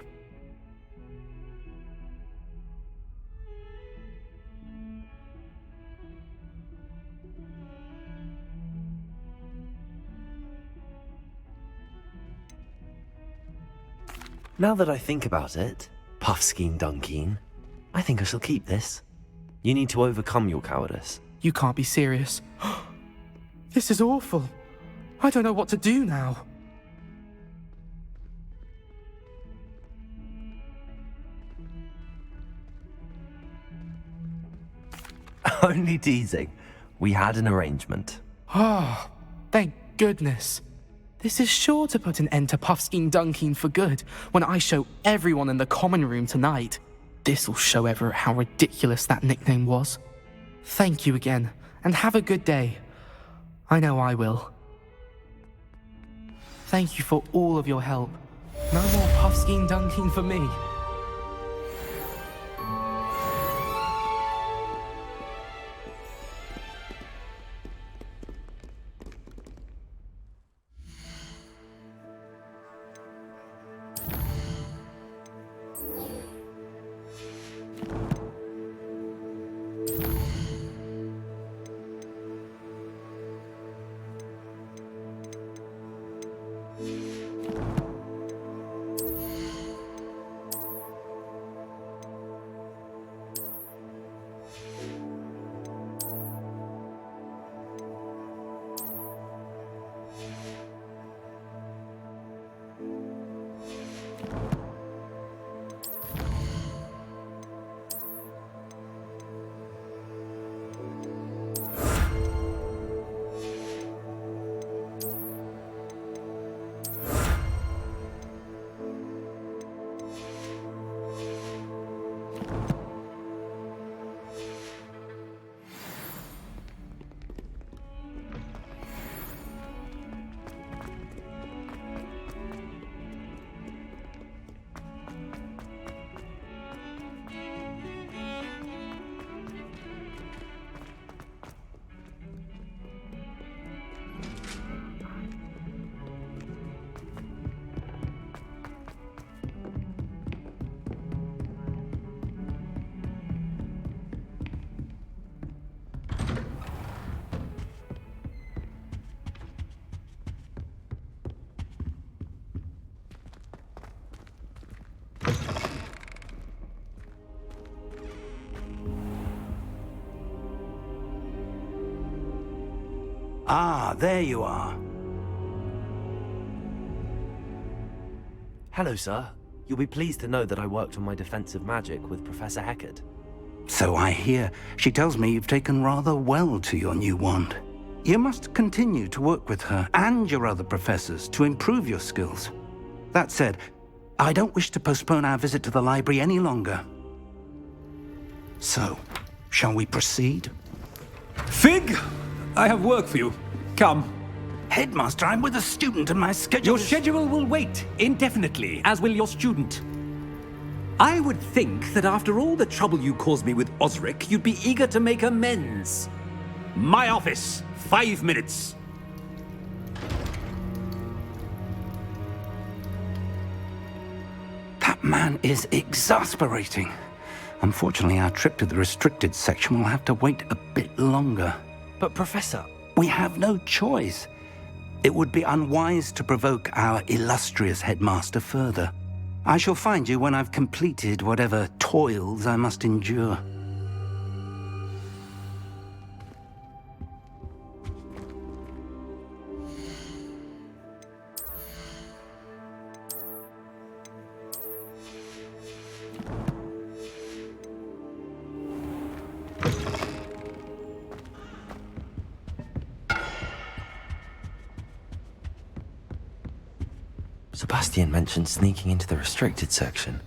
Now that I think about it, Puffskein Dunkeen, I think I shall keep this. You need to overcome your cowardice. You can't be serious. This is awful. I don't know what to do now. Only teasing. We had an arrangement. Ah, thank goodness. This is sure to put an end to Puffskein Dunkeen for good when I show everyone in the common room tonight. This'll show Everett how ridiculous that nickname was. Thank you again, and have a good day. I know I will. Thank you for all of your help. No more Puffskein Dunkeen for me. Ah, there you are. Hello, sir. You'll be pleased to know that I worked on my defensive magic with Professor Heckard. So I hear. She tells me you've taken rather well to your new wand. You must continue to work with her and your other professors to improve your skills. That said, I don't wish to postpone our visit to the library any longer. So, shall we proceed? Fig! I have work for you. Come. Headmaster, I'm with a student and my schedule Your schedule will wait indefinitely, as will your student. I would think that after all the trouble you caused me with Osric, you'd be eager to make amends. My office, 5 minutes. That man is exasperating. Unfortunately, our trip to the restricted section will have to wait a bit longer. But Professor... We have no choice. It would be unwise to provoke our illustrious headmaster further. I shall find you when I've completed whatever toils I must endure. Sebastian mentioned sneaking into the restricted section.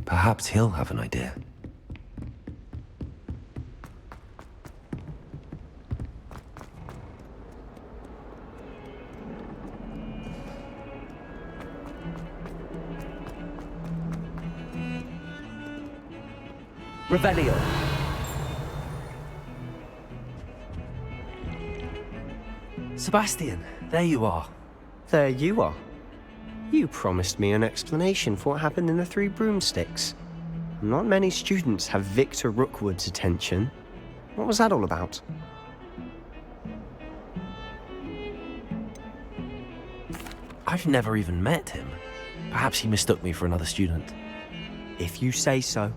Perhaps he'll have an idea. Revelio. Sebastian, there you are. There you are. You promised me an explanation for what happened in the Three Broomsticks. Not many students have Victor Rookwood's attention. What was that all about? I've never even met him. Perhaps he mistook me for another student. If you say so.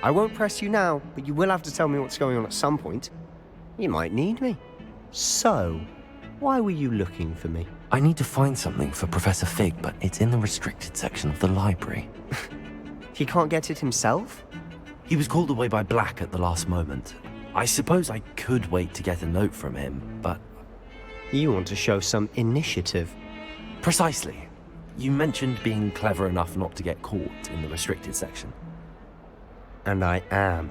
I won't press you now, but you will have to tell me what's going on at some point. You might need me. So, why were you looking for me? I need to find something for Professor Fig, but it's in the restricted section of the library. He can't get it himself? He was called away by Black at the last moment. I suppose I could wait to get a note from him, but... You want to show some initiative. Precisely. You mentioned being clever enough not to get caught in the restricted section. And I am.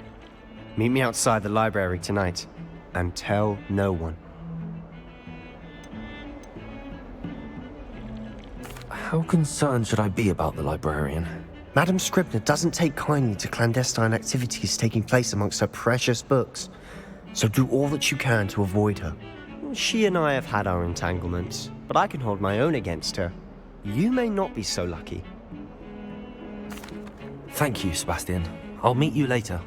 Meet me outside the library tonight, and tell no one. How concerned should I be about the librarian? Madam Scribner doesn't take kindly to clandestine activities taking place amongst her precious books, so do all that you can to avoid her. She and I have had our entanglements, but I can hold my own against her. You may not be so lucky. Thank you, Sebastian. I'll meet you later.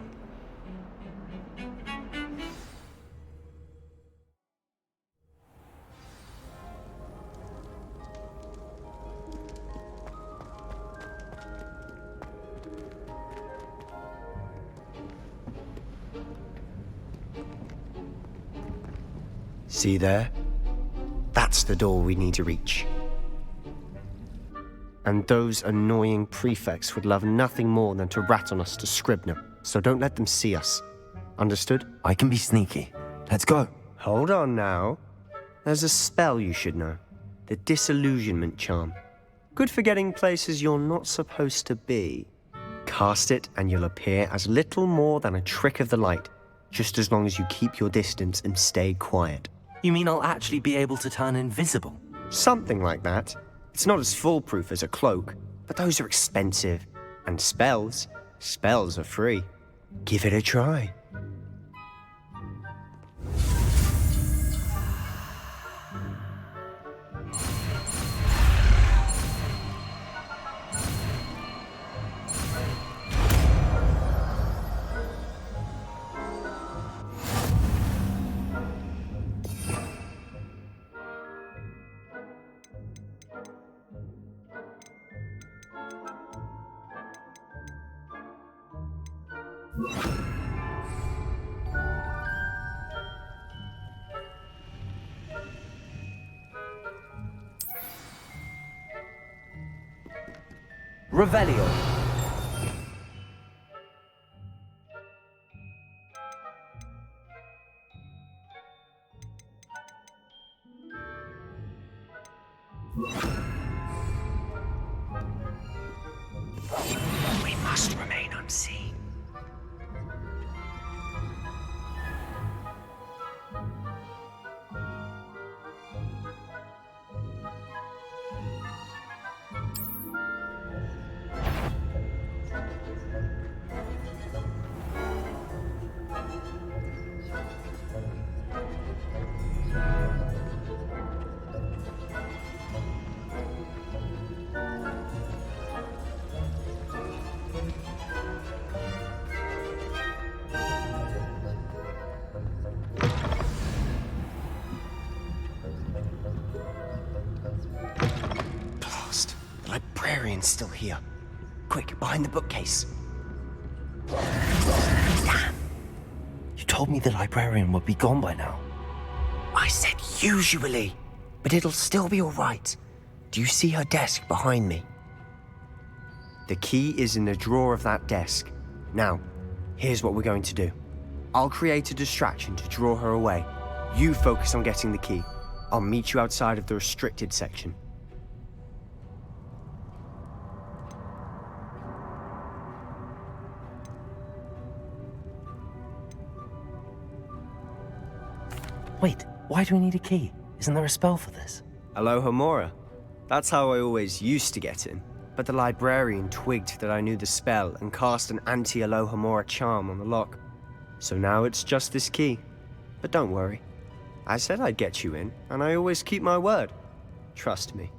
See there? That's the door we need to reach. And those annoying prefects would love nothing more than to rat on us to Scribner, so don't let them see us. Understood? I can be sneaky. Let's go. Hold on now. There's a spell you should know. The Disillusionment Charm. Good for getting places you're not supposed to be. Cast it and you'll appear as little more than a trick of the light, just as long as you keep your distance and stay quiet. You mean I'll actually be able to turn invisible? Something like that. It's not as foolproof as a cloak, but those are expensive. And spells are free. Give it a try. Revelio. We must remain unseen. Blast. The librarian's still here. Quick, behind the bookcase. Damn. You told me the librarian would be gone by now. I said usually, but it'll still be all right. Do you see her desk behind me? The key is in the drawer of that desk. Now, here's what we're going to do. I'll create a distraction to draw her away. You focus on getting the key. I'll meet you outside of the restricted section. Wait, why do we need a key? Isn't there a spell for this? Alohomora. That's how I always used to get in. But the librarian twigged that I knew the spell and cast an anti-Alohomora charm on the lock. So now it's just this key. But don't worry. I said I'd get you in, and I always keep my word. Trust me.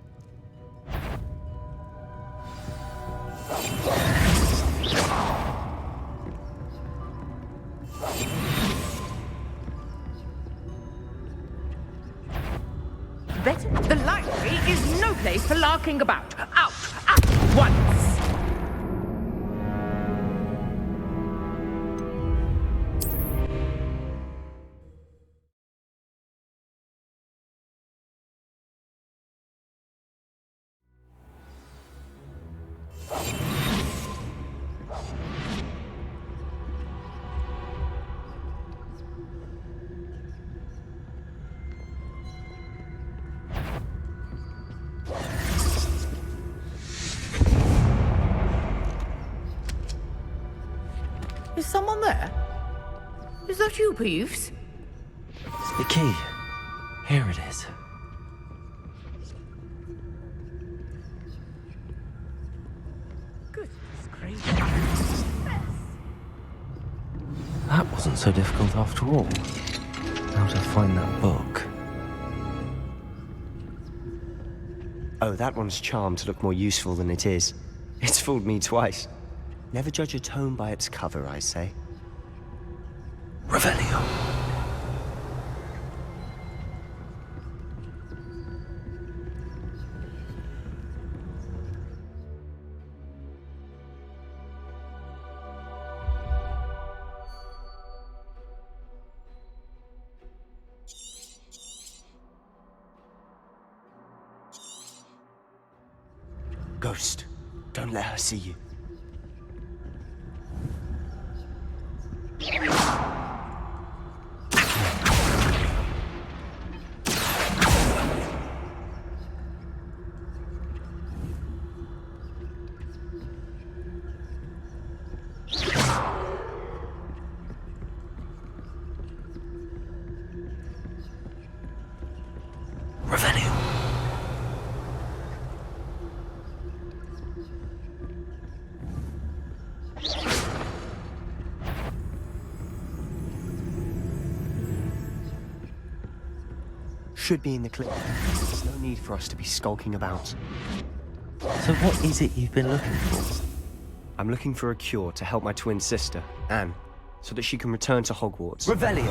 Better. The library is no place for larking about. Out! At once! Is someone there? Is that you, Peeves? The key. Here it is. Goodness gracious. That wasn't so difficult after all. How to find that book. Oh, that one's charmed to look more useful than it is. It's fooled me twice. Never judge a tome by its cover, I say. Revelio. Ghost, don't let her see you. Should be in the clip. There's no need for us to be skulking about. So what is it you've been looking for? I'm looking for a cure to help my twin sister, Anne, so that she can return to Hogwarts. Revelio.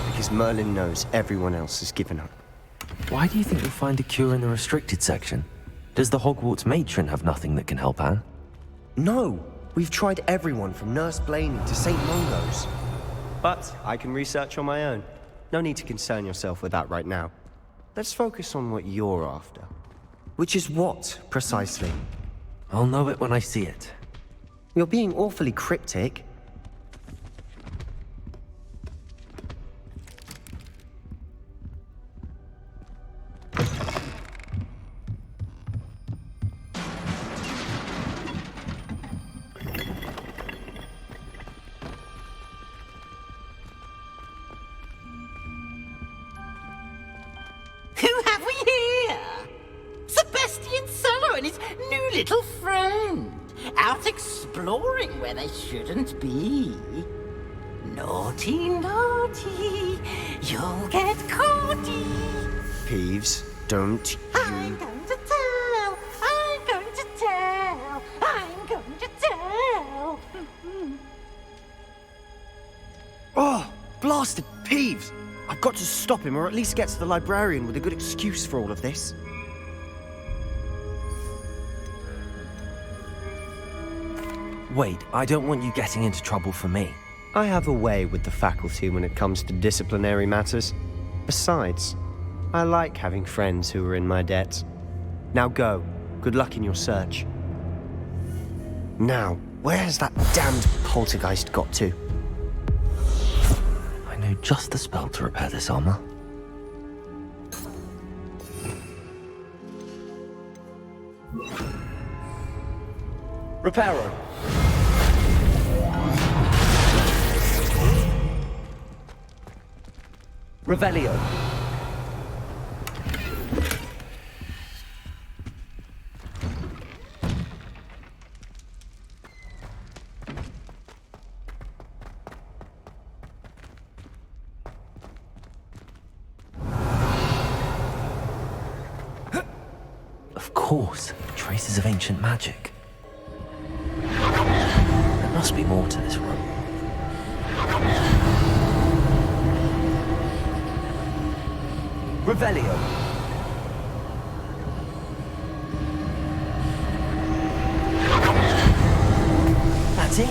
Because Merlin knows everyone else has given up. Why do you think you'll find a cure in the restricted section? Does the Hogwarts matron have nothing that can help Anne? No! We've tried everyone from Nurse Blaney to St. Mungo's. But I can research on my own. No need to concern yourself with that right now. Let's focus on what you're after. Which is what, precisely? I'll know it when I see it. You're being awfully cryptic. Who have we here? Sebastian Cello and his new little friend. Out exploring where they shouldn't be. Naughty, naughty, you'll get caughty. Peeves, don't you... I'm going to tell, I'm going to tell, I'm going to tell. Oh, blasted Peeves! I've got to stop him, or at least get to the librarian with a good excuse for all of this. Wait, I don't want you getting into trouble for me. I have a way with the faculty when it comes to disciplinary matters. Besides, I like having friends who are in my debt. Now go. Good luck in your search. Now, where has that damned poltergeist got to? I know just the spell to repair this armor. Reparo. Revelio. Of course, traces of ancient magic. There must be more to this room. Revelio. That's it.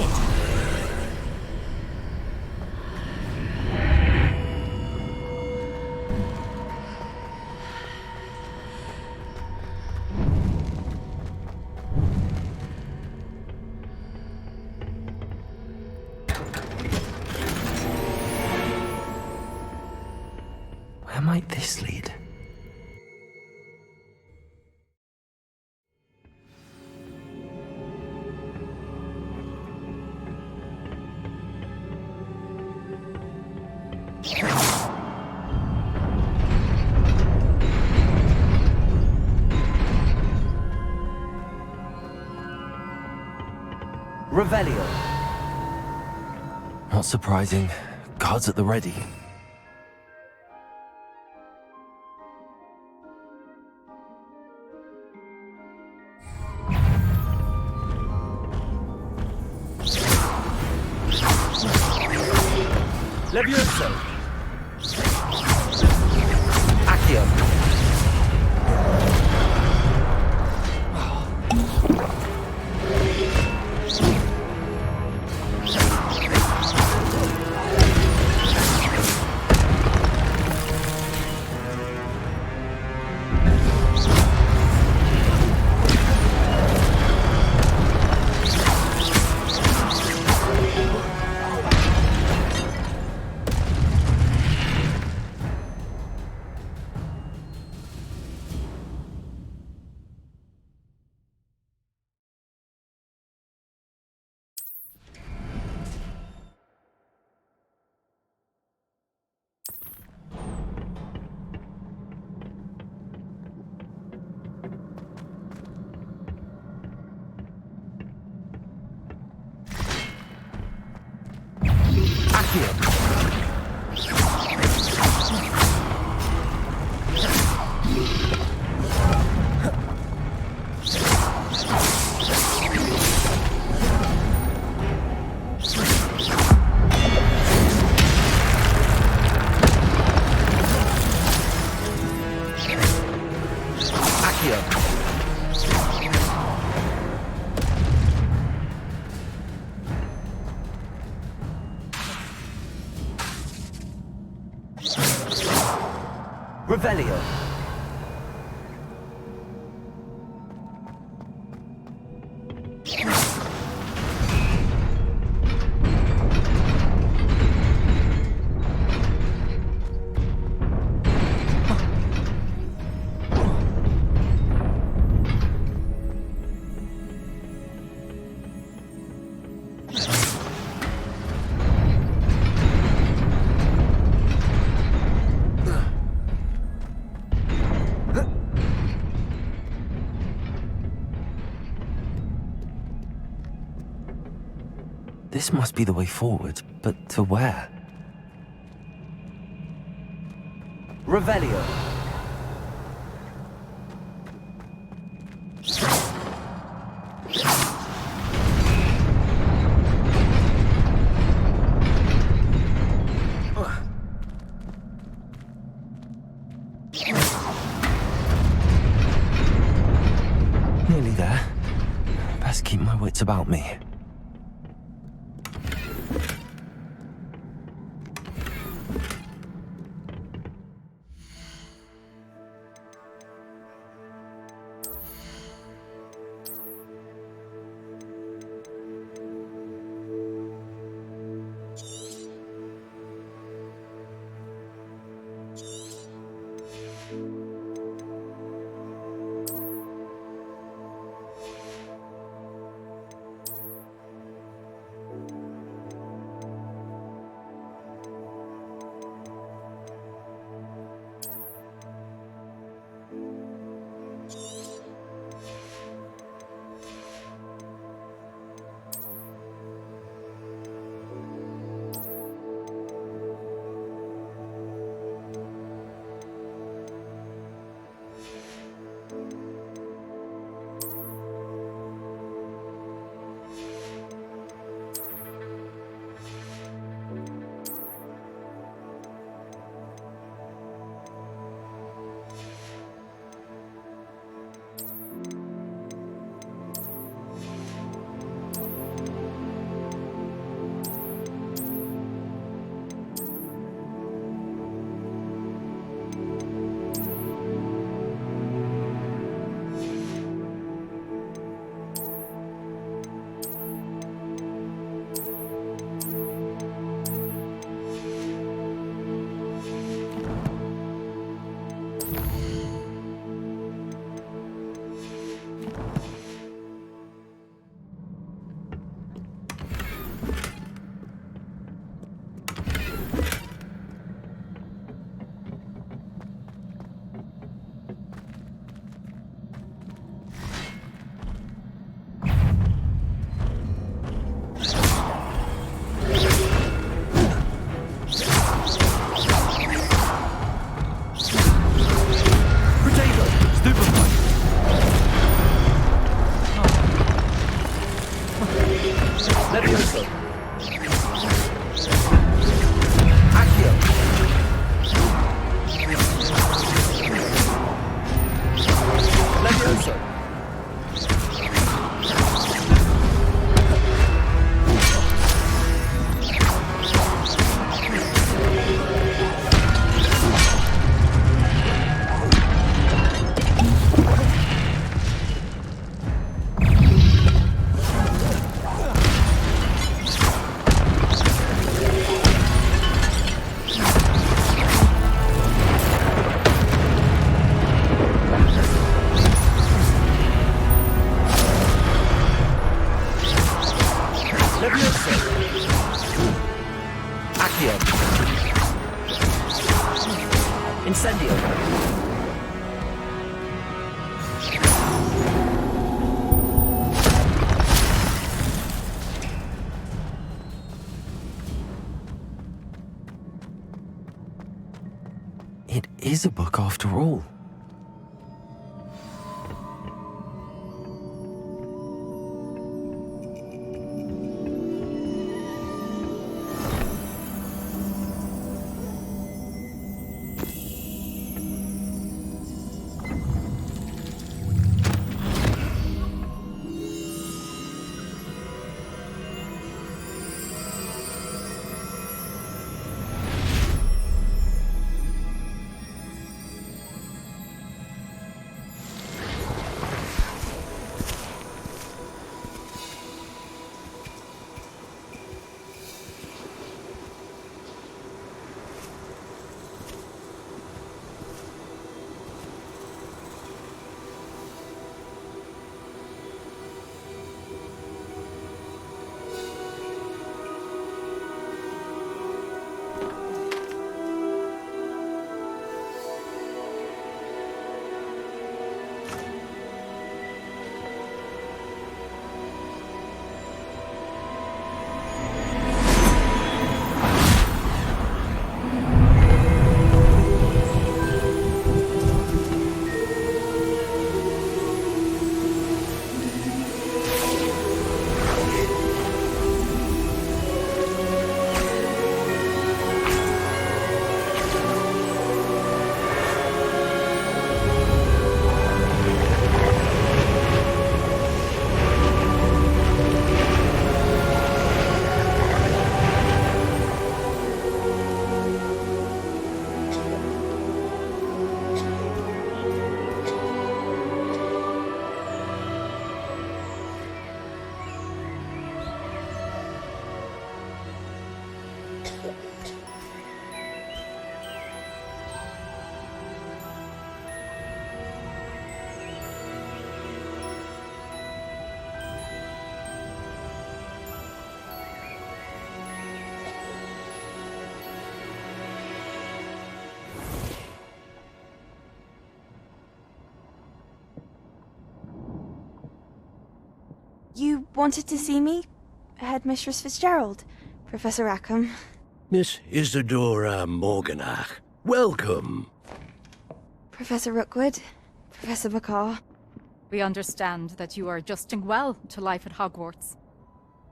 Where might this lead? Revelio. Not surprising. Guards at the ready. Levioso. Accio. Revelio. This must be the way forward, but to where? Revelio. Nearly there. Best keep my wits about me. It is a book after all. You wanted to see me? Headmistress Fitzgerald, Professor Rackham. Miss Isadora Morganach, welcome. Professor Rookwood, Professor Bakar. We understand that you are adjusting well to life at Hogwarts.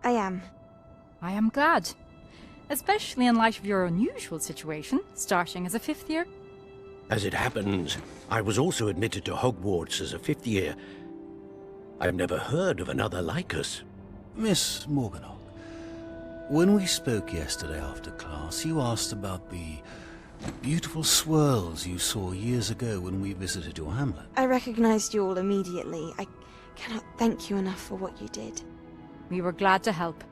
I am. I am glad. Especially in light of your unusual situation, starting as a 5th year. As it happens, I was also admitted to Hogwarts as a 5th year. I've never heard of another like us. Miss Morganach, when we spoke yesterday after class, you asked about the beautiful swirls you saw years ago when we visited your hamlet. I recognized you all immediately. I cannot thank you enough for what you did. We were glad to help.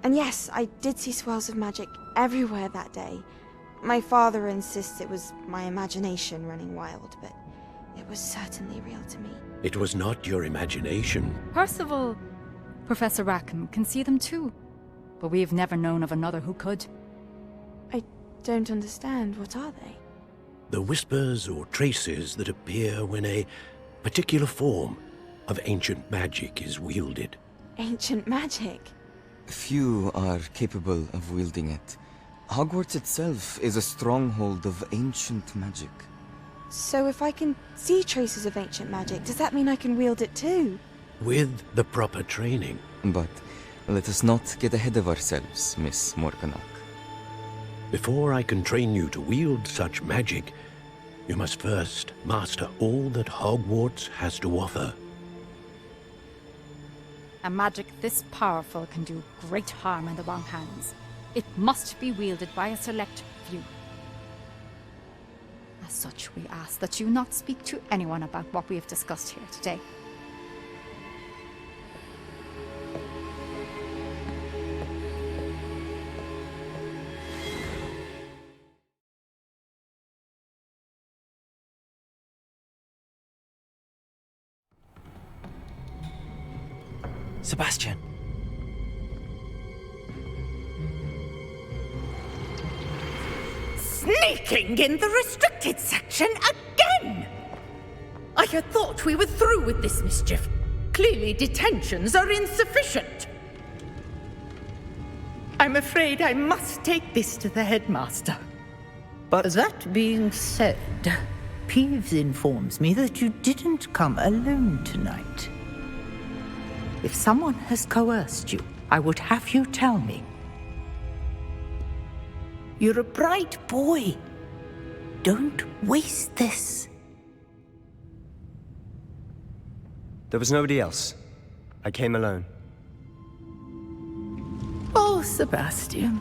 And yes, I did see swirls of magic everywhere that day. My father insists it was my imagination running wild, but it was certainly real to me. It was not your imagination. Percival, Professor Rackham can see them too. But we've never known of another who could. I don't understand. What are they? The whispers or traces that appear when a particular form of ancient magic is wielded. Ancient magic? Few are capable of wielding it. Hogwarts itself is a stronghold of ancient magic. So if I can see traces of ancient magic, does that mean I can wield it too? With the proper training. But let us not get ahead of ourselves, Miss Morganach. Before I can train you to wield such magic, you must first master all that Hogwarts has to offer. A magic this powerful can do great harm in the wrong hands. It must be wielded by a select few. As such, we ask that you not speak to anyone about what we have discussed here today. Sebastian. Sneaking in the restricted section again! I had thought we were through with this mischief. Clearly detentions are insufficient. I'm afraid I must take this to the headmaster. But that being said, Peeves informs me that you didn't come alone tonight. If someone has coerced you, I would have you tell me. You're a bright boy. Don't waste this. There was nobody else. I came alone. Oh, Sebastian.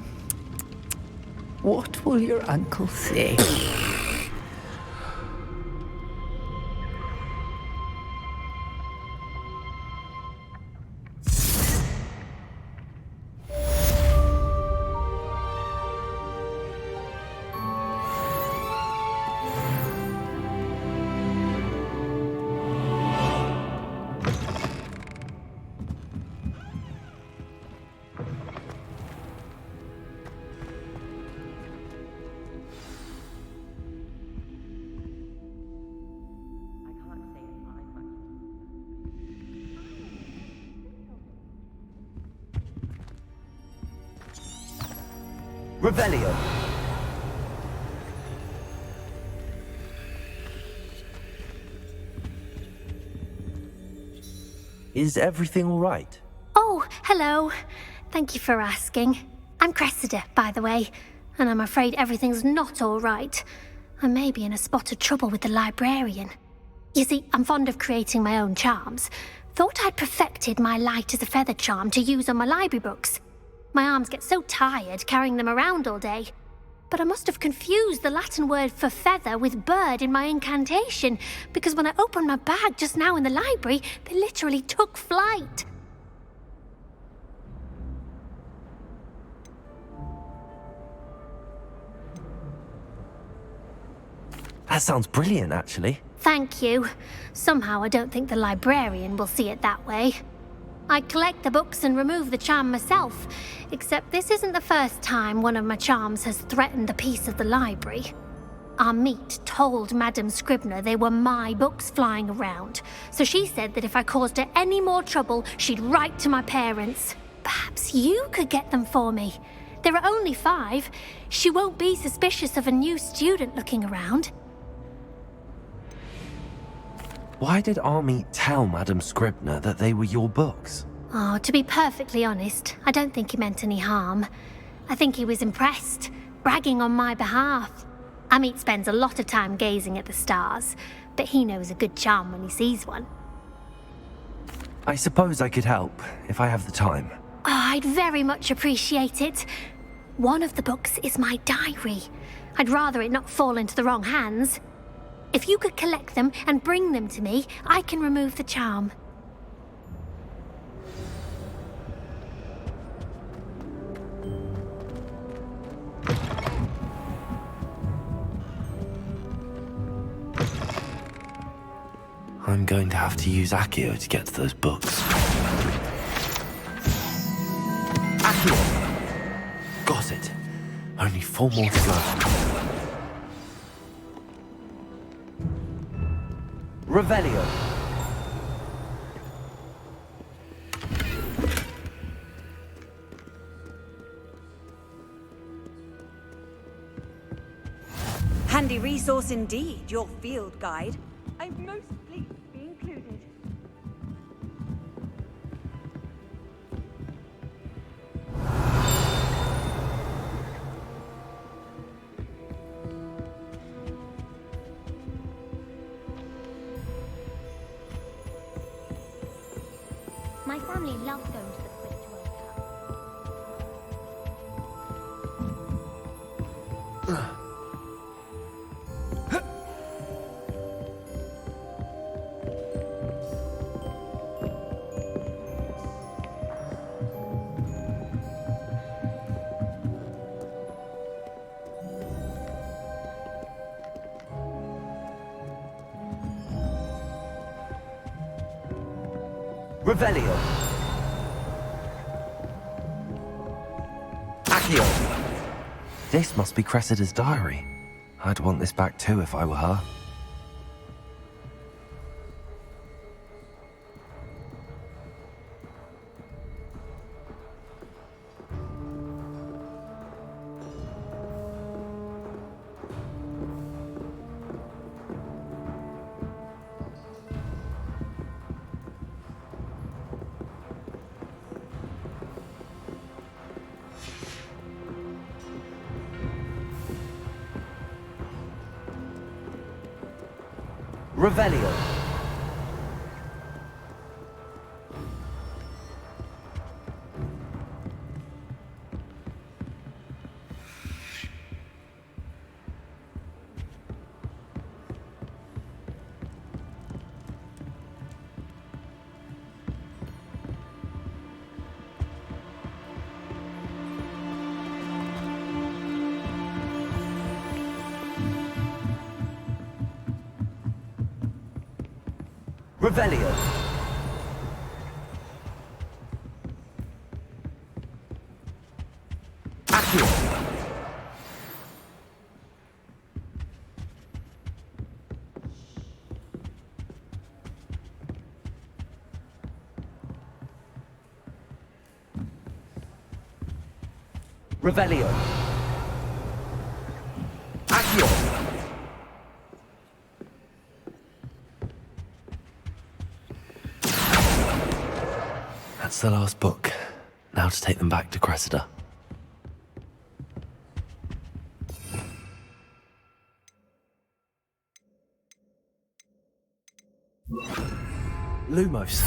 What will your uncle say? Revelio. Is everything all right? Oh, hello. Thank you for asking. I'm Cressida, by the way, and I'm afraid everything's not all right. I may be in a spot of trouble with the librarian. You see, I'm fond of creating my own charms. Thought I'd perfected my light as a feather charm to use on my library books. My arms get so tired carrying them around all day. But I must have confused the Latin word for feather with bird in my incantation, because when I opened my bag just now in the library, they literally took flight. That sounds brilliant, actually. Thank you. Somehow I don't think the librarian will see it that way. I collect the books and remove the charm myself, except this isn't the first time one of my charms has threatened the peace of the library. Amit told Madame Scribner they were my books flying around, so she said that if I caused her any more trouble, she'd write to my parents. Perhaps you could get them for me. There are only 5. She won't be suspicious of a new student looking around. Why did Amit tell Madame Scribner that they were your books? Oh, to be perfectly honest, I don't think he meant any harm. I think he was impressed, bragging on my behalf. Amit spends a lot of time gazing at the stars, but he knows a good charm when he sees one. I suppose I could help, if I have the time. Oh, I'd very much appreciate it. One of the books is my diary. I'd rather it not fall into the wrong hands. If you could collect them and bring them to me, I can remove the charm. I'm going to have to use Accio to get to those books. Accio! Got it. Only 4 more to go. Revelio. Handy resource indeed, your field guide. I'm most pleased to be included. My family loves going to the Quidditch World Cup. Revelio. Accio! This must be Cressida's diary. I'd want this back too if I were her. Revelio. Revelio. Accio. Revelio. Accio. That's the last book. Now to take them back to Cressida. Lumos.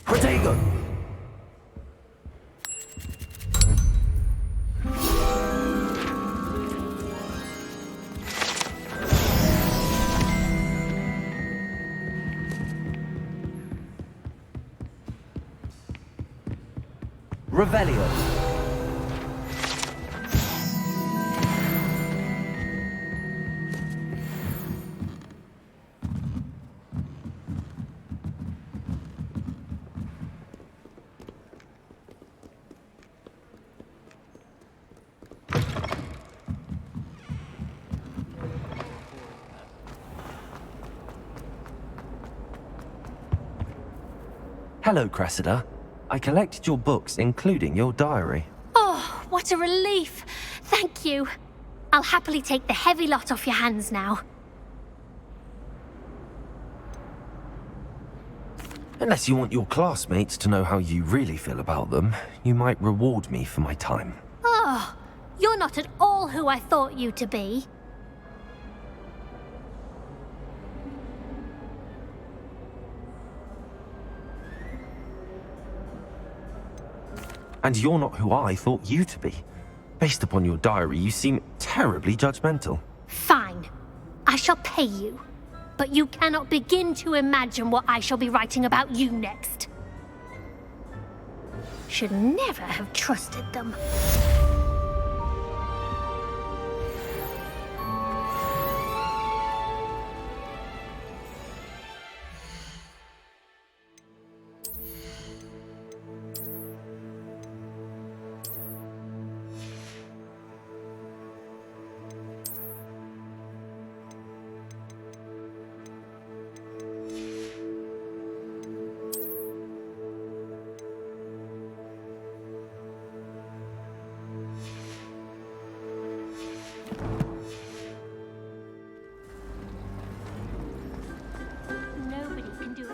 Protego! Revelio. Hello, Cressida. I collected your books, including your diary. Oh, what a relief. Thank you. I'll happily take the heavy lot off your hands now. Unless you want your classmates to know how you really feel about them, you might reward me for my time. Oh, you're not at all who I thought you to be. And you're not who I thought you to be. Based upon your diary, you seem terribly judgmental. Fine. I shall pay you. But you cannot begin to imagine what I shall be writing about you next. Should never have trusted them. Nobody can do it.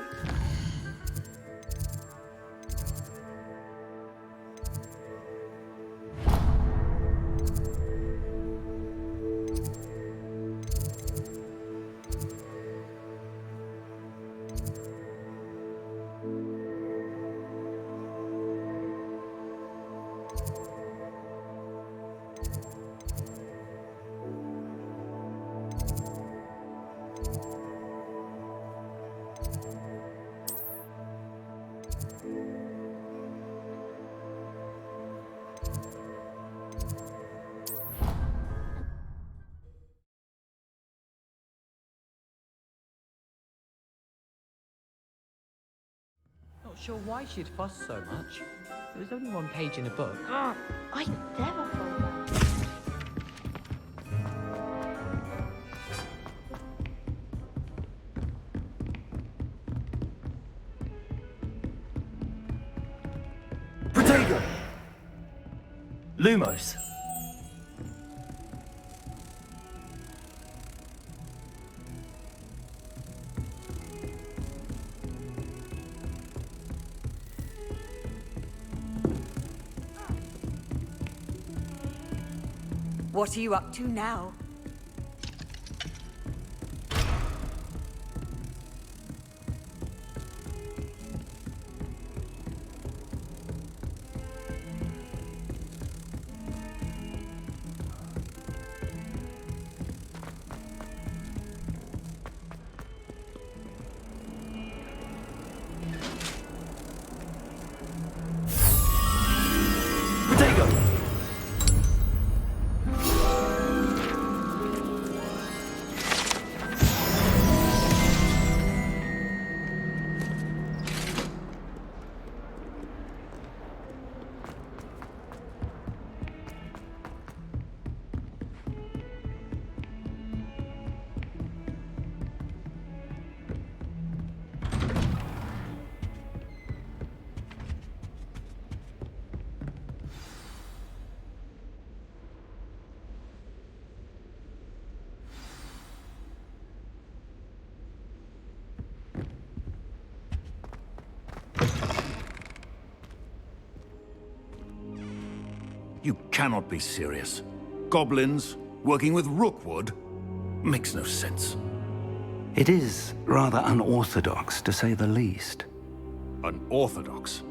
Not sure why she'd fuss so much. There was only one page in a book. I never thought that. Protego! Lumos. What are you up to now? You cannot be serious. Goblins working with Rookwood? Makes no sense. It is rather unorthodox, to say the least. Unorthodox?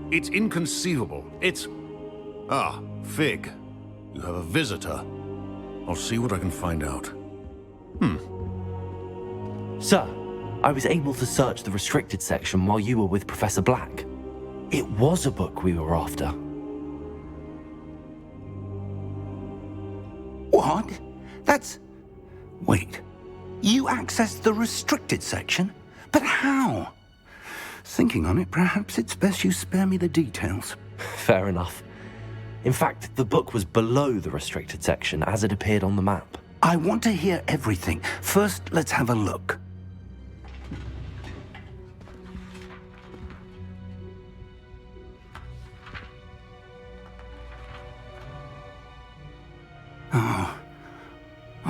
It's inconceivable. It's... Ah, Fig. You have a visitor. I'll see what I can find out. Sir, I was able to search the restricted section while you were with Professor Black. It was a book we were after. What? That's... Wait. You accessed the restricted section? But how? Thinking on it, perhaps it's best you spare me the details. Fair enough. In fact, the book was below the restricted section as it appeared on the map. I want to hear everything. First, let's have a look.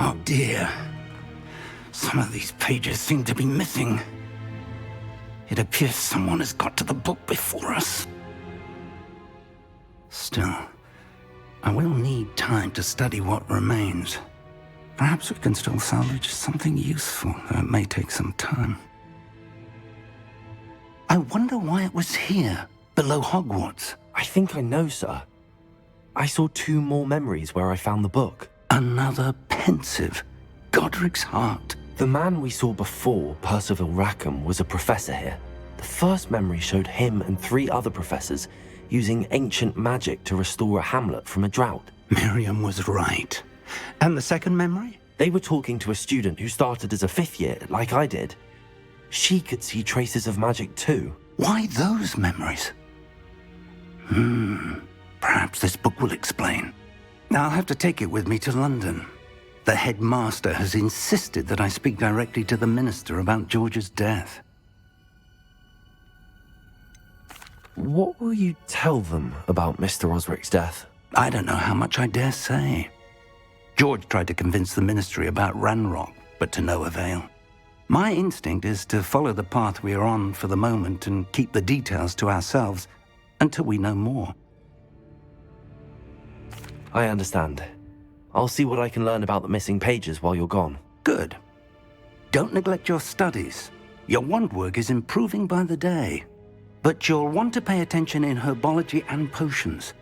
Oh dear. Some of these pages seem to be missing. It appears someone has got to the book before us. Still, I will need time to study what remains. Perhaps we can still salvage something useful, though it may take some time. I wonder why it was here, below Hogwarts. I think I know, sir. I saw 2 more memories where I found the book. Another pensive. Godric's heart. The man we saw before, Percival Rackham, was a professor here. The first memory showed him and 3 other professors using ancient magic to restore a hamlet from a drought. Miriam was right. And the second memory? They were talking to a student who started as a 5th year, like I did. She could see traces of magic too. Why those memories? Perhaps this book will explain. I'll have to take it with me to London. The headmaster has insisted that I speak directly to the minister about George's death. What will you tell them about Mr. Osric's death? I don't know how much I dare say. George tried to convince the ministry about Ranrock, but to no avail. My instinct is to follow the path we are on for the moment and keep the details to ourselves until we know more. I understand. I'll see what I can learn about the missing pages while you're gone. Good. Don't neglect your studies. Your wand work is improving by the day. But you'll want to pay attention in herbology and potions.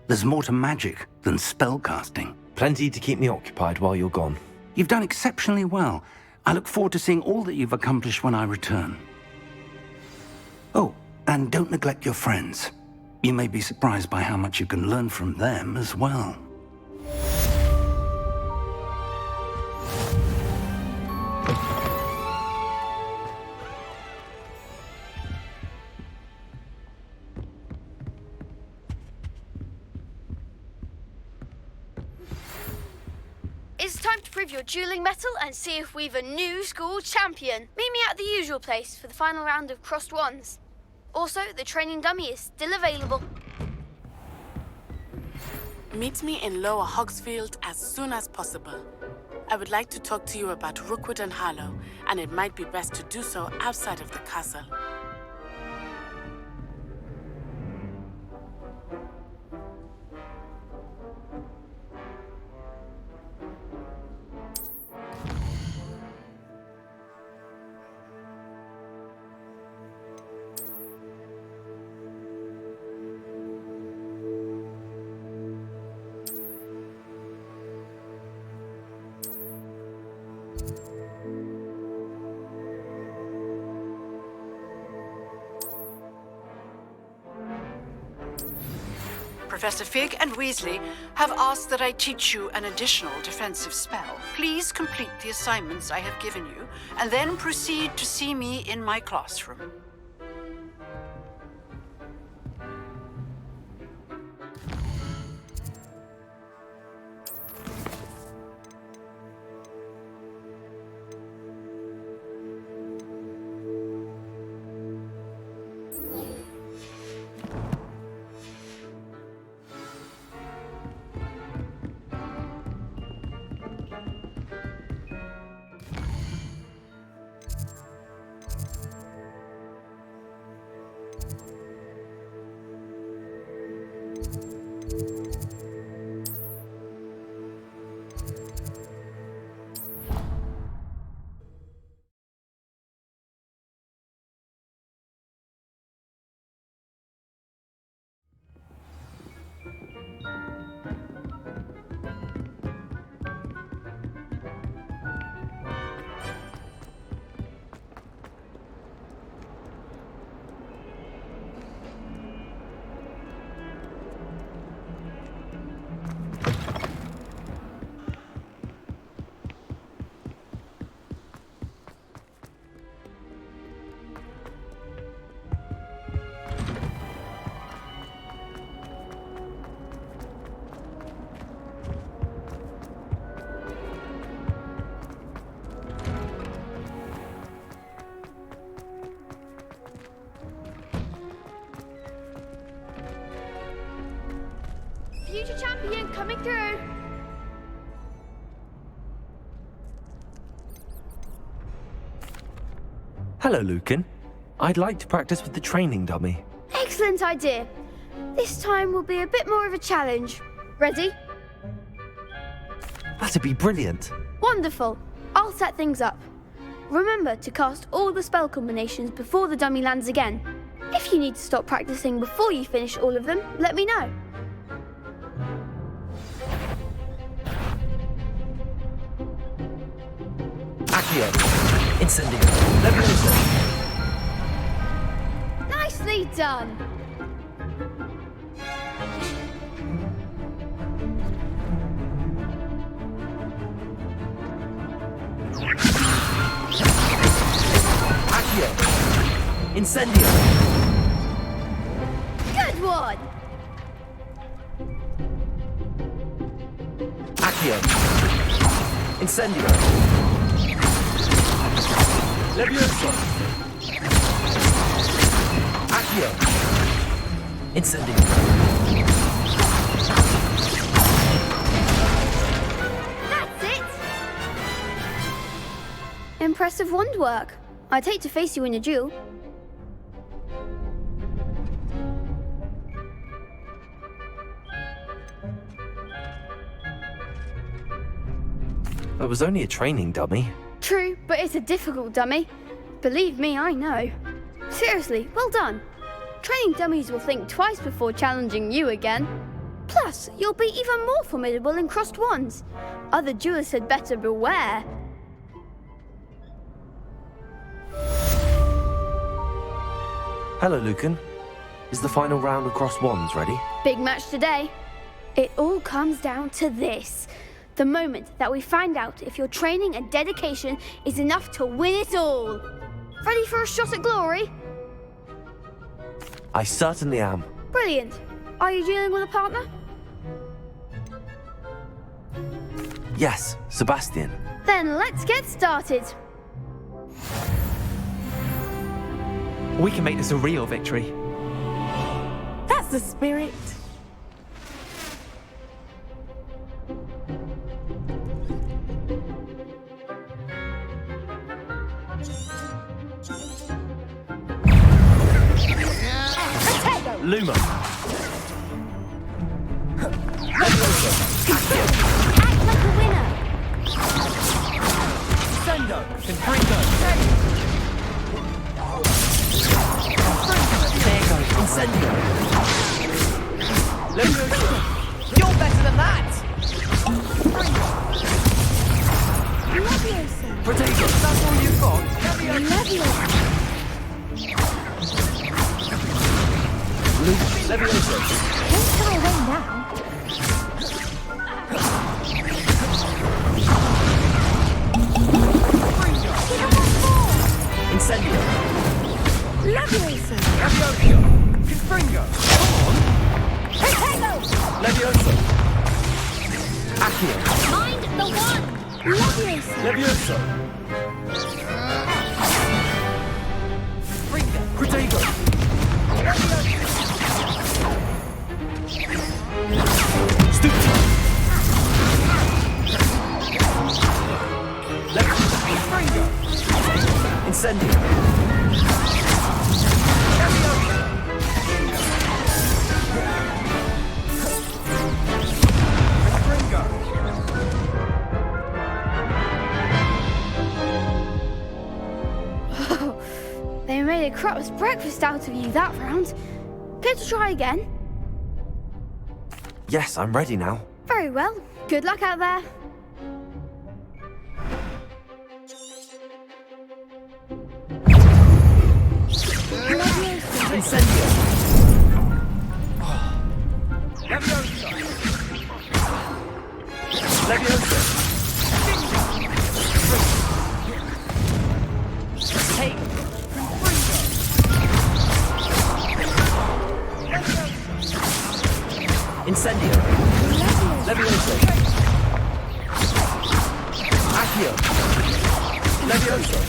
There's more to magic than spellcasting. Plenty to keep me occupied while you're gone. You've done exceptionally well. I look forward to seeing all that you've accomplished when I return. Oh, and don't neglect your friends. You may be surprised by how much you can learn from them as well. It's time to prove your dueling mettle and see if we've a new school champion. Meet me at the usual place for the final round of crossed wands. Also, the training dummy is still available. Meet me in Lower Hogsfield as soon as possible. I would like to talk to you about Rookwood and Harlow, and it might be best to do so outside of the castle. Professor Fig and Weasley have asked that I teach you an additional defensive spell. Please complete the assignments I have given you, and then proceed to see me in my classroom. Coming through. Hello, Lucan. I'd like to practice with the training dummy. Excellent idea. This time will be a bit more of a challenge. Ready? That'd be brilliant. Wonderful. I'll set things up. Remember to cast all the spell combinations before the dummy lands again. If you need to stop practicing before you finish all of them, let me know. Accio. Incendio. Leviosa. Nicely done. Accio. Incendio. Good one. Accio. Incendio. Leviosa. Accio. Incendio. That's it. Impressive wand work. I'd hate to face you in a duel. It was only a training dummy. True, but it's a difficult dummy. Believe me, I know. Seriously, well done. Training dummies will think twice before challenging you again. Plus, you'll be even more formidable in crossed wands. Other duelists had better beware. Hello, Lucan. Is the final round of crossed wands ready? Big match today. It all comes down to this. The moment that we find out if your training and dedication is enough to win it all. Ready for a shot at glory? I certainly am. Brilliant. Are you dealing with a partner? Yes, Sebastian. Then let's get started. We can make this a real victory. That's the spirit. Luma. Act like a winner. Sendo. Confringo. There goes Incendio. Leviosa. You're better than that! Leviosa. Protego. That's all you've got? Leviosa. Leviosa. Don't try away now. Incendio. Leviosa. Leviosa. Confringo. Come on. Protego. Leviosa. Accio. Mind the one. Leviosa. Leviosa. Protego. Stupid. Incendio. They made a crap's breakfast out of you that round. Care to try again? Yes, I'm ready now. Very well. Good luck out there. Incendio. Leviosa. Take. Incendio. Leviosa. Accio. Leviosa.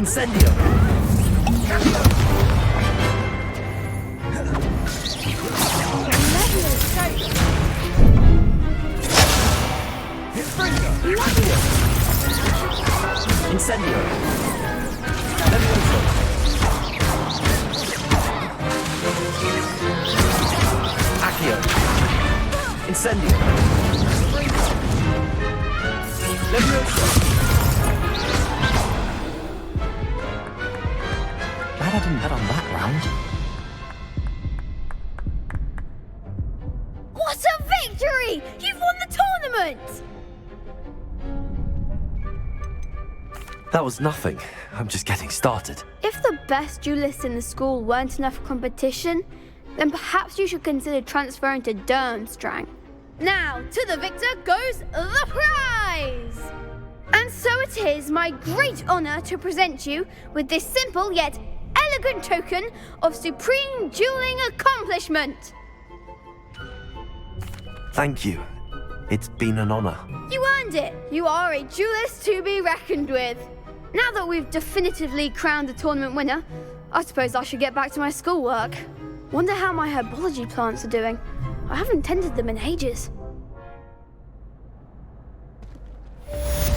Incendio! Incendio! Levioso! Accio! Incendio! Levioso! Glad I didn't bet on that round. What a victory! You've won the tournament! That was nothing. I'm just getting started. If the best duelists in the school weren't enough for competition, then perhaps you should consider transferring to Durmstrang. Now, to the victor goes the prize! And so it is my great honor to present you with this simple yet elegant token of supreme dueling accomplishment. Thank you. It's been an honor. You earned it. You are a duelist to be reckoned with. Now that we've definitively crowned the tournament winner, I suppose I should get back to my schoolwork. Wonder how my herbology plants are doing. I haven't tended them in ages.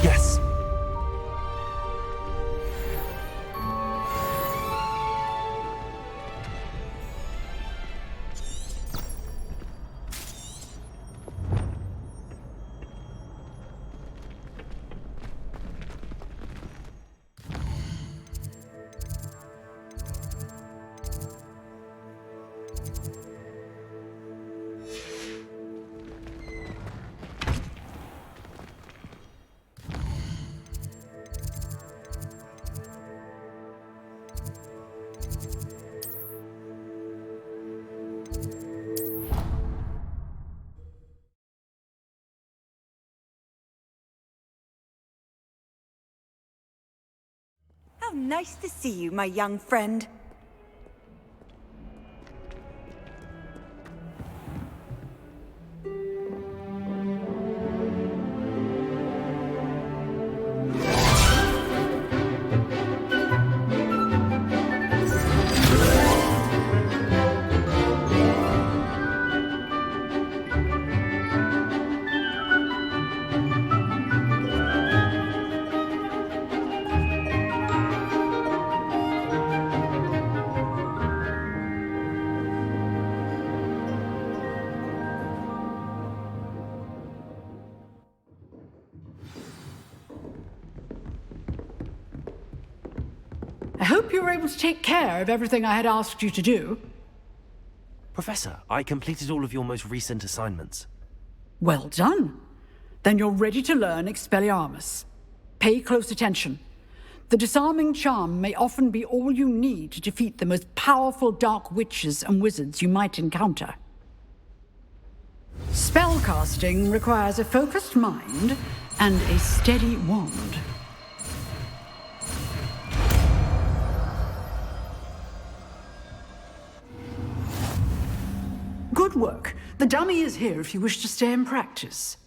Yes. How nice to see you, my young friend. I hope you were able to take care of everything I had asked you to do. Professor, I completed all of your most recent assignments. Well done. Then you're ready to learn Expelliarmus. Pay close attention. The disarming charm may often be all you need to defeat the most powerful dark witches and wizards you might encounter. Spellcasting requires a focused mind and a steady wand. Good work. The dummy is here if you wish to stay and practice.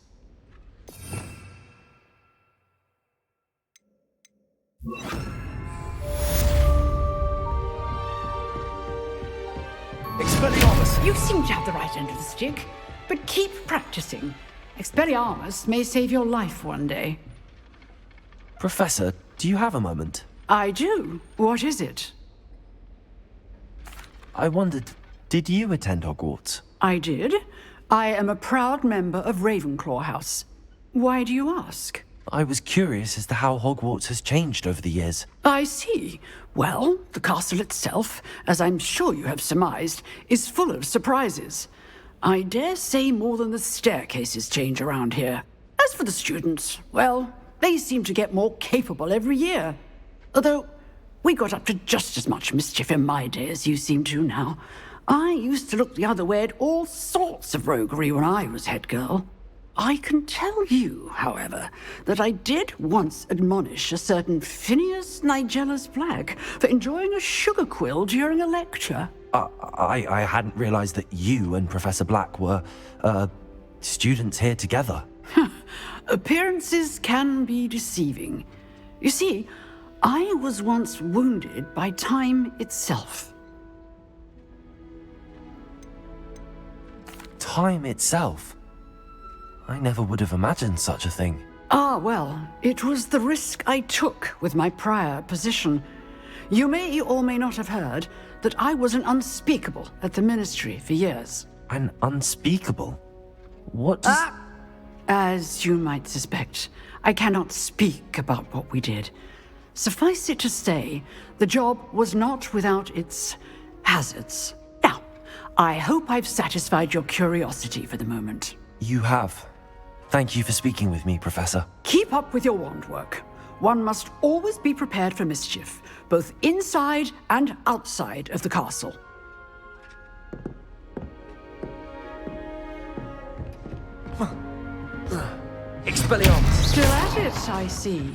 Expelliarmus! You seem to have the right end of the stick, but keep practicing. Expelliarmus may save your life one day. Professor, do you have a moment? I do. What is it? I wondered, did you attend Hogwarts? I did. I am a proud member of Ravenclaw House. Why do you ask? I was curious as to how Hogwarts has changed over the years. I see. Well, the castle itself, as I'm sure you have surmised, is full of surprises. I dare say more than the staircases change around here. As for the students, well, they seem to get more capable every year. Although, we got up to just as much mischief in my day as you seem to now. I used to look the other way at all sorts of roguery when I was head girl. I can tell you, however, that I did once admonish a certain Phineas Nigella's Black for enjoying a sugar quill during a lecture. I hadn't realized that you and Professor Black were, students here together. Appearances can be deceiving. You see, I was once wounded by time itself. Time itself? I never would have imagined such a thing. Ah, well, it was the risk I took with my prior position. You may or may not have heard that I was an unspeakable at the Ministry for years. An unspeakable? What does... As you might suspect, I cannot speak about what we did. Suffice it to say, the job was not without its hazards. Now, I hope I've satisfied your curiosity for the moment. You have. Thank you for speaking with me, Professor. Keep up with your wand work. One must always be prepared for mischief, both inside and outside of the castle. Expelliarmus! Still at it, I see.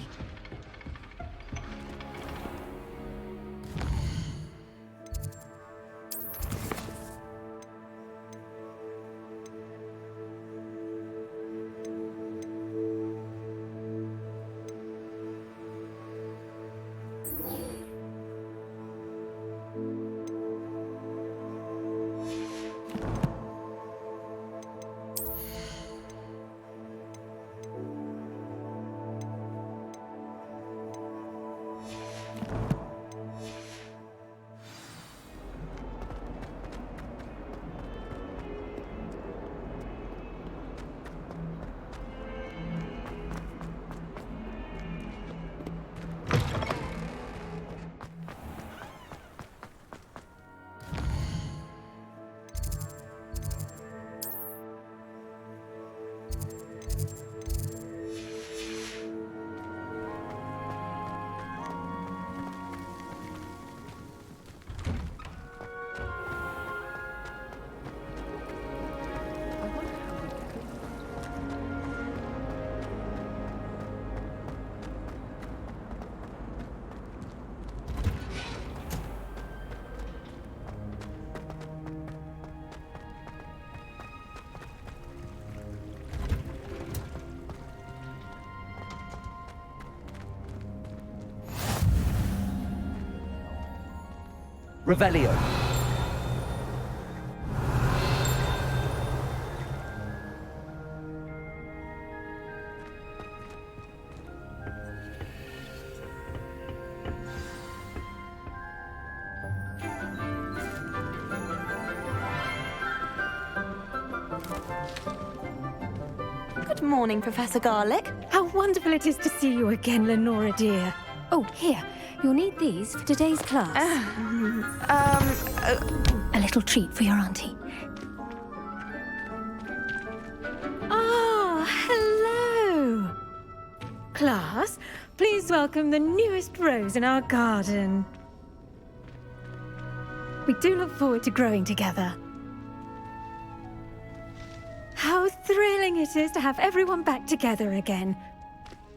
Revelio. Good morning, Professor Garlick. How wonderful it is to see you again, Lenora dear. Oh, here. You'll need these for today's class. A little treat for your auntie. Ah, hello. Class, please welcome the newest rose in our garden. We do look forward to growing together. How thrilling it is to have everyone back together again.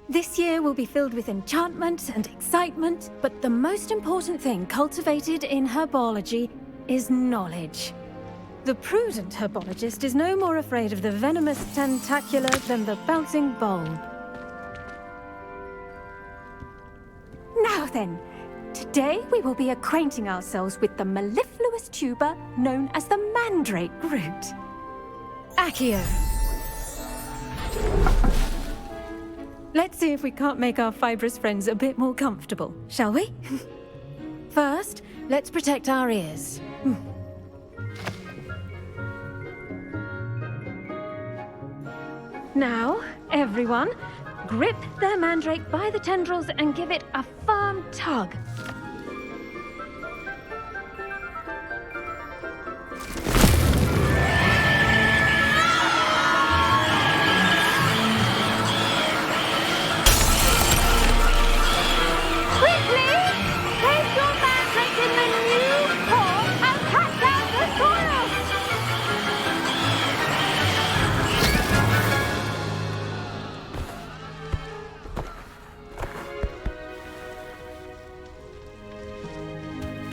This year will be filled with enchantment and excitement, but the most important thing cultivated in herbology is knowledge. The prudent herbologist is no more afraid of the venomous tentacula than the bouncing bulb. Now then, today we will be acquainting ourselves with the mellifluous tuber known as the mandrake root. Accio. Let's see if we can't make our fibrous friends a bit more comfortable, shall we? First, let's protect our ears. Now, everyone, grip their mandrake by the tendrils and give it a firm tug.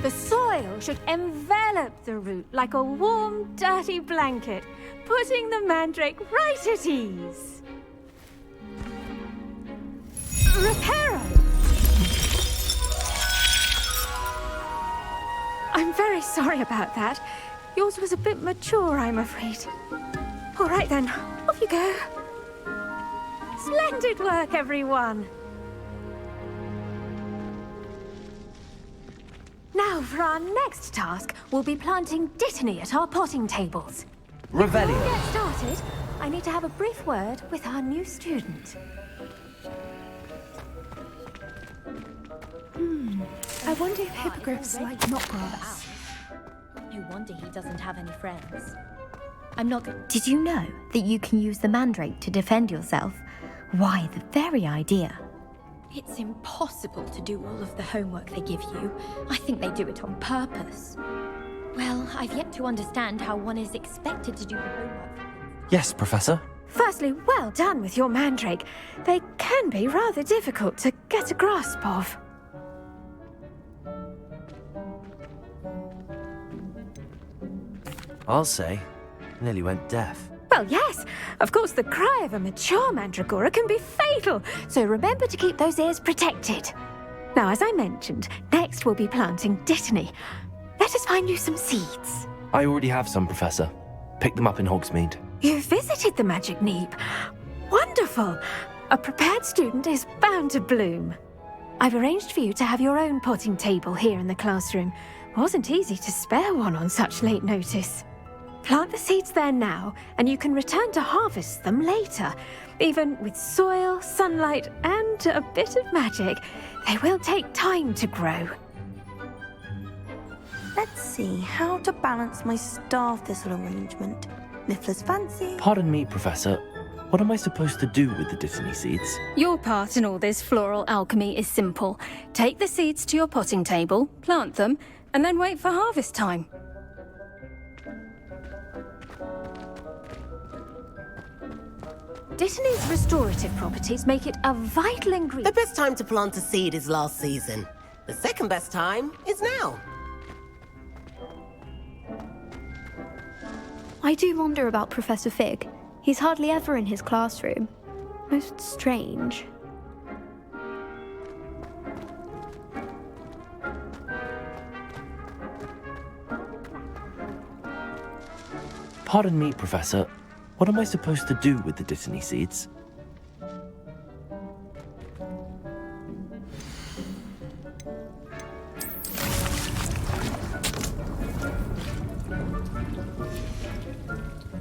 The soil should envelop the root like a warm, dirty blanket, putting the mandrake right at ease. Reparo! I'm very sorry about that. Yours was a bit mature, I'm afraid. All right then, off you go. Splendid work, everyone. Now, for our next task, we'll be planting Dittany at our potting tables. Revelio. Before we get started, I need to have a brief word with our new student. I wonder if hippogriffs like knotgrass. No wonder he doesn't have any friends. I'm not. Did you know that you can use the mandrake to defend yourself? Why, the very idea. It's impossible to do all of the homework they give you. I think they do it on purpose. Well, I've yet to understand how one is expected to do the homework. Yes, Professor. Firstly, well done with your mandrake. They can be rather difficult to get a grasp of. I'll say, nearly went deaf. Well, yes. Of course, the cry of a mature mandragora can be fatal, so remember to keep those ears protected. Now, as I mentioned, next we'll be planting Dittany. Let us find you some seeds. I already have some, Professor. Picked them up in Hogsmeade. You visited the Magic Neep. Wonderful. A prepared student is bound to bloom. I've arranged for you to have your own potting table here in the classroom. Wasn't easy to spare one on such late notice. Plant the seeds there now, and you can return to harvest them later. Even with soil, sunlight, and a bit of magic, they will take time to grow. Let's see how to balance my star thistle arrangement. Niffler's fancy. Pardon me, Professor. What am I supposed to do with the Dittany seeds? Your part in all this floral alchemy is simple. Take the seeds to your potting table, plant them, and then wait for harvest time. Dittany's restorative properties make it a vital ingredient. The best time to plant a seed is last season. The second best time is now. I do wonder about Professor Fig. He's hardly ever in his classroom. Most strange. Pardon me, Professor. What am I supposed to do with the Dittany seeds?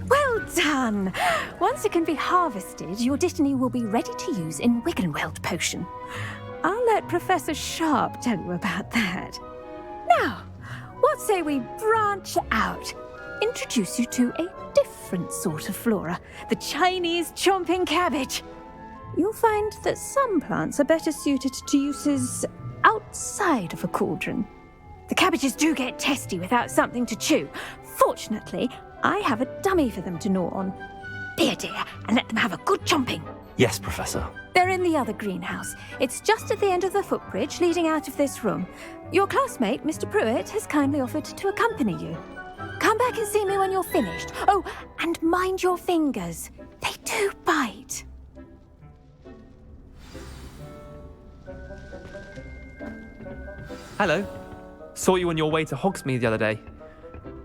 Well done! Once it can be harvested, your Dittany will be ready to use in Wiggenweld potion. I'll let Professor Sharp tell you about that. Now, what say we branch out? Introduce you to a different sort of flora, the Chinese chomping cabbage. You'll find that some plants are better suited to uses outside of a cauldron. The cabbages do get testy without something to chew. Fortunately, I have a dummy for them to gnaw on. Be a dear and let them have a good chomping. Yes, Professor. They're in the other greenhouse. It's just at the end of the footbridge leading out of this room. Your classmate, Mr. Pruitt, has kindly offered to accompany you. Come back and see me when you're finished. Oh, and mind your fingers. They do bite. Hello. Saw you on your way to Hogsmeade the other day.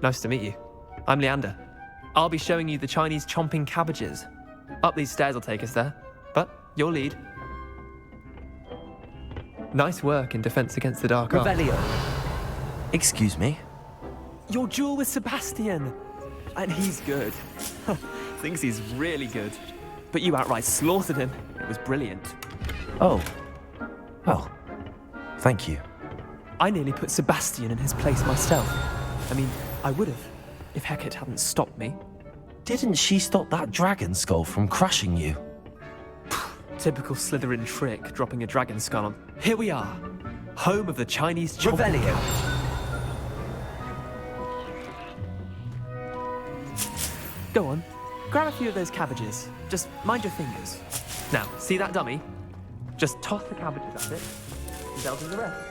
Nice to meet you. I'm Leander. I'll be showing you the Chinese chomping cabbages. Up these stairs will take us there, but you'll lead. Nice work in defense against the dark arts. Revelio. Excuse me? Your duel with Sebastian. And he's good. Thinks he's really good. But you outright slaughtered him. It was brilliant. Oh. Well, thank you. I nearly put Sebastian in his place myself. I mean, I would have, if Hecate hadn't stopped me. Didn't she stop that dragon skull from crushing you? Typical Slytherin trick, dropping a dragon skull on. Here we are, home of the Chinese chomping Revelio. Go on, grab a few of those cabbages. Just mind your fingers. Now, see that dummy? Just toss the cabbages at it, and they'll do the rest.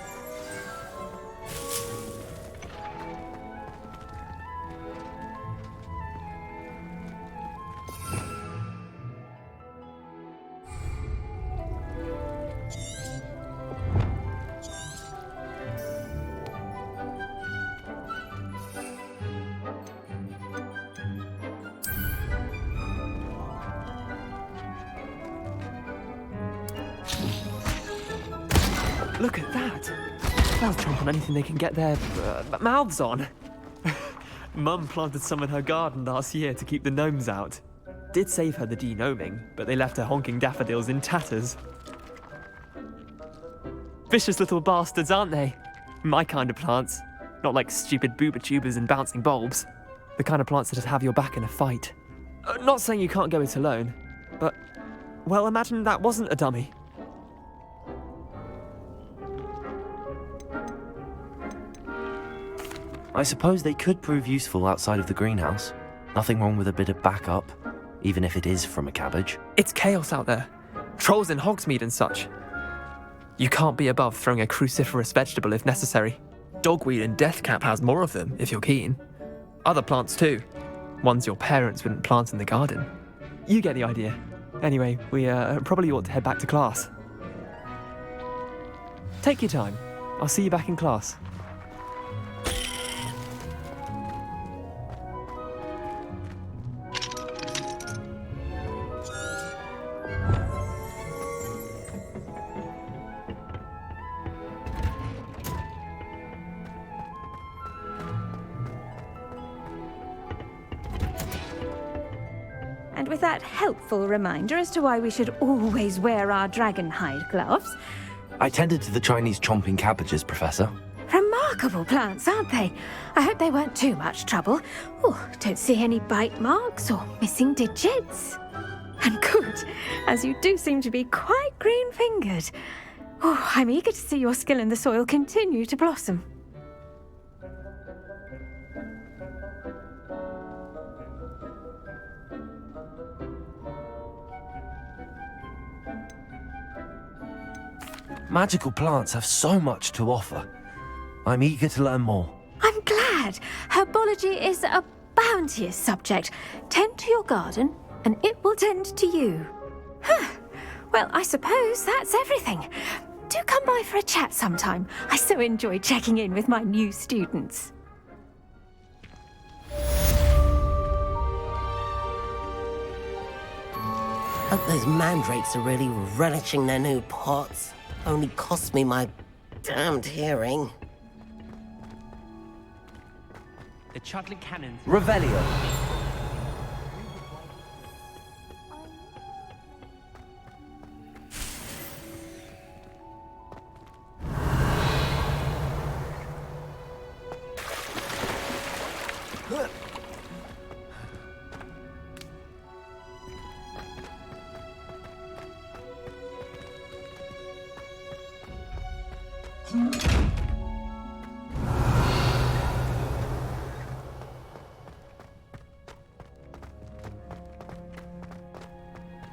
Look at that. They'll chomp on anything they can get their mouths on. Mum planted some in her garden last year to keep the gnomes out. Did save her the de-gnoming, but they left her honking daffodils in tatters. Vicious little bastards, aren't they? My kind of plants. Not like stupid booba tubers and bouncing bulbs. The kind of plants that have your back in a fight. Not saying you can't go it alone, but, well, imagine that wasn't a dummy. I suppose they could prove useful outside of the greenhouse. Nothing wrong with a bit of backup, even if it is from a cabbage. It's chaos out there. Trolls in Hogsmeade and such. You can't be above throwing a cruciferous vegetable if necessary. Dogweed and deathcap has more of them, if you're keen. Other plants too. Ones your parents wouldn't plant in the garden. You get the idea. Anyway, we probably ought to head back to class. Take your time. I'll see you back in class. And with that helpful reminder as to why we should always wear our dragon hide gloves. I tended to the Chinese chomping cabbages, Professor. Remarkable plants, aren't they? I hope they weren't too much trouble. Oh, don't see any bite marks or missing digits. And good, as you do seem to be quite green-fingered. Oh, I'm eager to see your skill in the soil continue to blossom. Magical plants have so much to offer. I'm eager to learn more. I'm glad. Herbology is a bounteous subject. Tend to your garden, and it will tend to you. Well, I suppose that's everything. Do come by for a chat sometime. I so enjoy checking in with my new students. Hope those mandrakes are really relishing their new pots. Only cost me my damned hearing. The Chudley cannons. Revelio.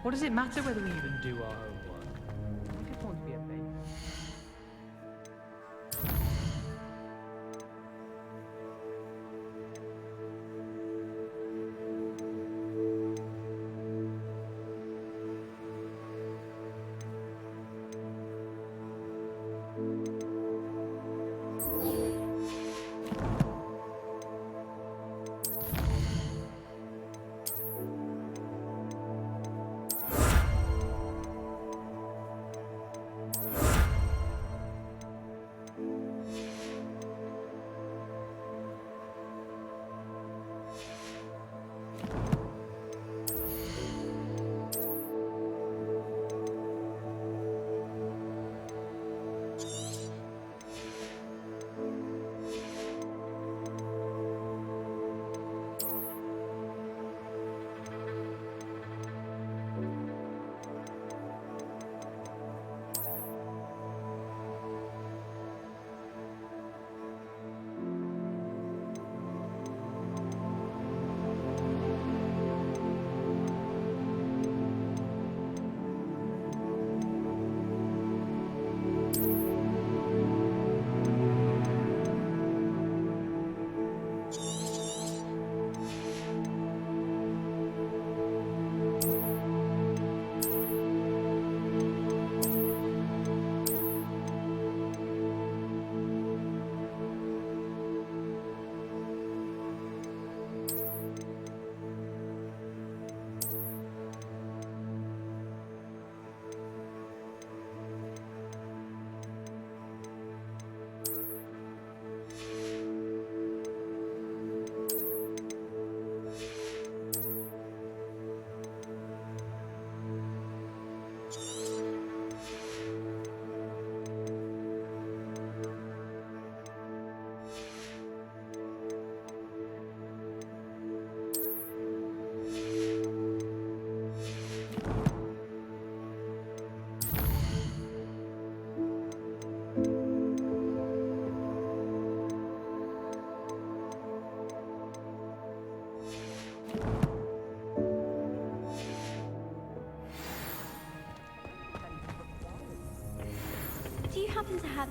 What does it matter whether we even do our homework? We just want to be a baby.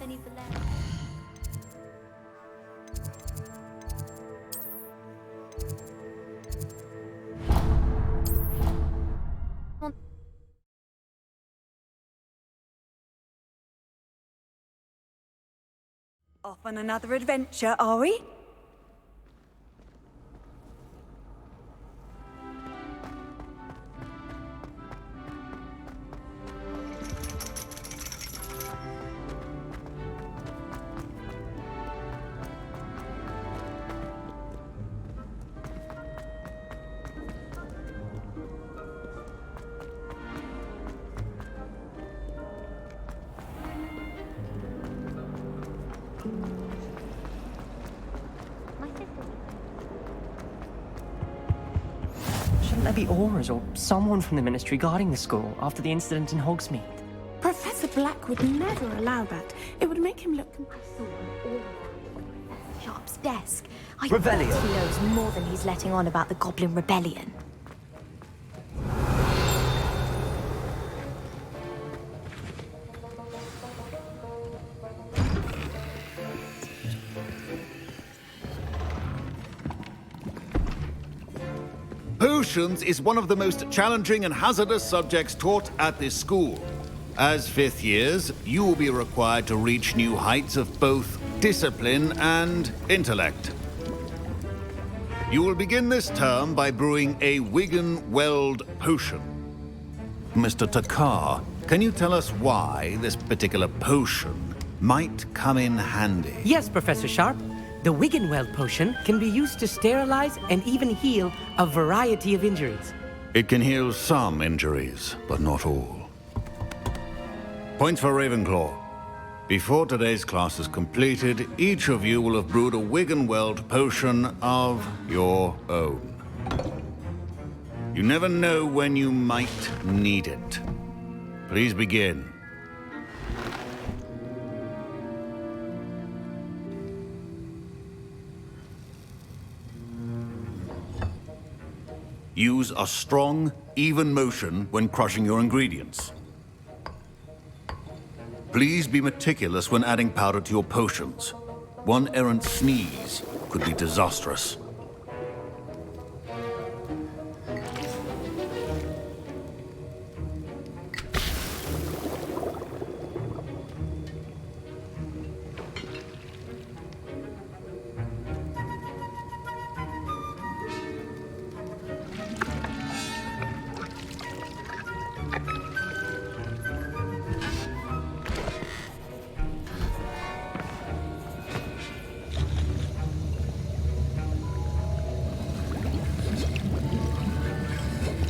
any Valerian. Off on another adventure, are we? Shouldn't there be auras or someone from the Ministry guarding the school after the incident in Hogsmeade? Professor Black would never allow that. It would make him look... Sharp's desk. I Revelio. bet he knows more than he's letting on about the Goblin Rebellion. Potions is one of the most challenging and hazardous subjects taught at this school. As fifth years, you will be required to reach new heights of both discipline and intellect. You will begin this term by brewing a Wiggenweld potion. Mr. Takar, can you tell us why this particular potion might come in handy? Yes, Professor Sharp. The Wiggenweld potion can be used to sterilize and even heal a variety of injuries. It can heal some injuries, but not all. Points for Ravenclaw. Before today's class is completed, each of you will have brewed a Wiggenweld potion of your own. You never know when you might need it. Please begin. Use a strong, even motion when crushing your ingredients. Please be meticulous when adding powder to your potions. One errant sneeze could be disastrous.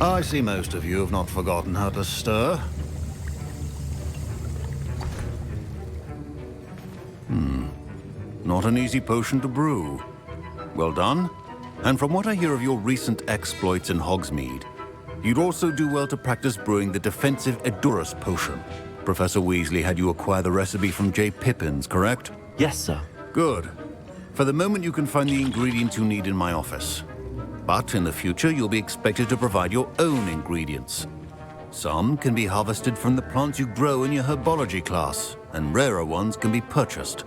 I see most of you have not forgotten how to stir. Not an easy potion to brew. Well done. And from what I hear of your recent exploits in Hogsmeade, you'd also do well to practice brewing the defensive Edurus potion. Professor Weasley had you acquire the recipe from J. Pippins, correct? Yes, sir. Good. For the moment, you can find the ingredients you need in my office. But in the future, you'll be expected to provide your own ingredients. Some can be harvested from the plants you grow in your herbology class, and rarer ones can be purchased.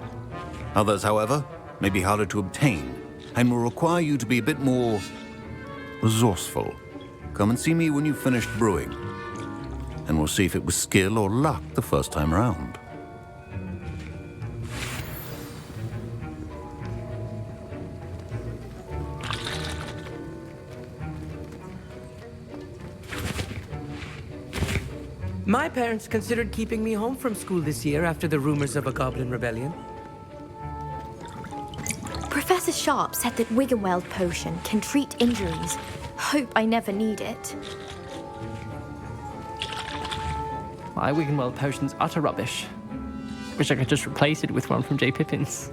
Others, however, may be harder to obtain, and will require you to be a bit more resourceful. Come and see me when you've finished brewing, and we'll see if it was skill or luck the first time round. My parents considered keeping me home from school this year after the rumors of a Goblin Rebellion. Professor Sharp said that Wiggenweld potion can treat injuries. Hope I never need it. My Wiggenweld potion's utter rubbish. Wish I could just replace it with one from J. Pippins.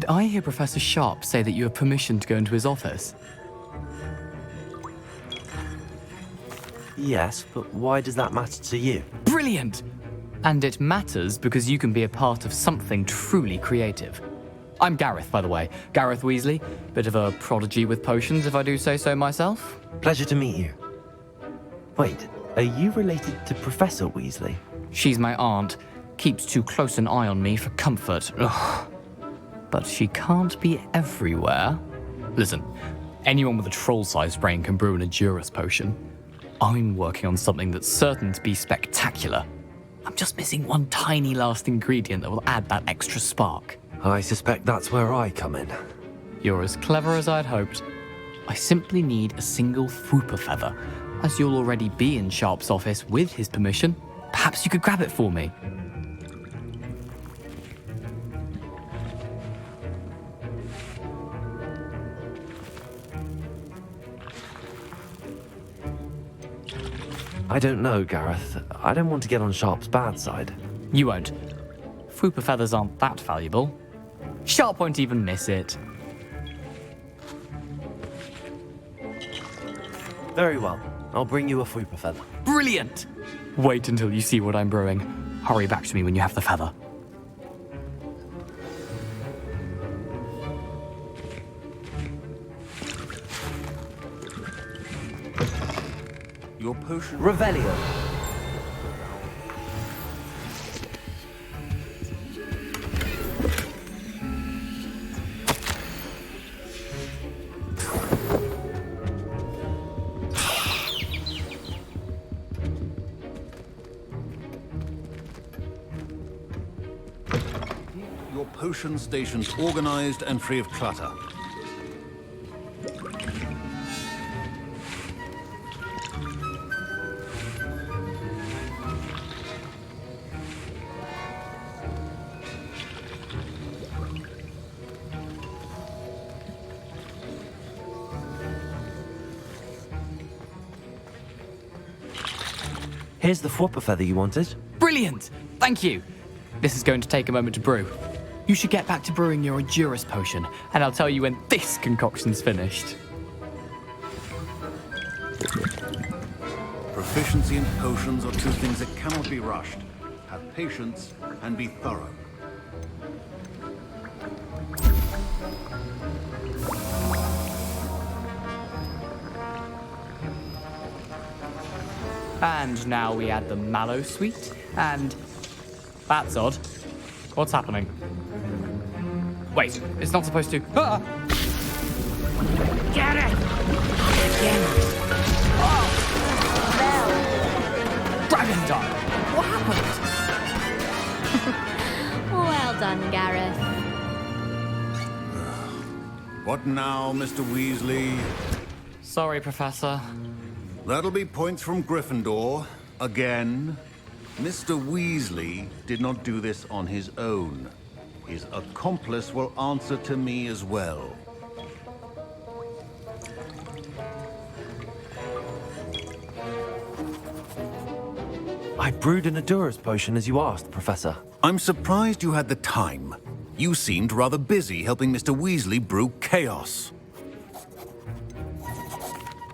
I hear Professor Sharp say that you have permission to go into his office? Yes, but why does that matter to you? Brilliant! And it matters because you can be a part of something truly creative. I'm Gareth, by the way. Gareth Weasley. Bit of a prodigy with potions, if I do say so myself. Pleasure to meet you. Wait, are you related to Professor Weasley? She's my aunt. Keeps too close an eye on me for comfort. Ugh. But she can't be everywhere. Listen, anyone with a troll-sized brain can brew an Edurus potion. I'm working on something that's certain to be spectacular. I'm just missing one tiny last ingredient that will add that extra spark. I suspect that's where I come in. You're as clever as I'd hoped. I simply need a single Fwooper feather. As you'll already be in Sharp's office with his permission, perhaps you could grab it for me. I don't know, Gareth. I don't want to get on Sharp's bad side. You won't. Fwooper feathers aren't that valuable. Sharp won't even miss it. Very well. I'll bring you a Fwooper feather. Brilliant! Wait until you see what I'm brewing. Hurry back to me when you have the feather. Your potion... Revelio. Your potion station's organized and free of clutter. Here's the Fwooper feather you wanted. Brilliant! Thank you! This is going to take a moment to brew. You should get back to brewing your Edurus potion, and I'll tell you when this concoction's finished. Proficiency in potions are two things that cannot be rushed. Have patience and be thorough. And now we add the mallow sweet, and... That's odd. What's happening? Wait, it's not supposed to... Ah! Get it! Dragon Dart! What happened? Well done, Gareth. What now, Mr. Weasley? Sorry, Professor. That'll be points from Gryffindor. Again. Mr. Weasley did not do this on his own. His accomplice will answer to me as well. I brewed an Edurus potion as you asked, Professor. I'm surprised you had the time. You seemed rather busy helping Mr. Weasley brew chaos.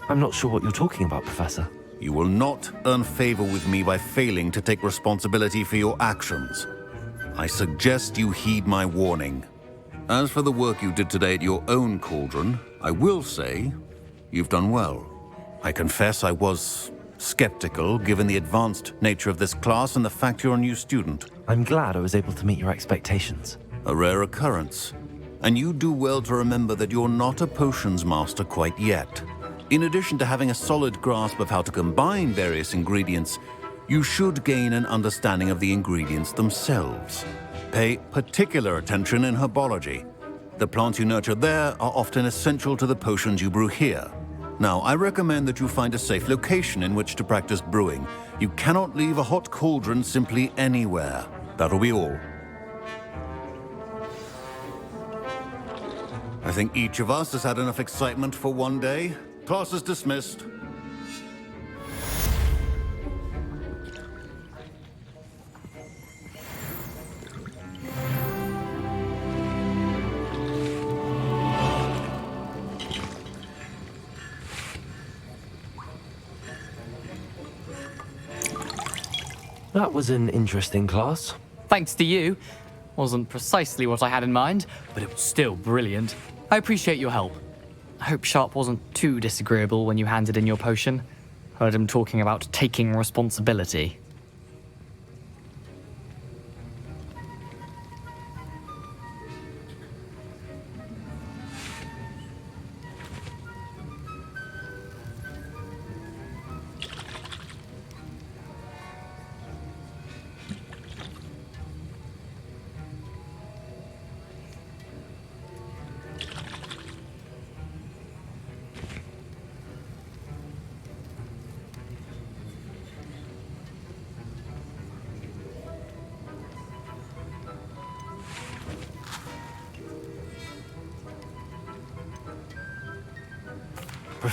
I'm not sure what you're talking about, Professor. You will not earn favor with me by failing to take responsibility for your actions. I suggest you heed my warning. As for the work you did today at your own cauldron, I will say you've done well. I confess I was skeptical given the advanced nature of this class and the fact you're a new student. I'm glad I was able to meet your expectations. A rare occurrence. And you do well to remember that you're not a potions master quite yet. In addition to having a solid grasp of how to combine various ingredients, you should gain an understanding of the ingredients themselves. Pay particular attention in herbology. The plants you nurture there are often essential to the potions you brew here. Now, I recommend that you find a safe location in which to practice brewing. You cannot leave a hot cauldron simply anywhere. That'll be all. I think each of us has had enough excitement for one day. Class is dismissed. That was an interesting class. Thanks to you. Wasn't precisely what I had in mind, but it was still brilliant. I appreciate your help. I hope Sharp wasn't too disagreeable when you handed in your potion. Heard him talking about taking responsibility.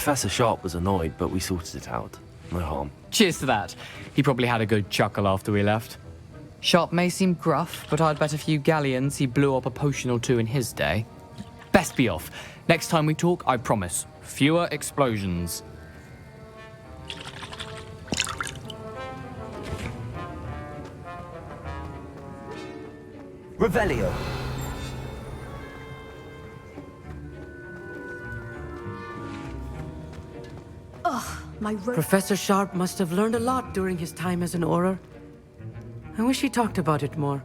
Professor Sharp was annoyed, but we sorted it out. No harm. Cheers to that. He probably had a good chuckle after we left. Sharp may seem gruff, but I'd bet a few galleons he blew up a potion or two in his day. Best be off. Next time we talk, I promise, fewer explosions. Revelio. Professor Sharp must have learned a lot during his time as an Auror. I wish he talked about it more.